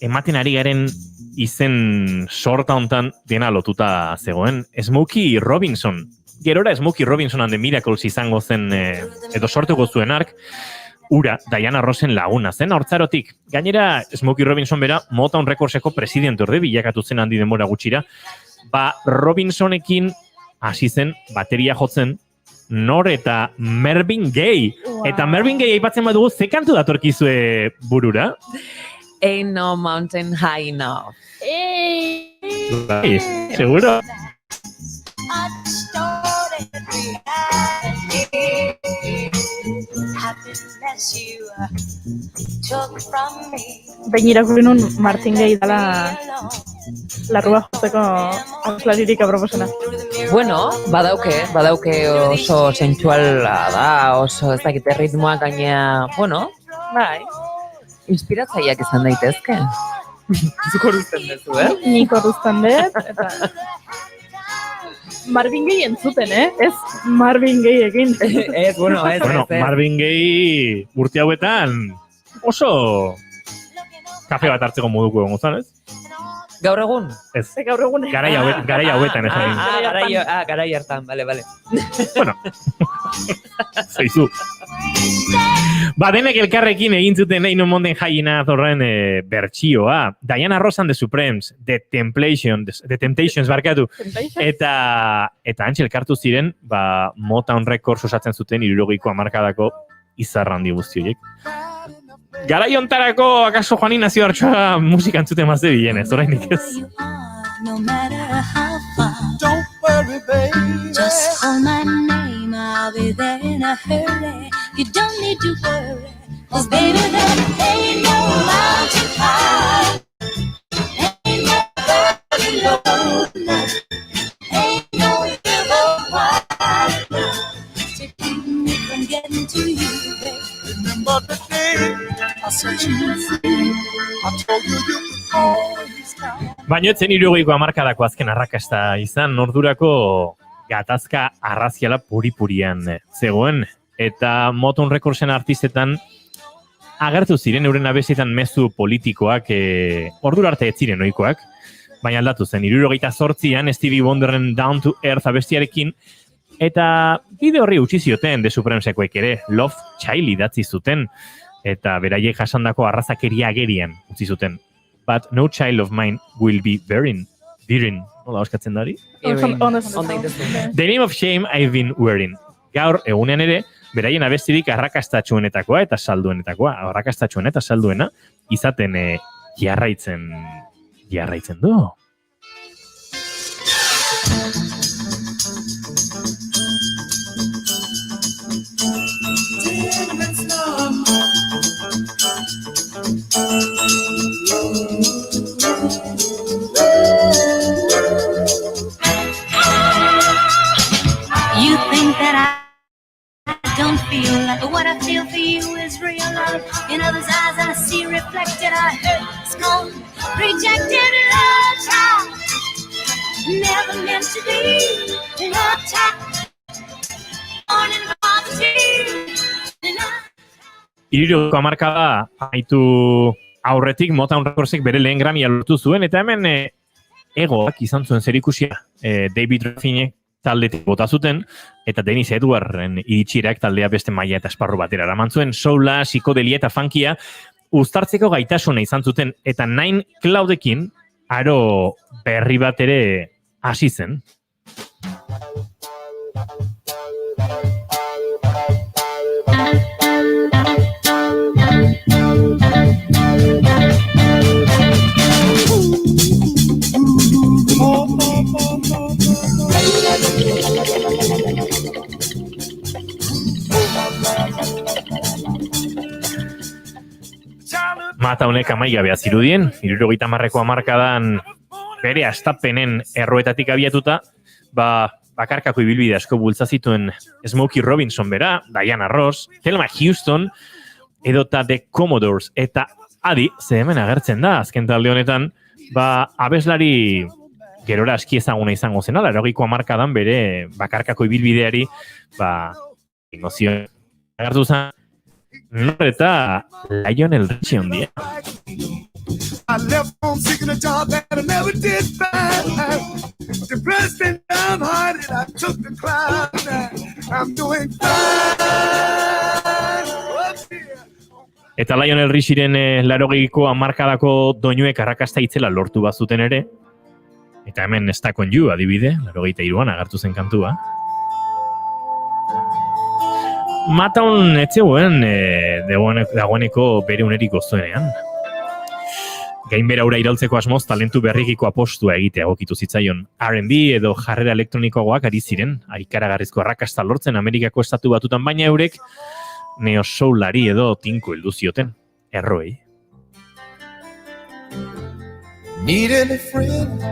ematen ari garen izen sorta hontan dena lotuta zegoen. Smokey Robinson. Gerora Smokey Robinson and the Miracles izango zen edo sortuko zuen ark, ura Diana Rossen laguna zen hortzarotik. Gainera Smokey Robinson bera Motown Recordseko presidente orde bilakatu zen handi denbora gutxira. Ba Robinsonekin hasi zen bateria jotzen Nor eta Marvin Gaye. Wow. Eta Marvin Gaye aipatzen badugu, ze kantu datorkizue burura? Ain't no mountain high enough. Bai, seguro? Behin irakurri nun Martin Gaye dala larrua jozeko aslaririk aproposena. Bueno, badauke oso sensuala da, oso ez dakit ritmoa gaina, bueno, bai, inspiratzaileak izan daitezke. Zuk horrezten dezu, Nik horrezten dut, eta Marvin Gaye entzuten, Ez Marvin Gayeekin. Ez, bueno, ez. Marvin Gaye urte hauetan oso kafe bat hartzeko moduko egon zan, ez? Gaur egun? Ez. Gaur egun. Garai hauetan ez egin. Garai hartan, bale. Bueno, zaizu. Ba, denek elkarrekin egin zuten Ain't no mountain high enough horren bertsioa. Diana Ross and the Supremes, The Temptations barkatu. Eta antxe elkartu ziren, ba, Motown Records osatzen zuten 70ko hamarkadako izarra handi guzti horiek. Garai hontarako, akaso Juani nazio hartxoa musika entzuten mazde bilenez, orainik ez. No matter how far, don't worry, baby. Just call my name, I'll be there in a hurry. You don't need to worry, 'cause baby, there ain't no mountain high, ain't no valley low, ain't no river wide enough to keep me from getting to you, baby. Remember the day I set you free, I told you you could always count. Baina etzen 70ko hamarkadako azken arrakasta izan, ordurako gatazka arraziala puri-purian zegoen. Eta Motown Recordsen artistetan agertu ziren euren abesietan mezu politikoak, ordura arte ez ziren ohikoak, baina aldatu zen. 78an Stevie Wonderren Down to Earth abestiarekin, eta bide horri utzi zioten The Supremesekoek ere, Love Child idatzi zuten, eta beraiek jasandako arrazakeria agerian utzi zuten. But no child of mine will be bearing. Nola oskatzen da hori? The name of shame I've been wearing. Gaur egunean ere, beraien abestirik arrakastatxuenetakoa eta salduenetakoa. Arrakastatxuen eta salduena izaten jarraitzen du. home. Rejected love child, never meant to be. Love child, born in poverty. Hiruko hamarkada haitu aurretik Motown Recordsek bere lehen Grammy lortu zuen, eta hemen egoak izan zuen zerikusia. David Ruffinek taldetik bota zuten, eta Dennis Edwardren iritsirak taldea beste maila eta esparru batera eraman zuen, soula, psikodelia eta funkia uztartzeko gaitasuna izan zuten, eta Nine Cloudekin aro berri bat ere hasi zen. Mata honek amaigabea zirudien, 70ko hamarkadan bere astapenen erroetatik abiatuta, bakarkako ibilbide asko bultza zituen Smokey Robinson bera, Diana Ross, Thelma Houston, edota The Commodores, eta adi, ze hemen agertzen da, azken talde honetan, abeslari gerora aski ezaguna izango zena, 80ko hamarkadan bere bakarkako ibilbideari, emozio agertu zen, nor eta Lionel Richie ondia. I left home seeking a job that I never did find. Depressed and downhearted, I took the climb. I'm doing fine. Eta Lionel Richieren 80ko hamarkadako doinuek arrakasta itzela lortu bazuten ere. Eta hemen Stuck on You adibide, 83an agertu zen kantua. Motown etzegoen dagoeneko bere unerik gozoenean. Gainbera ura iraultzeko asmoz talentu berrikiko apostua egitea egokitu zitzaion. R&B edo jarrera elektronikoagoak ari ziren, ikaragarrizko arrakasta lortzen Amerikako estatu batutan, baina eurek neo-soulari edo tinko heldu zioten, erroei. Needed a friend,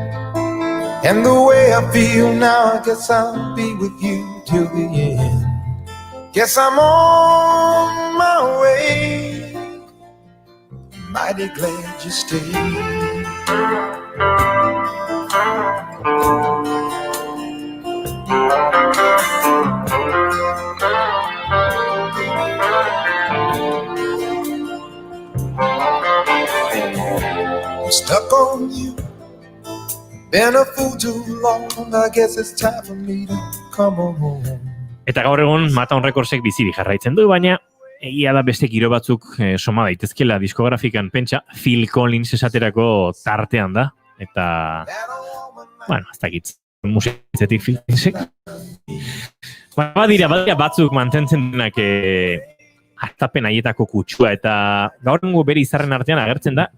and the way I feel now, I guess I'll be with you till the end. Guess I'm on my way, mighty glad you stayed. I'm stuck on you, been a fool too long, I guess it's time for me to come home. Eta gaur egun Motown Recordsek biziri jarraitzen du, baina egia da beste giro batzuk soma daitezkela diskografikan pentsa, Phil Collins esaterako tartean da, eta, ez dakit, musiketzetik Phil Collinsek. Badira batzuk mantentzen denak hartapen haietako kutsua, eta gaur egun bere izarren artean agertzen da,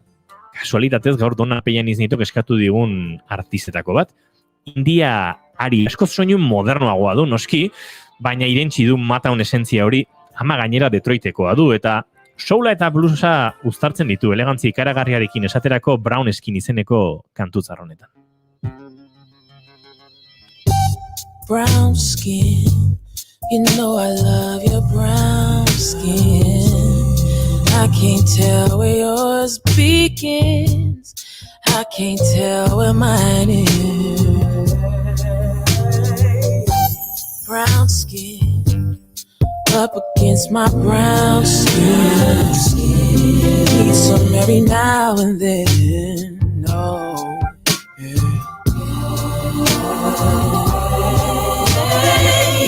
kasualitatez gaur Donna Peian iznitok eskatu digun artistetako bat. India ari asko soinu modernoagoa du, noski, baina irentsi du Motown esentzia hori, ama gainera Detroitekoa du, eta soula eta bluesa uztartzen ditu, elegantzi ikaragarriarekin esaterako Brown Skin izeneko kantu zarronetan. Brown skin, you know I love your brown skin. I can't tell where yours begins, I can't tell where mine is. Brown skin, up against my brown skin. Need some every now and then. No,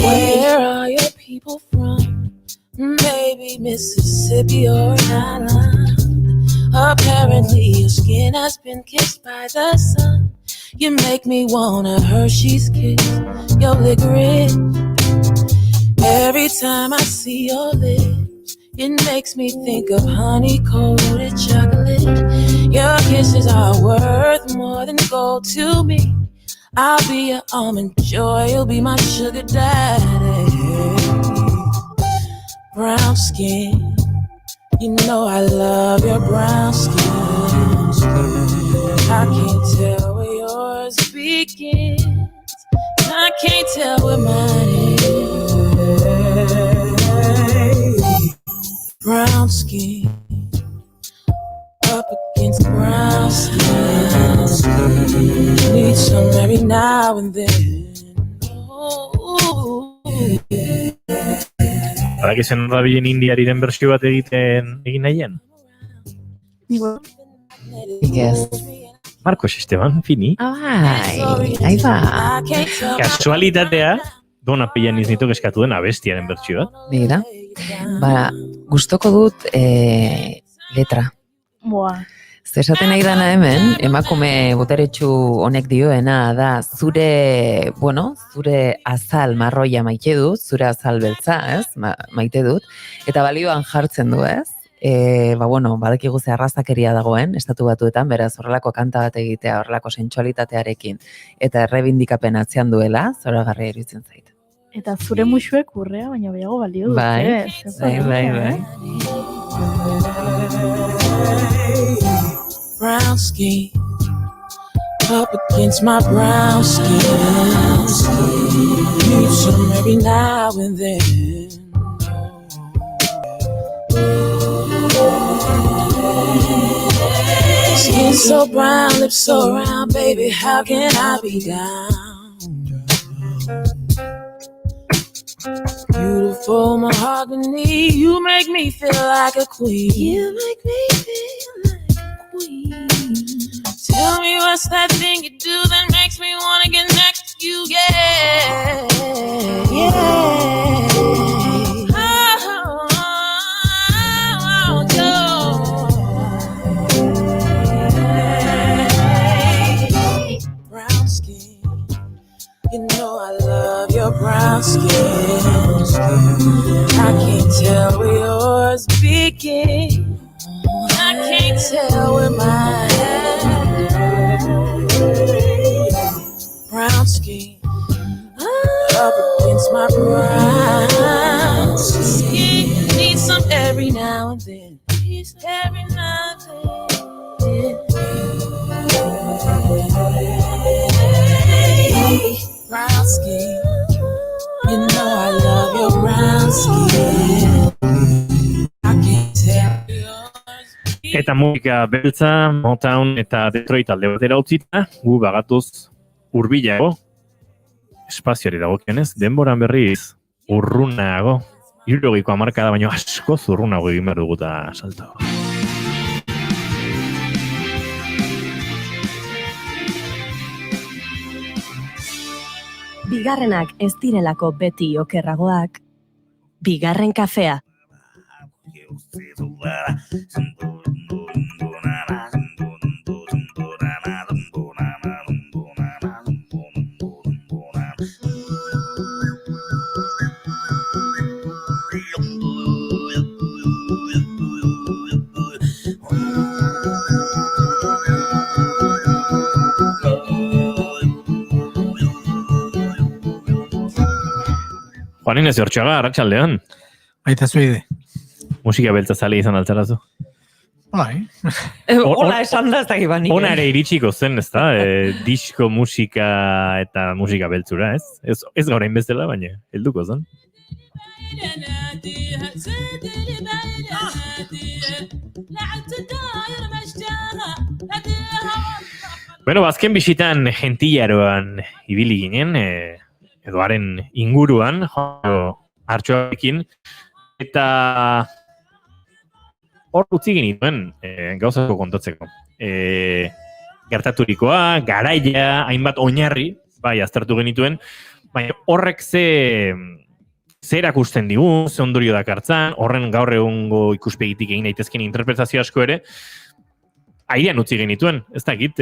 where are your people from? Maybe Mississippi or an island. Apparently your skin has been kissed by the sun. You make me want a Hershey's kiss, your licorice. Every time I see your lips, it makes me think of honey-coated chocolate. Your kisses are worth more than gold to me. I'll be your almond joy, you'll be my sugar daddy. Brown skin, you know I love your brown skin. I can't tell where yours begins, I can't tell where mine is. Brown skin, up against brown Need some every now and then. Badakizen da bilen indiariren bersio bat egin nahien? Yes. Marcos Esteban, fini. Ahí va. Kasualitatea, Dona Pellaniz nitok eskatu den abestiaren bertsio bat. Mira. Gustoko dut letra. Boa. Esaten nahi dana hemen, emakume boteretsu honek dioena da zure azal marroia maite dut, zure azal beltza, ez? Maite dut, eta balioan jartzen du, ez? Badakigu ze arrazakeria dagoen, estatu batuetan, beraz horrelako kanta bat egitea, horrelako sentsualitatearekin, eta errebindikapen atzean duela, zoragarria iruditzen zait. Eta zure musuek urrea, baina behago balio dut. Bai. Brown skin up against my brown skin. Need some every now and then. Skin so brown, lips so round, baby, how can I be down? Beautiful mahogany, you make me feel like a queen. You make me feel like tell me what's that thing you do that makes me wanna get next to you, yeah. Brown skin, you know I love your brown skin. I can't tell where yours begin. I can't tell where mine. Brown skin up against my brown skin. Need some every now and then. Every now and then. Brown skin, you know I love your brown skin. I can't tell. Eta musika beltza, Motown eta Detroit alde batera utzita, gu bagatuz hurbilago, espazioari dagokionez, denboran berriz urrunago, 60ko hamarkada baino askoz urrunago egin behar dugu eta salto. Bigarrenak ez direlako beti okerragoak. Bigarren kafea. Juanin ez hortxaga, arratsaldean. Baita zuide. Musika beltza zale izan altzarazu. Bai. Hola esan da ez da gibanik. Ona ere iritsiko zen, ez da? Disko musika eta musika beltzura, ez? Ez gaur hain bezala, baina helduko zen. Bueno, azken bisitan gentillaroan ibili ginen, edo haren inguruan, hartxoarekin, eta hor utzi genituen gauzako kontatzeko. Gertaturikoa, garaia, hainbat oinarri, bai, aztertu genituen, baina horrek ze erakusten digu, ze ondorio dakartzan, horren gaur egungo ikuspegitik egin daitezken interpretazio asko ere, airean utzi genituen, ez dakit,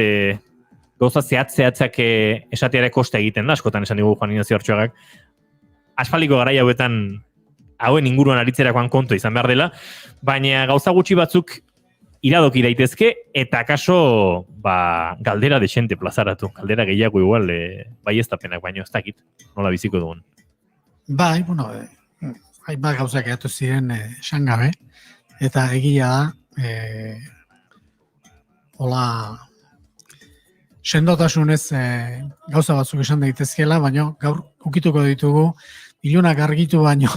gauza zehatzak esateare kosta egiten da, askotan esan digu Juan Ignacio Artxuagak, asfaliko garai hauetan hauen inguruan aritzerakoan kontu izan behar dela, baina gauza gutxi batzuk iradoki daitezke, eta kaso galdera desente plazaratu, galdera gehiago igual, bai ez tapenak, baina ez dakit, nola biziko dugun. Bai, hainbat gauzak egatu ziren esan gabe, eta egia da, hola, sendotasunez gauza batzuk esan daitezkela, baina gaur ukituko ditugu, ilunak argitu baino.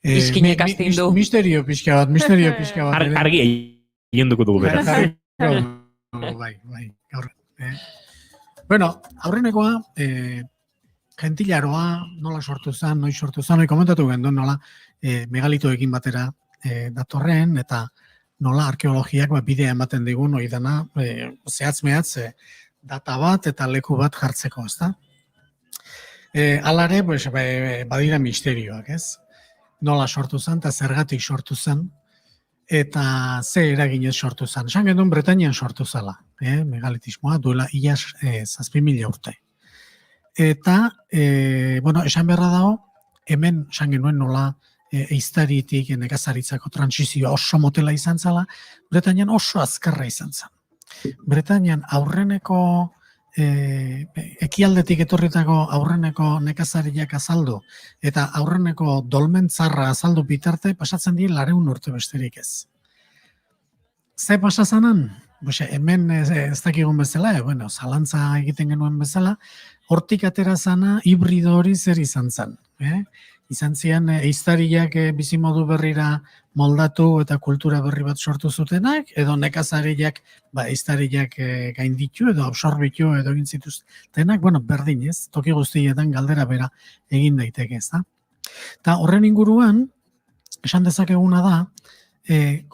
Iskinek astindu. Misterio pixka bat. Argi egin dugu beraz. Bai, gaur. Bueno, aurrenekoa, gentilaroa, nola sortu zen, noiz sortu zen, komentatu genduen nola megalitoekin batera datorren, eta nola arkeologiak bidea ematen digun, hori dana, zehatz-mehatz, data bat eta leku bat jartzeko, ezta? Alare, badira misterioak, ez? Nola sortu zen, eta zergatik sortu zen, eta ze eraginez sortu zen. Esan genuen Bretainian sortu zela, megalitismoa, duela ia 7.000 urte. Eta, esan beharra dago, hemen esan genuen nola eiztaritik nekazaritzako transizioa oso motela izan zela, Bretainian oso azkarra izan zen. Bretainian aurreneko ekialdetik etorritako aurreneko nekazariak azaldu eta aurreneko dolmentzarra azaldu bitarte pasatzen dira 200 urte besterik ez. Ze pasazanan? Hemen ez dakigun bezala, zalantza egiten genuen bezala, hortik atera zana hibrido hori zer izan zen. Izan zian eiztariak bizimodu berrira moldatu eta kultura berri bat sortu zutenak, edo nekazariak eiztariak gainditu edo absorbitu edo egin zituztenak, berdin ez, toki guztietan galdera bera egin daiteke ez da. Eta horren inguruan, esan dezakeguna da,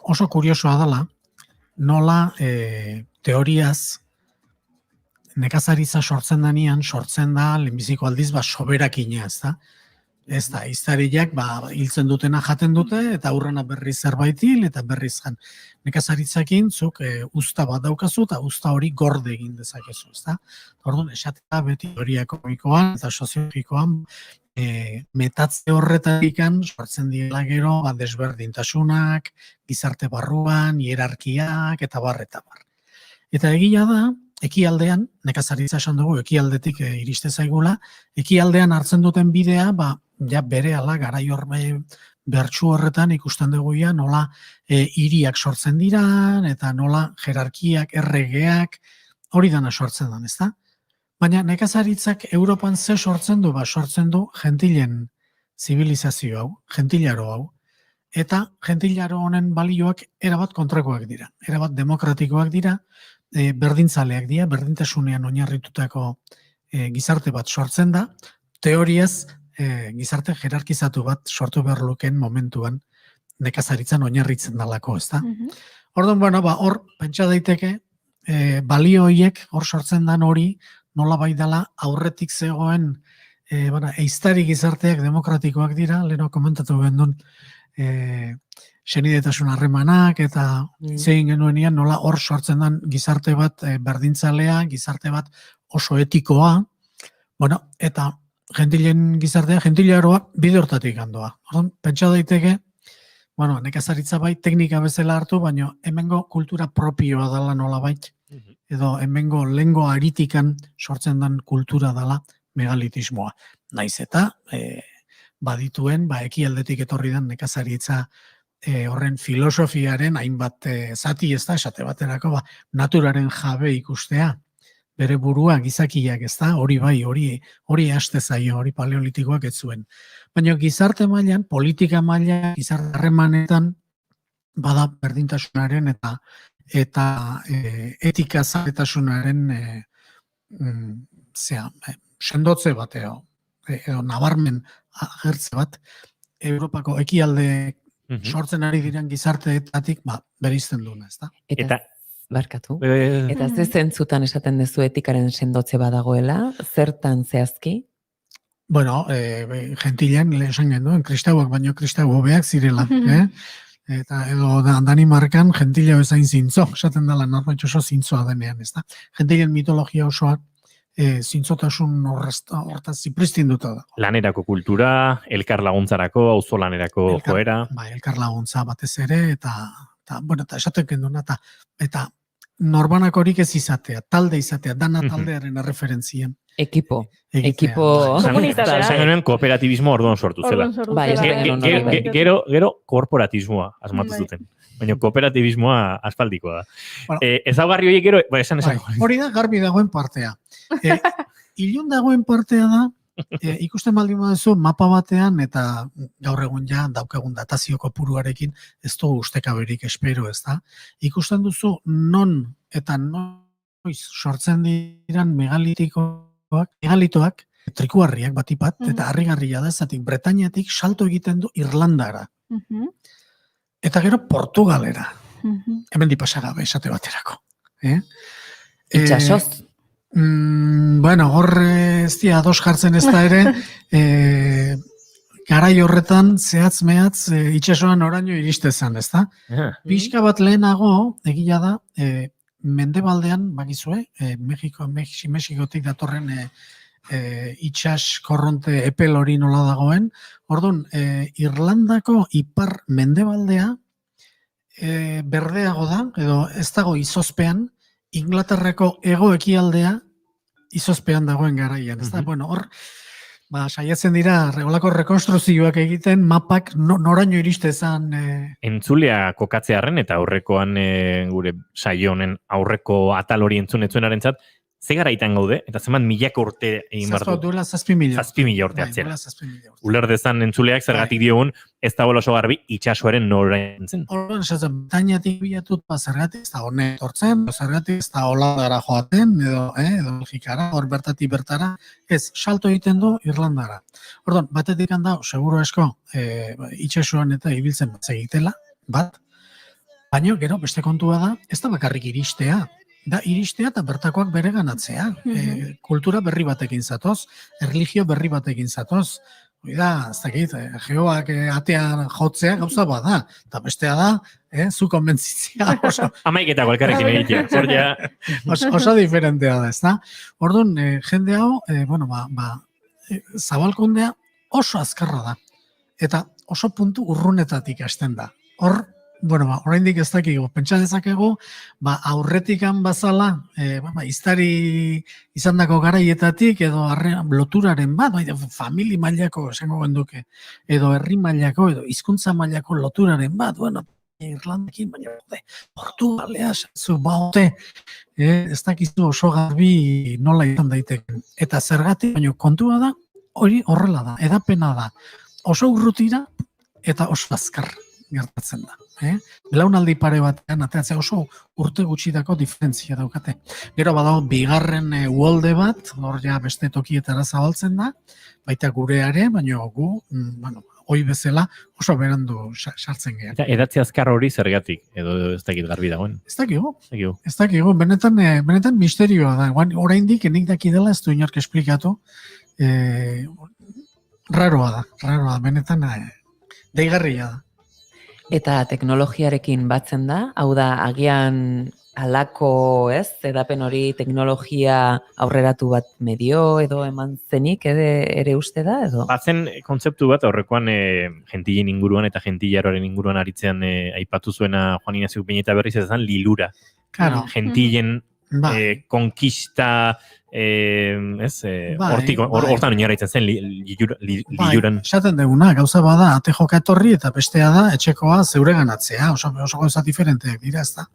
oso kuriosoa dela, nola teoriaz nekazaritza sortzen denean, sortzen da lehenbiziko aldiz soberakina ez da. Ez da, eiztariak hiltzen dutena jaten dute, eta aurrena berriz zerbait hil, eta berriz jan. Nekazaritzakin, zuk usta bat daukazu, eta usta hori gorde egin dezakezu, ez da? Orduan, esatea beti teoria ekonomikoan eta soziologikoan metatze horretarikan sortzen dira gero desberdintasunak, gizarte barruan, hierarkiak, eta bar. Eta egia da, ekialdean, nekazaritza esan dugu, ekialdetik iriste zaigula, ekialdean hartzen duten bidea, berehala garai horme bertsu horretan ikusten dugu nola hiriak sortzen diran, eta nola jerarkiak, erregeak, hori dana sortzen dan, ezta? Baina nekazaritzak Europan ze sortzen du? Sortzen du gentilen zibilizazio hau, gentilaro hau, eta gentilaro honen balioak erabat kontrakoak dira, erabat demokratikoak dira, berdintzaleak dira, berdintasunean oinarritutako gizarte bat sortzen da, teoriaz gizarte jerarkizatu bat sortu behar luken momentuan nekazaritzan oinarritzen dalako, ez da? Orduan, hor, pentsa daiteke, balio horiek, hor sortzen dan hori, nola bai dela aurretik zegoen eiztari gizarteak demokratikoak dira, leheno komentatu gendun, senidetasun harremanak eta zein genuenian nola hor sortzen den gizarte bat berdintzalea, gizarte bat oso etikoa, eta gentilen gizartea, gentilaroa bide hortatik handoa. Pentsa daiteke, nekazaritza bai teknika bezala hartu, baina hemengo kultura propioa dela nola bait, edo hemengo lengo aritikan sortzen den kultura dela megalitismoa. Naiz eta badituen, ekialdetik etorri den nekazaritza horren filosofiaren hainbat zati ez da, esate baterako, naturaren jabe ikustea, bere burua gizakiak ez da, hori bai, hori haste zaio, hori paleolitikoak ez zuen. Baina gizarte mailan, politika mailan, gizarte harremanetan, bada berdintasunaren eta etika zaretasunaren sendotze bat edo nabarmen agertze bat, Europako ekialde sortzen ari diren gizarteetatik bereizten duena, ez da? Eta barkatu. Eta ze zentzutan esaten dezu etikaren sendotze badagoela, zertan zehazki? Gentilean, esan genduen, kristauak baino kristau hobeak zirela, eta edo Danimarkan gentile bezain zintzo, esaten dela norbait oso zintzoa denean, ez da? Gentilen mitologia osoa zintzotasun hortaz zipristinduta da. Lanerako kultura, elkar laguntzarako, auzo lanerako joera. Elkar laguntza batez ere, eta esaten genduna, eta norbanakorik ez izatea, talde izatea, dana taldearen referentzien. Ekipo. Esan genuen kooperatibismo orduan sortu zela. Gero korporatismoa asmatu zuten. Baina kooperatibismoa aspaldikoa da. Ezaugarri horiek gero, esan. Hori da, garbi dagoen partea. Ilun dagoen partea da, ikusten baldin baduzu mapa batean, eta gaur egun daukagun datazio kopuruarekin ez dugu ustekaberik espero, ez da. Ikusten duzu non eta noiz sortzen diran megalitoak, trikuharriak batipat, eta harrigarria da, zatik Bretainiatik salto egiten du Irlandara. Eta gero Portugalera. Hemen dipasagabe esate baterako. Itxasoz? Bueno, hor ez dia ados jartzen ez da ere, garai horretan zehatz-mehatz itxasoan oraino iriste zen, ez da? Pixka bat lehenago, egia da, mendebaldean, bakizue, Mexikotik datorren itxas korronte epel hori nola dagoen, orduan, Irlandako ipar mendebaldea berdeago da, edo ez dago izozpean, Inglaterrako hego-ekialdea izozpean dagoen garaian, ez da? Bueno, hor, saiatzen dira, regolako rekonstruzioak egiten, mapak noraino iriste zen... Entzulea kokatzearen eta aurrekoan gure saio honen aurreko atal hori entzunetzuenarentzat, ze garaitan gaude, eta zeman milaka urte egin bardu? Duela 7.000 urte atzera. Uler dezan entzuleak zergatik diogun, ez da bola oso garbi itxasoaren norain zen. Horren, esatzen, Bretainiatik bilatut, zergatik ez da honek tortzen, zergatik ez da Holandara joaten, edo Belgikara, hor bertatik bertara, ez, salto egiten du Irlandara. Orduan, batetik handa, seguro asko, itxasoan eta ibiltzen bat egitela, bat, baina gero beste kontua da, ez da bakarrik iristea, da iristea eta bertakoak bere ganatzea. Kultura berri batekin zatoz, erlijio berri batekin zatoz. Da, ez dakit, geoak atean jotzea gauza bada, eta bestea da, zu konbentzitzea oso... Amaiketako elkarrekin egitea, oso diferentea da, ez da? Orduan, jende hau, zabalkundea oso azkarra da, eta oso puntu urrunetatik hasten da. Hor, oraindik ez dakigu, pentsa dezakegu, aurretikan bazala, iztari izandako garaietatik, edo loturaren bat, famili mailako, esango genduke, edo herri mailako, edo hizkuntza mailako loturaren bat, Irlandekin, baina Portugalea, zu baute, ez dakizu oso garbi nola izan daiteken. Eta zergatik, baina kontua da, hori horrela da, edapena da, oso urrutira eta oso azkar gertatzen da. Belaunaldi pare batean, ateatzea oso urte gutxidako diferentzia daukate. Gero badago, bigarren uholde bat, hor ja beste tokietara zabaltzen da, baita gureare, baina gu, hoi bezala oso berandu sartzen gehan. Eta edatze azkar hori zergatik, edo ez dakit garbi dagoen? Ez dakigu, benetan misterioa da. Oraindik enik daki dela ez du inork esplikatu, raroa da, benetan deigarria da. Eta teknologiarekin batzen da, hau da, agian alako, edapen hori teknologia aurreratu bat medio edo eman zenik ere uste da, edo? Batzen kontzeptu bat, horrekoan gentilien inguruan eta gentillaroaren inguruan aritzean aipatu zuena Juan Ignacio Peñeta berriz ez zen, lilura. Gentilien konkista, hortan oinarritzen zen liluran. Esaten deguna, gauza bada, ate joka etorri eta bestea da, etxekoa zeure ganatzea, oso gauza diferenteak dira, ez da.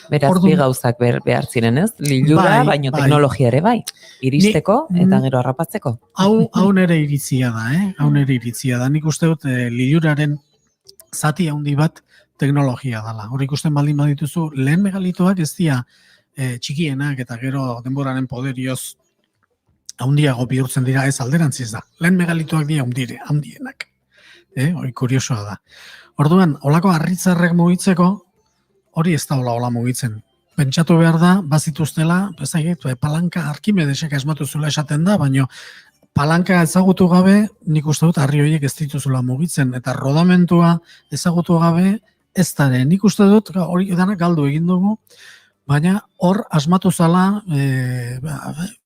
Beraz, bi gauzak behar ziren, ez? Lilura, baino teknologia ere bai. Iristeko eta gero harrapatzeko. Hau nere iritzia da, hau nere iritzia da. Nik uste dut liluraren zati handi bat teknologia dela. Hor ikusten baldin badituzu, lehen megalitoak ez dira txikienak eta gero denboraren poderioz handiago bihurtzen dira, ez alderantziz da. Lehen megalitoak dira handienak. Hori kuriosoa da. Orduan, holako harritzarrek mugitzeko, hori ez da hola mugitzen. Pentsatu behar da, bazituztela, palanka Arkimedesek asmatu zula esaten da, baina palanka ezagutu gabe, nik uste dut harri horiek ez dituzula mugitzen, eta rodamentua ezagutu gabe, ez dara. Nik uste dut, hori danak galdu egin dugu, baina hor asmatu zala,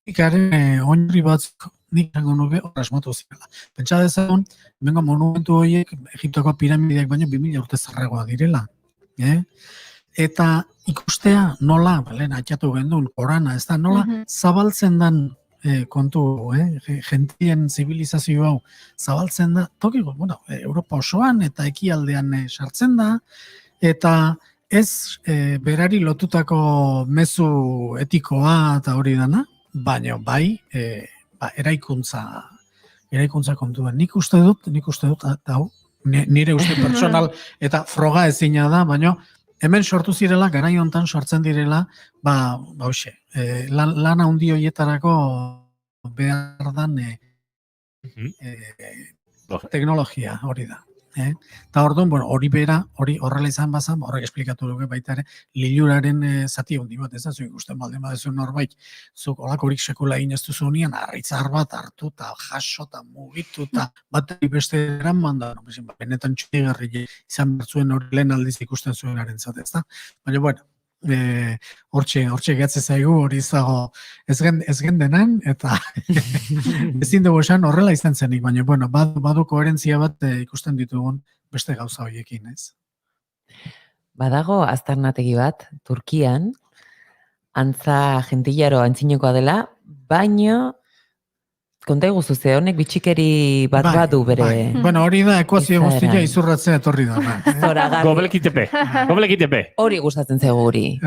ikaren oinarri batzuk nik zango nuke hor asmatu zela. Pentsa dezagun, bengo monumentu horiek, Egiptoko piramideak baino 2000 urte zarregoa direla. Eta ikustea nola, lehen atxatu gendun, Korana, ez da, nola zabaltzen dan kontu, gentien zibilizazio hau zabaltzen da, tokiko, Europa osoan eta ekialdean sartzen da, eta ez berari lotutako mezu etikoa eta hori dana, baina bai eraikuntza kontua. Nik uste dut, eta nire uste personal eta froga ezina da, baina hemen sortu zirela, garai hontan sortzen direla, lana handi horietarako behar dan teknologia hori da. Eta orduan, hori horrela izan bazan, horrek esplikatu dugu baita ere, liluraren zati handi bat, ez da, zuk ikusten balde badezu norbait, zuk olakorik sekula egin ez duzu unian, harritzar bat hartu, eta jaso, eta mugitu, eta bat beste eran manda, benetan txudigarri izan bertzuen hori lehen aldiz ikusten zuenaren zate, ez da? Baina, bueno, hortxe gatze zaigu, hori izago ez gendenan, eta ezin dugu esan horrela izan zenik, baina, bueno, badu koherentzia bat ikusten ditugun beste gauza horiekin, ez? Badago aztarnategi bat, Turkian, antza gentilaro antzinekoa dela, baino konta iguzu ze honek bitxikeri bat badu bere... Bueno, hori da ekuazio guztia izurratzea etorri da. Gobelekitepe. Hori gustatzen zego guri.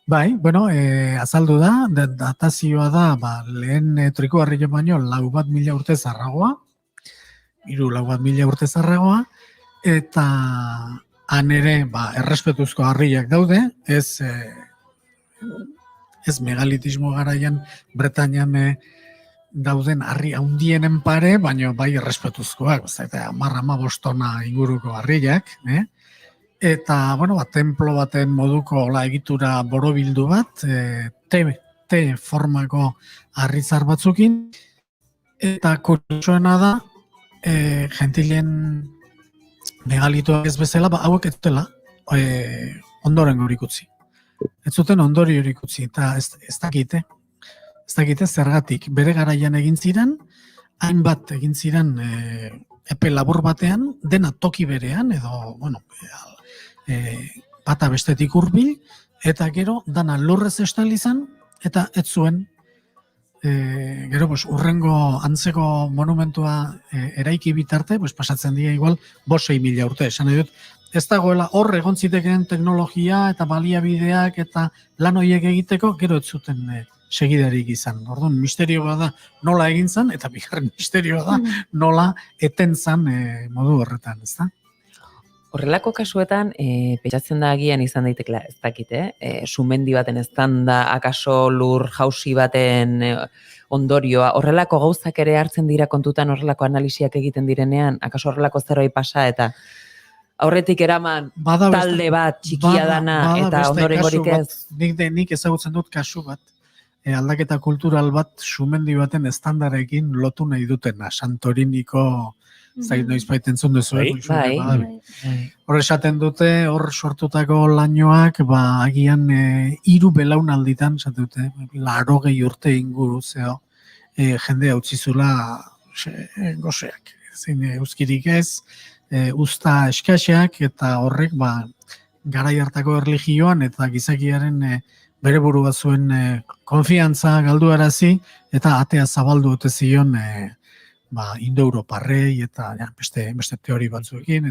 Bai, bueno, azaldu da, datazioa da, lehen trikuarri baino, 4.000 urte zarragoa, 4.000 urte zarragoa, eta han ere, errespetuzko harriak daude, ez megalitismo garaian Bretañan dauden harri handienen pare, baina bai errespetuzkoak, eta 10-15 tona inguruko harriak, eta, bueno, templo baten moduko egitura borobildu bat, T formako harrizar batzukin, eta kuriosoena da, gentilen megalitoak ez bezala, hauek ez dela ondoren horik utzi. Ez zuten ondori horik utzi, eta ez dakite zergatik, bere garaian egin ziren, hainbat egin ziren epe labur batean, dena toki berean, edo, bueno, bata bestetik hurbil, eta gero, dana lurrez estalizan, eta ez zuen, gero, urrengo antzeko monumentua eraiki bitarte, pasatzen dira igual, 5.000 urte, esan edut, ez dagoela hor egon zitekeen teknologia eta baliabideak eta lan horiek egiteko, gero ez zuten segidarik izan. Orduan, misterioa da nola egin zan, eta bigarren misterioa da nola eten zan modu horretan, ez da? Horrelako kasuetan, pentsatzen da agian izan daitekela, ez dakite, sumendi baten eztanda, akaso lur jausi baten ondorioa, horrelako gauzak ere hartzen dira kontutan horrelako analisiak egiten direnean, akaso horrelako zeroi pasa eta aurretik eraman talde bat txikia dana eta ondorengorik ez. Nik ezagutzen dut kasu bat, aldaketa kultural bat sumendi baten estandarekin lotu nahi dutena, Santoriniko zait noiz baiten zuen duzu. Hor esaten dute, hor sortutako lainoak, agian 3 belaunalditan, esaten dute, 80 urte inguru zeo, jendea utzizula goseak. Zein euskirik ez, usta eskaxeak, eta horrek garai hartako erlijioan eta gizakiaren bere buru bat zuen konfiantza galduarazi, eta atea zabaldu ote zion Indo-Europarrei eta beste teori batzuekin.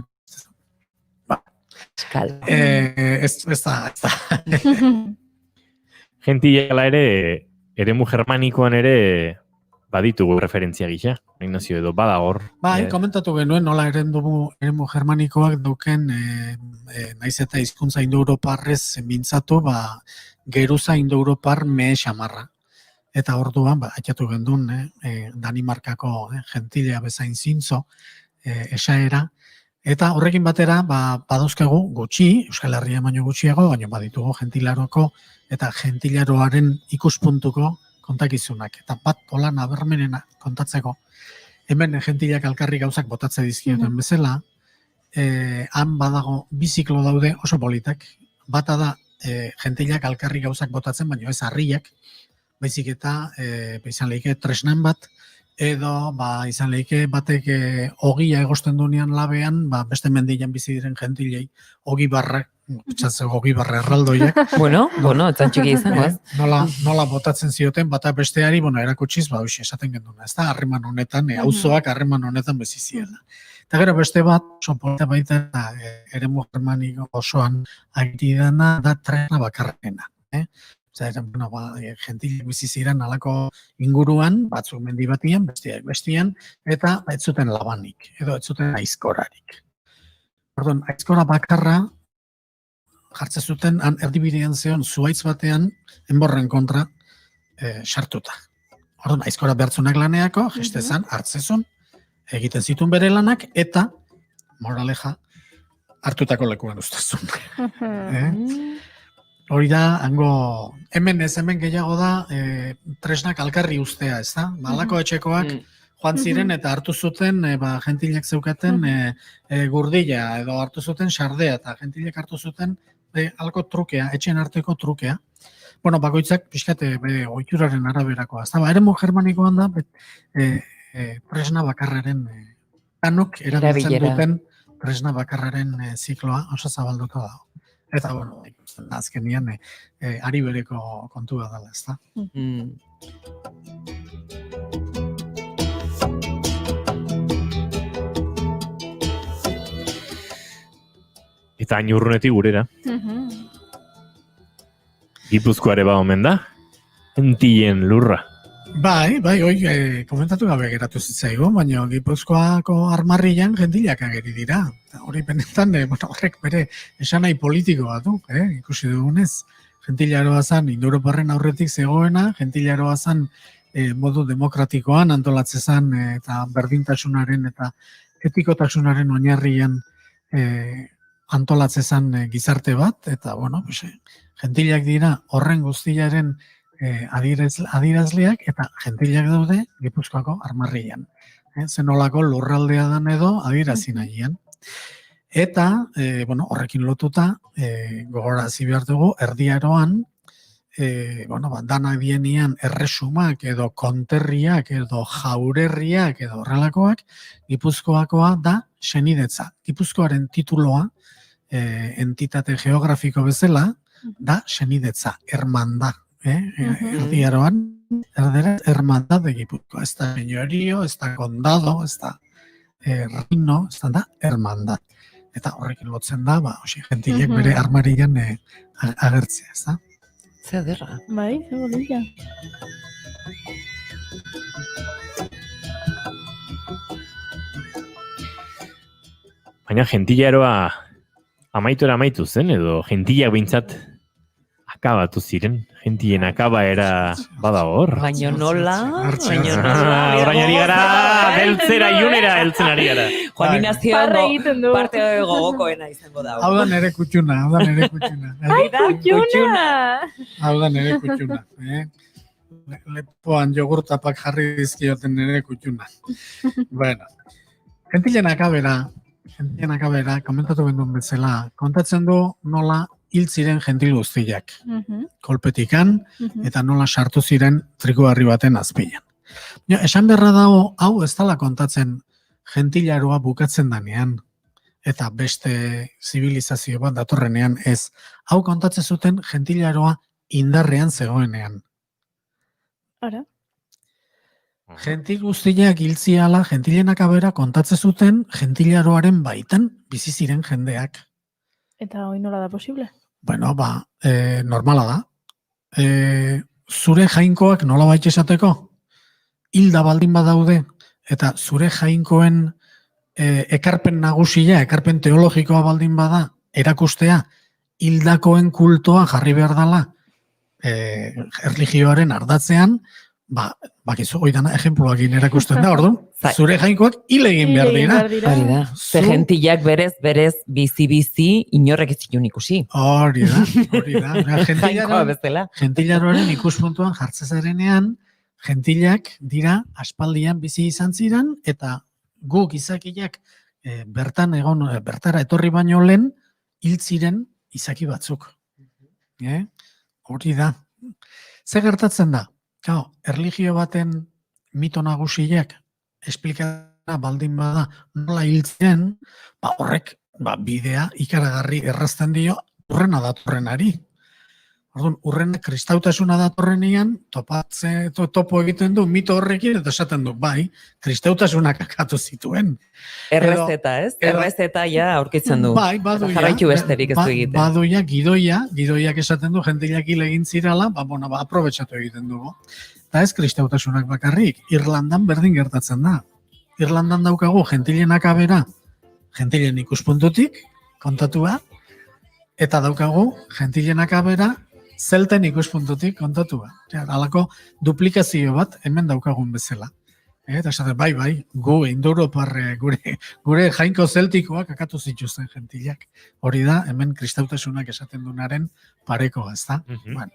Ez da. Gentila ere, eremu germanikoan ere baditugu referentzia gisa, Ignacio, edo bada hor. Komentatu genuen, nola eremu germanikoak duken, naiz eta hizkuntza Indo-Europarrez mintzatu, geruza Indo-Europar mehe xamarra. Eta orduan, atxatu gendun, Danimarkako gentilea bezain zintzo, esaera, eta horrekin batera, badauzkagu gutxi, Euskal Herria baino gutxiago, baina baditugu gentilaroko eta gentilaroaren ikuspuntuko kontakizunak. Eta bat hola nabarmenena kontatzeko, hemen gentilak alkarri gauzak botatze dizkioten bezala, han badago biziklo daude oso politak, bata da gentilak alkarri gauzak botatzen, baina ez harriak, baizik eta izan lehike tresnan bat, edo izan lehike batek ogia egosten dunean labean, beste mendian bizi diren gentilei ogi barrak, ogi barra erraldoiak. Bueno, etzan txiki izango, ez? Nola botatzen zioten, bata besteari, erakutsiz, esaten genduna, ez da, harreman honetan, auzoak harreman honetan bizi ziela. Eta gero beste bat, oso polita baita, eremu germaniko osoan agitidana da tresna bakarrena. Gentilek bizi ziren alako inguruan, batzuk mendi batian, bestian, eta ez zuten labanik, edo ez zuten aizkorarik. Aizkora bakarra, jartze zuten, han erdibidean zeon zuaitz batean, enborren kontra sartuta. Orduan, aizkora behartzunak laneako, jestezan, hartzezun, egiten zituen bere lanak, eta moraleja hartutako lekuan ustezun. Hori da, hango, hemen gehiago da, tresnak alkarri ustea, ez da? Balako etxekoak joan ziren eta hartu zuten, gentilek zeukaten gurdila, edo hartu zuten sardea, eta gentilek hartu zuten alko trukea, etxen arteko trukea. Bueno, bakoitzak, pixkate, oituraren araberakoa. Ez da, eremu germanikoan da, tresna bakarraren, kanok erabiltzen duten tresna bakarraren zikloa oso zabalduko dago. Eta, bueno, azkenian ari bereko kontua dela, ez da? Eta hain urrunetik gurera. Gipuzkoare ba omen da? Gentien lurra. Bai, hoi komentatu gabe geratu zitzaigu, baina Gipuzkoako armarrian gentilak ageri dira. Hori benetan, horrek bere esanai politikoa du, ikusi dugunez. Gentilaroa zan, Indoeuroparren aurretik zegoena, gentilaroa zan modu demokratikoan antolatze zan eta berdintasunaren eta etikotasunaren oinarrian antolatze zan gizarte bat, eta, bueno, gentilak dira horren guztiaren adirazleak eta gentilak daude Gipuzkoako armarrian. Zenolako lurraldea dan edo adirazi nahian. Eta, horrekin lotuta, gogorazi behar dugu, Erdiaroan, dana bienian erresumak edo konterriak edo jaurerriak edo horrelakoak, Gipuzkoakoa da senidetza. Gipuzkoaren tituloa, entitate geografiko bezala, da senidetza, hermanda. Erdiaroan, erderaz, hermandad de Gipuzkoa. Ez da señorio, ez da condado, ez da reino, ez da hermandad. Eta horrekin lotzen da, gentilek bere armarian agertzea, ez da? Zer derra. Bai, zer bolilla. Baina gentilaroa amaitu zen, edo gentilak behintzat akabatu ziren. Gentien akabaera bada hor. Baina nola? Orain ari gara, beltzera iunera heltzen ari gara. Juan Ignacio parte gogokoena izango da. Hau da nere kutxuna. Ai, kutxuna! Hau da nere kutxuna. Lepoan jogurtapak jarri dizkioten nere kutxuna. Bueno, gentilen akabera, komentatu bendun bezala, kontatzen du nola hil ziren gentil guztiak. Kolpetikan, eta nola sartu ziren trikuarri baten azpilan. Esan beharra dago, hau ez dala kontatzen gentilaroa bukatzen danean, eta beste zibilizazio bat datorrenean ez. Hau kontatzen zuten gentilaroa indarrean zegoenean. Ara? Gentil guztiak hiltziala, gentilen akabera kontatzen zuten gentilaroaren baitan bizi ziren jendeak. Eta hoi nola da posible? Bueno, normala da. Zure jainkoak nola baita esateko? Hilda baldin badaude, eta zure jainkoen ekarpen nagusia, ekarpen teologikoa baldin bada, erakustea, hildakoen kultoa jarri behar dela erlijioaren ardatzean, bakizu, oidana ejempluak erakusten da, orduan, zure jainkoak hil egin behar dira. Hori da. Ze gentilak berez, bizi, inorrek ez zituen ikusi. Hori da. Jainkoa bezala. Gentilaroaren ikuspuntuan jartzezarenean, gentilak dira aspaldian bizi izan ziren, eta guk izakiak bertara etorri baino lehen, hil ziren izaki batzuk. Hori da. Ze gertatzen da? Erlijio baten mito nagusiak esplikatzea baldin bada nola hiltzen, horrek bidea ikaragarri errazten dio urrena datorrenari. Orduan, urrena kristautasuna datorrenean topo egiten du mito horrekin eta esaten du, bai, kristautasunak akatu zituen. Errezeta, ez? Errezeta ja aurkitzen du. Bai, baduia. Jarraitu besterik ez du egiten. Baduia, gidoiak esaten du, gentilak hil egin zirala, aprobetxatu egiten dugu. Eta ez kristautasunak bakarrik, Irlandan berdin gertatzen da. Irlandan daukagu gentilen akabera, gentilen ikuspuntutik, kontatua, Eta daukagu, gentilen akabera, zelten ikuspuntutik kontatua. Halako duplikazio bat hemen daukagun bezala. Eta esaten, bai, gu indoeuroparre gure jainko zeltikoak akatu zituzten gentilak. Hori da, hemen kristautasunak esaten dunaren pareko, ez da? Bueno,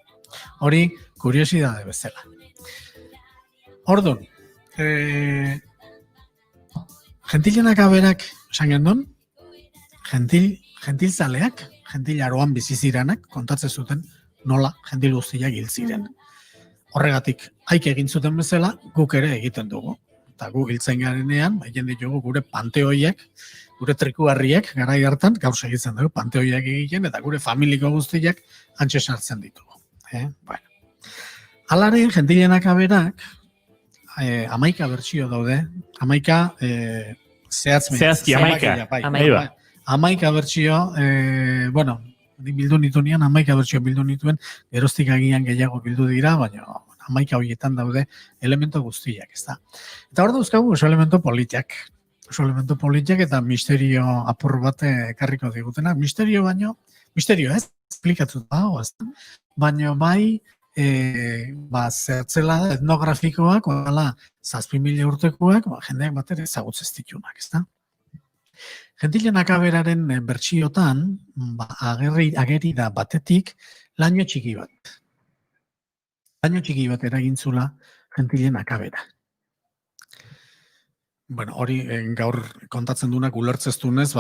hori kuriosidade bezala. Ordun, gentilen akaberak, esan gendun, gentilzaleak, gentil aroan biziziranak, kontatzen zuten nola gentil guztiak hil ziren. Horregatik, haik egin zuten bezala, guk ere egiten dugu. Eta gu hiltzen garenean, egin ditugu gure panteoiek, gure trikuarriek, garai hartan, gaur segitzen dugu, panteoiak egiten, eta gure familiko guztiak antxe sartzen ditugu. Alare, gentilen akaberak, 11 bertsio daude, 11 zehazki 11. 11 bertsio, bueno, bildu nituenean, 11 bertsio bildu nituen, geroztik agian gehiago bildu dira, baina 11 horietan daude elementu guztiak, ez da. Eta hor dauzkagu oso elementu politiak. Oso elementu politiak eta misterio apur bat ekarriko digutenak. Misterio baino, misterio ez, esplikatu dago, ez da. Baina bai, zertzela etnografikoak, oala 7.000 urtekoak, jendeak batera ezagutz ez ditunak, ez da. Gentilen akaberaren bertsiotan, ageri da batetik, laino txiki bat. Laino txiki bat eragintzula gentilen akabera. Bueno, hori gaur kontatzen dunak ulertzeztunez,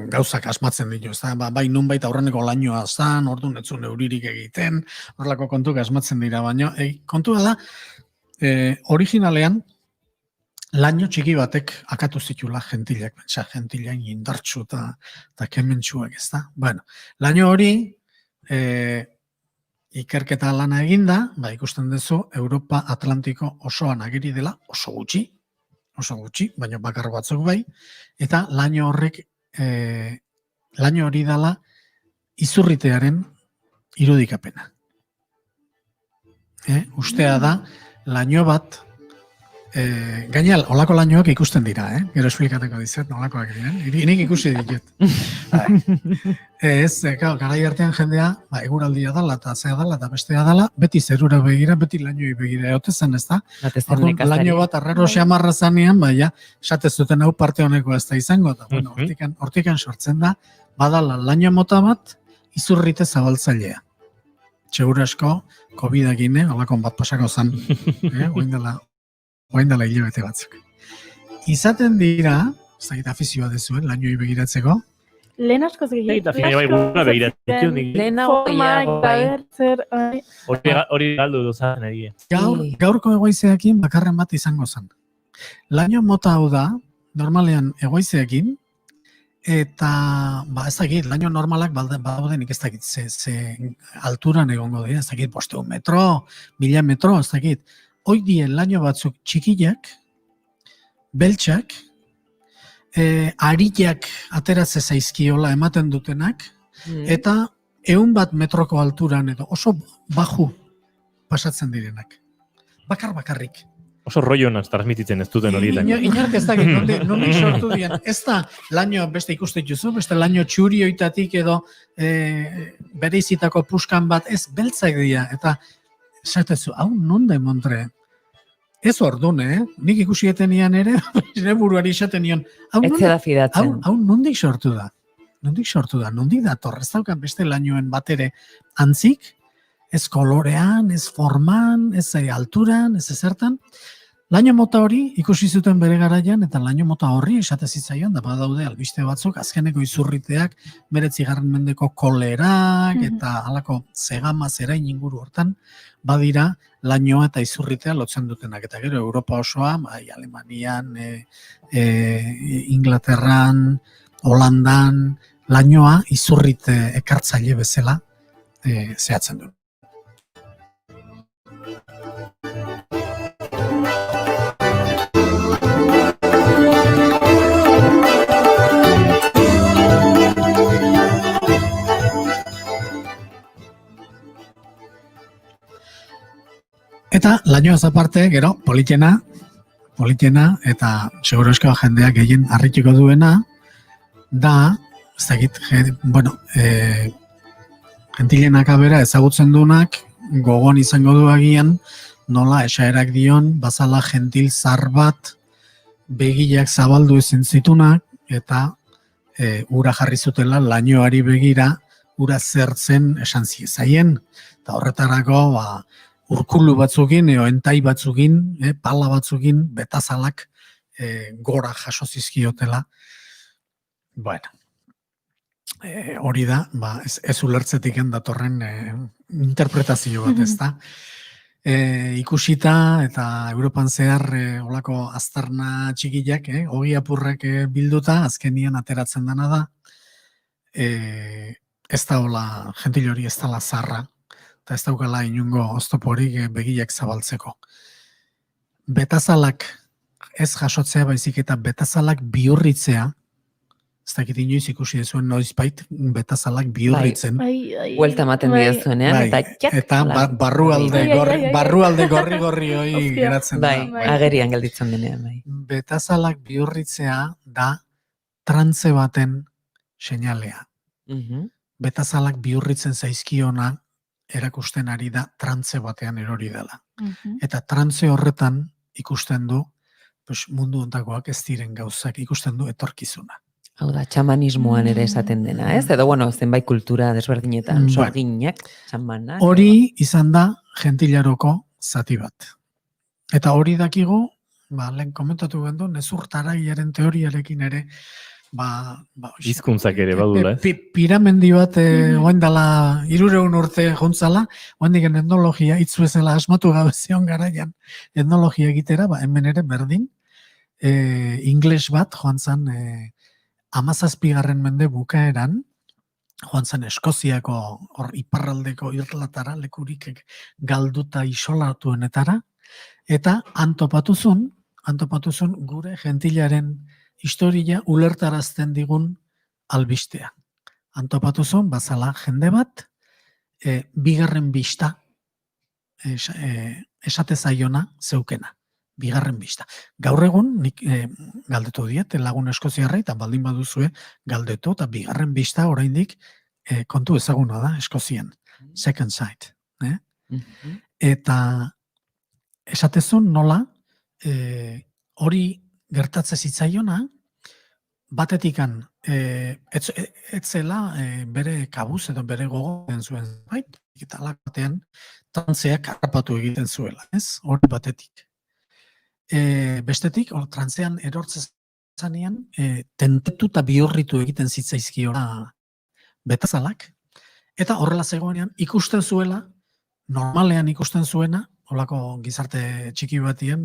gauzak asmatzen ditu, bai nunbait aurreneko lainoa zan, orduan ez zuen euririk egiten, horrelako kontuk asmatzen dira, baina kontua da, originalean, laino txiki batek akatu zitula gentilak, pentsa gentilean indartsu eta kementsuak, ez da? Bueno, laino hori, ikerketa lana eginda, ikusten duzu, Europa Atlantiko osoan ageri dela, oso gutxi, baina bakar batzuk bai, eta laino horrek, laino hori dela izurritearen irudikapena. Ustea da, laino bat, gainal, olako lainoak ikusten dira, gero esplikateko dizet, nolakoak diren, nik ikusi ditut. Ez, garai artean jendea, eguraldia dala, eta zea dala, eta bestea dala, beti zerura begira, beti lainoi begira, egote zen, ez da? Laino bat arraro xamarra zanean, esatez zuten hau parte honeko ez da izango, eta bueno, hortikan sortzen da, badala laino mota bat, izurrite zabaltzailea. Segura asko, COVID-agine, olakon bat pasako zen, oain dela hilabete batzuk. Izaten dira, ez dakit afizioa dezuen, lainoi begiratzeko. Lehen askoz gehiago. Hori galdu duzaren egie. Gaurko egoizeakin bakarren bat izango zen. Laino mota hau da, normalean egoizeakin, eta, ez dakit, laino normalak badaudenik ez dakit, ze alturan egongo dira, ez dakit, 500 metro, 1000 metro, ez dakit. Hoidien laino batzuk txikiak, beltxak, ariak ateratze zaizkiola ematen dutenak, eta 100 metroko alturan edo oso baju pasatzen direnak. Bakarrik. Oso rollonas transmititzen ez duten hori laino. Inork ez dakit, nondik sortu dian. Ez da laino beste ikusten juzu, beste laino txurioitatik edo bereizitako puskan bat, ez beltzak dira, eta esatezu, hau non da Montre? Ez ordun, nik ikusi etenian ere, nire buruari esaten nion, hau nondik sortu da? Nondik dator? Ez daukan beste lainoen bat ere antzik, ez kolorean, ez forman, ez alturan, ez ezertan. Laino mota hori ikusi zuten bere garaian, eta laino mota horri esate zitzaion, da badaude albiste batzuk, azkeneko izurriteak, 19. mendeko kolerak, eta halako zegama zerain inguru hortan, badira lainoa eta izurritea lotzen dutenak. Eta gero Europa osoa, Alemanian, Inglaterran, Holandan, lainoa izurrite ekartzaile bezala zehatzen du. Eta lainoaz aparte, gero, politena, eta seguro eskoa jendeak gehien harrituko duena, da ez dakit, bueno, gentilen akabera ezagutzen dunak, gogon izango du agian, nola esaerak dion, bazala gentil zar bat, begiak zabaldu ezin zitunak, eta ura jarri zutela lainoari begira, ura zertzen esan ziezaien, eta horretarako, urkulu batzukin, entai batzukin, pala batzukin, betazalak gora jaso zizkiotela. Bueno, hori da, ez ulertzetik datorren interpretazio bat, ez da. Ikusita eta Europan zehar olako aztarna txikiak, ogi apurrak bilduta, azkenian ateratzen dena da, ez da hola, gentil hori ez da zarra, eta ez daukala inungo oztoporik begiak zabaltzeko. Betazalak ez jasotzea baizik eta betazalak bihurritzea, ez dakit inoiz ikusi dezuen noizbait betazalak bihurritzen. Buelta ematen diezuenean, eta barrualde gorri hori geratzen da. Agerian gelditzen denean. Betazalak bihurritzea da trantze baten seinalea. Betazalak bihurritzen zaizkiona erakusten ari da trantze batean erori dela. Eta trantze horretan ikusten du mundu ontakoak ez diren gauzak, ikusten du etorkizuna. Hau da, txamanismoan ere esaten dena, ez? Edo, bueno, zenbait kultura desberdinetan, sorginak, txamanak. Hori izan da gentilaroko zati bat. Eta hori dakigu, lehen komentatu gendu, nezurtaraiaren teoriarekin ere, hizkuntzak ere badula, ez? Piramendi bat, oain dela 300 urte jontzala, oain digen etnologia, itzuezela asmatu gabe zion garaian, etnologia egitera, hemen ere berdin, ingles bat, joan zan, 17. mende bukaeran, joan zen Eskoziako iparraldeko irlatara, lekurik galduta isolatuenetara, eta antopatuzun gure gentilaren historia ulertarazten digun albistea. Antopatuzun, bazala jende bat, bigarren bista esate zaiona zeukena. Bigarren bista. Gaur egun, nik galdetu diet, lagun eskoziarra, eta baldin baduzue galdetu, eta bigarren bista oraindik kontu ezaguna da Eskozian. Second sight. Eta esatezun nola, hori gertatze zitzaiona, batetikan etzela bere kabuz edo bere gogoen zuen bait, eta batean trantzeak harrapatu egiten zuela, ez? Hori batetik. Bestetik, trantzean erortzen zanean, tentetu eta bihurritu egiten zitzaizkiora betazalak, eta horrela zegoenean ikusten zuela, normalean ikusten zuena, holako gizarte txiki batien,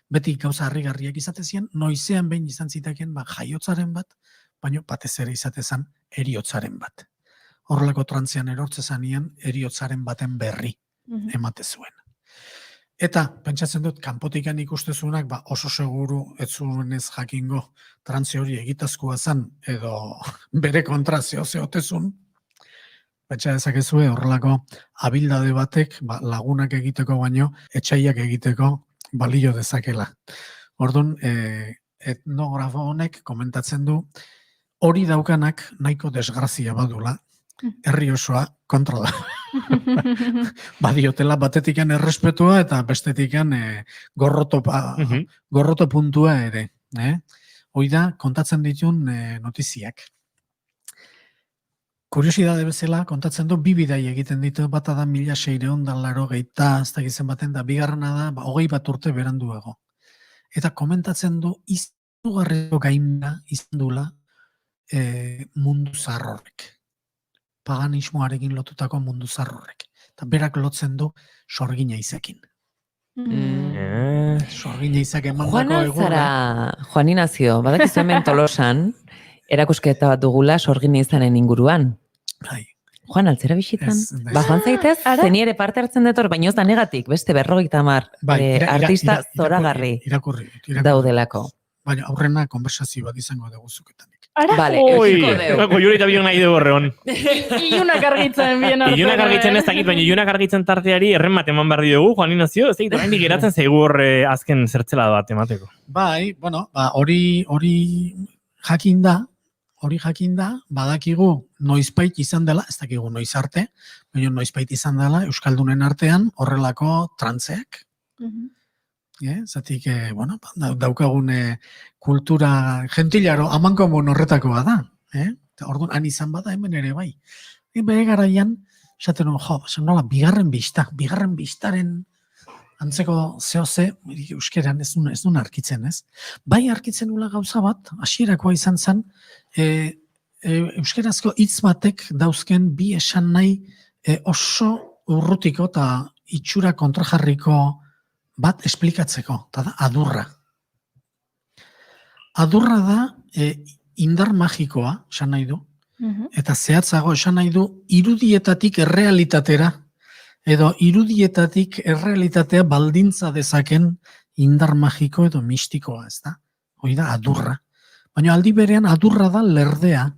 beti gauza harrigarriak izatezien, noizean behin izan zitaken jaiotzaren bat, baina batez ere izatezan eriotzaren bat. Horrelako trantzean erortzen zanean, eriotzaren baten berri emate zuen. Eta, pentsatzen dut, kanpotikan ikustezunak oso seguru ez zuenez jakingo trantze hori egitazkoa zen, edo bere kontra zeotezun, pentsa dezakezue horrelako abildade batek lagunak egiteko baino, etxaiak egiteko balio dezakela. Orduan, etnografo honek komentatzen du, hori daukanak nahiko desgrazia badula, herri osoa kontra da. Badiotela batetikan errespetua eta bestetikan gorroto puntua ere. Hoi da, kontatzen ditun notiziak. Kuriosidade bezala, kontatzen du, bi bidai egiten ditu, bata da 1680, ez da gizien baten da, bigarrena da, 20 urte beranduago. Eta komentatzen du, izugarriko gaimena izan dula mundu zaharrorrek. Paganismoarekin lotutako mundu zaharrorrek. Eta berak lotzen du sorgina izekin. Sorgina izak emandako egurra. Juan Inazio, badakizu hemen Tolosan, erakusketa bat dugula sorgina izanen inguruan. Juan, altzera bisitan? Joan zaitez, zeni ere parte hartzen detor, baina ez da negatik, beste 50 artista zoragarri daudelako. Baina aurrena konversazio bat izango dugu zuketan. Vale, Juri eta bion nahi dugu horreon. Ilunak argitzen bien artean. Ilunak argitzen ez dakit, baina ilunak argitzen tarteari erren bat eman behar dugu, Juan Inazio, ez dakit, oraindik geratzen zaigu horre azken zertzela bat emateko. Bai, bueno, hori jakin da, hori jakinda, badakigu noizbait izan dela, ez dakigu noiz arte, baina noizbait izan dela Euskaldunen artean horrelako trantzeak. Zatik, bueno, daukagun kultura gentilaro amankomun horretakoa da. Orduan, han izan bada hemen ere bai. Bere garaian, esaten nuen, nola, bigarren bistaren antzeko zehose, euskeran ez duen arkitzen, ez? Bai arkitzen nula gauza bat, hasierakoa izan zen, euskerazko hitz batek dauzken bi esan nahi oso urrutiko eta itxura kontrajarriko bat esplikatzeko, eta da adurra. Adurra da indar magikoa, esan nahi du, eta zehatzago esan nahi du irudietatik errealitatera, edo irudietatik errealitatea baldintza dezaken indar magiko edo mistikoa, ez da? Hoi da, adurra. Baina aldi berean adurra da lerdea.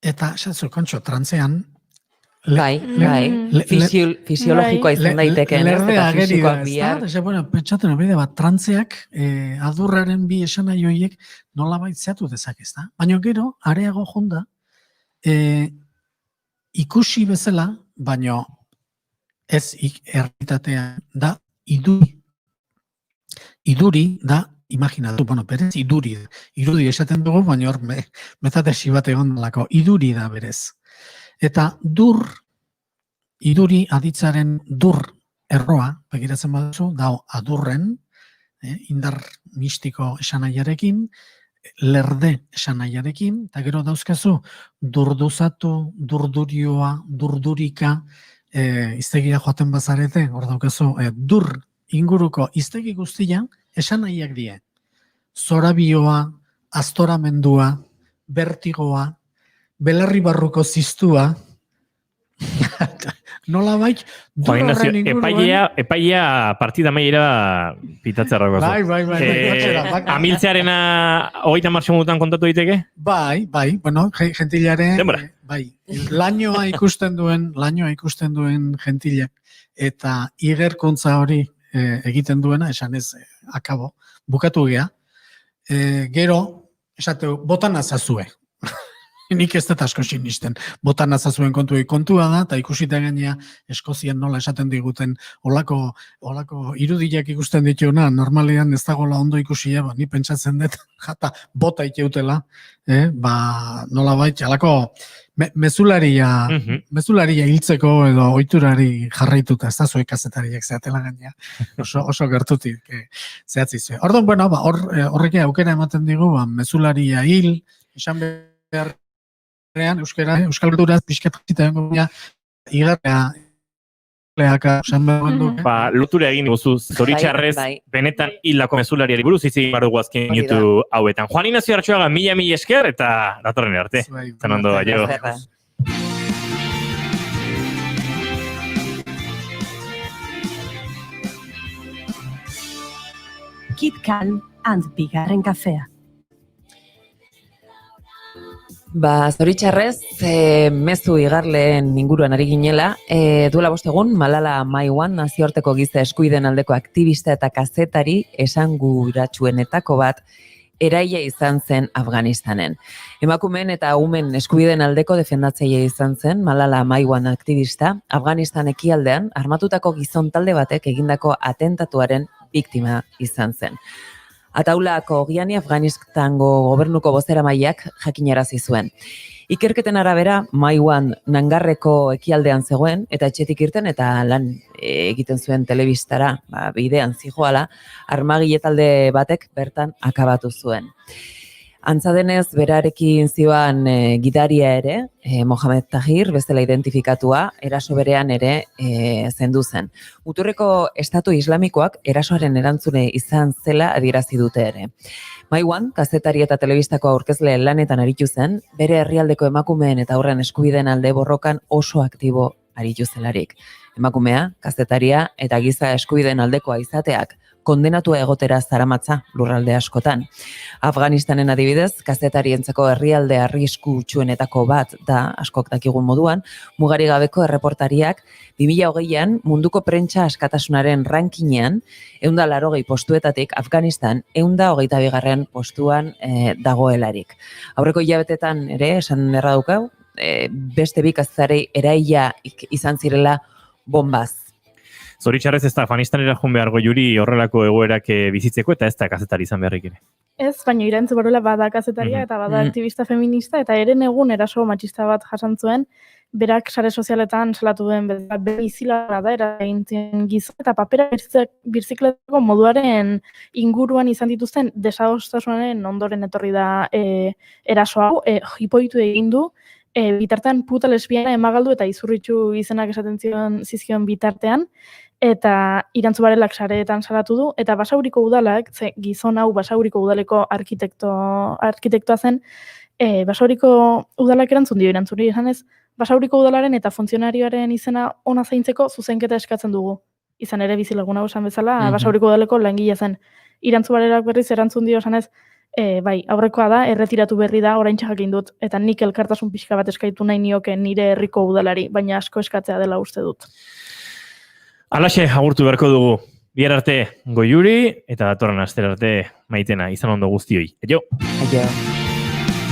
Eta, esatzu, kontxo, trantzean, fisiologikoa izan daiteken, lerdea eta fisikoak ageri bihar. da, bueno, pentsatzen, bide bat, trantzeak adurraren bi esanai horiek nolabait zeatu dezak, ez da? Baina gero, areago jonda, ikusi bezala, baina ez errealitatea da iduri. Iduri da, imaginatu, bueno, berez iduri. Irudi esaten dugu, baina hor metatesi bat egon dalako. Iduri da berez. Eta iduri aditzaren erroa, begiratzen baduzu, dao adurren, indar mistiko esanaiarekin, lerde esanaiarekin, eta gero dauzkazu durduzatu, durdurioa, durdurika, iztegia joaten bazarete, hor daukazu, dur inguruko iztegi guztia esanaiak die. Zorabioa, astoramendua, bertigoa, belarri barruko ziztua, nola baik, durraren inguruan... Epaia partida maiera pitatzerrako. Bai. Amiltzearena 30 minutan kontatu diteke? Bai, bueno, gentilaren... Bai, lainoa ikusten duen gentilak, eta igerkuntza hori egiten duena, esan ez, akabo, bukatu gea, gero, esateu, botan azazue. Nik ez dut asko sinisten. Botan azazuen kontua da, eta ikusita gainea Eskozian nola esaten diguten olako irudiak ikusten dituena, normalean ez dagoela ondo ikusia, ni pentsatzen dut, jata bota iteutela, nola baita, alako mezularia hiltzeko edo ohiturari jarraituta, ez da zuek kazetariak zeatela gainea, oso gertutik zehatzizue. Orduan, bueno, horrek aukera ematen digu, mezularia hil, esan behar Euskal Kulturaz pixkat jita dengo bina, igarrea leaka, esan behar du. Lotura egin guzu, zoritxarrez, benetan hildako mezulariari buruz izin barugu azken minutu hauetan. Juan Ignacio Artxoaga, mila esker, eta datorren arte. Zan ondo, aio. Kid Kal and bigarren kafea. Zoritxarrez, mezu igarleen inguruan ari ginela, duela bostegun, Malala Maiwan, nazioarteko giza eskuiden aldeko aktivista eta kazetari esanguratsuenetako bat, eraila izan zen Afganistanen. Emakumeen eta umen eskubideen aldeko defendatzaile izan zen Malala Maiwan aktivista, Afganistan ekialdean armatutako gizon talde batek egindako atentatuaren biktima izan zen. Ataulako Giani Afganistango gobernuko bozeramaileak jakinarazi zuen. Ikerketen arabera, Maiwan Nangarreko ekialdean zegoen, eta etxetik irten eta lan egiten zuen telebistara, bidean zijoala, armagile talde batek bertan akabatu zuen. Antza denez, berarekin zioan gidaria ere, Mohamed Tahir, bezala identifikatua, eraso berean ere zendu zen. Muturreko Estatu Islamikoak erasoaren erantzune izan zela adierazi dute ere. Maiwan, kazetari eta telebistako aurkezle lanetan aritu zen, bere herrialdeko emakumeen eta aurren eskubideen alde borrokan oso aktibo aritu zelarik. Emakumea, kazetaria eta giza eskubideen aldekoa izateak kondenatua egotera zaramatza lurralde askotan. Afganistanen adibidez, kazetarientzako herrialde arriskutsuenetako bat da, askok dakigun moduan, mugari gabeko erreportariak 2020an munduko prentsa askatasunaren rankinean 180 postuetatik Afganistan 122. Postuan dagoelarik. Aurreko hilabetetan ere, esan erra daukau, beste bi kazetari eraila izan zirela bombaz. Zoritxarrez ez da Afganistanera joan behar Goiuri horrelako egoerak bizitzeko eta ez da kazetari izan beharrik ere. Ez, baina Irantzu Barola bada kazetaria eta bada aktivista feminista eta eren egun eraso matxista bat jasan zuen, berak sare sozialetan salatu duen bere izila da eragintzen gizon eta papera birzikletako moduaren inguruan izan dituzten desadostasunaren ondoren etorri da eraso hau, hipoitu egin du, bitartean puta lesbiana emagaldu eta izurritxu izenak esaten zizkion bitartean, eta Irantzu Barelak sareetan salatu du, eta Basauriko udalak, gizon hau Basauriko udaleko arkitektoa zen, Basauriko udalak erantzun dio Irantzuri esanez, Basauriko udalaren eta funtzionarioaren izena ona zaintzeko zuzenketa eskatzen dugu. Izan ere bizilaguna esan bezala, Basauriko udaleko langile zen. Irantzu Barelak berriz erantzun dio esanez, bai, aurrekoa da, erretiratu berri da, oraintxe jakin dut, eta nik elkartasun pixka bat eskaitu nahi nioke nire herriko udalari, baina asko eskatzea dela uste dut. Alaxe, agurtu beharko dugu. Bihar arte Goiuri eta datorren astera arte Maitena, izan ondo guztioi. Aio! Aio!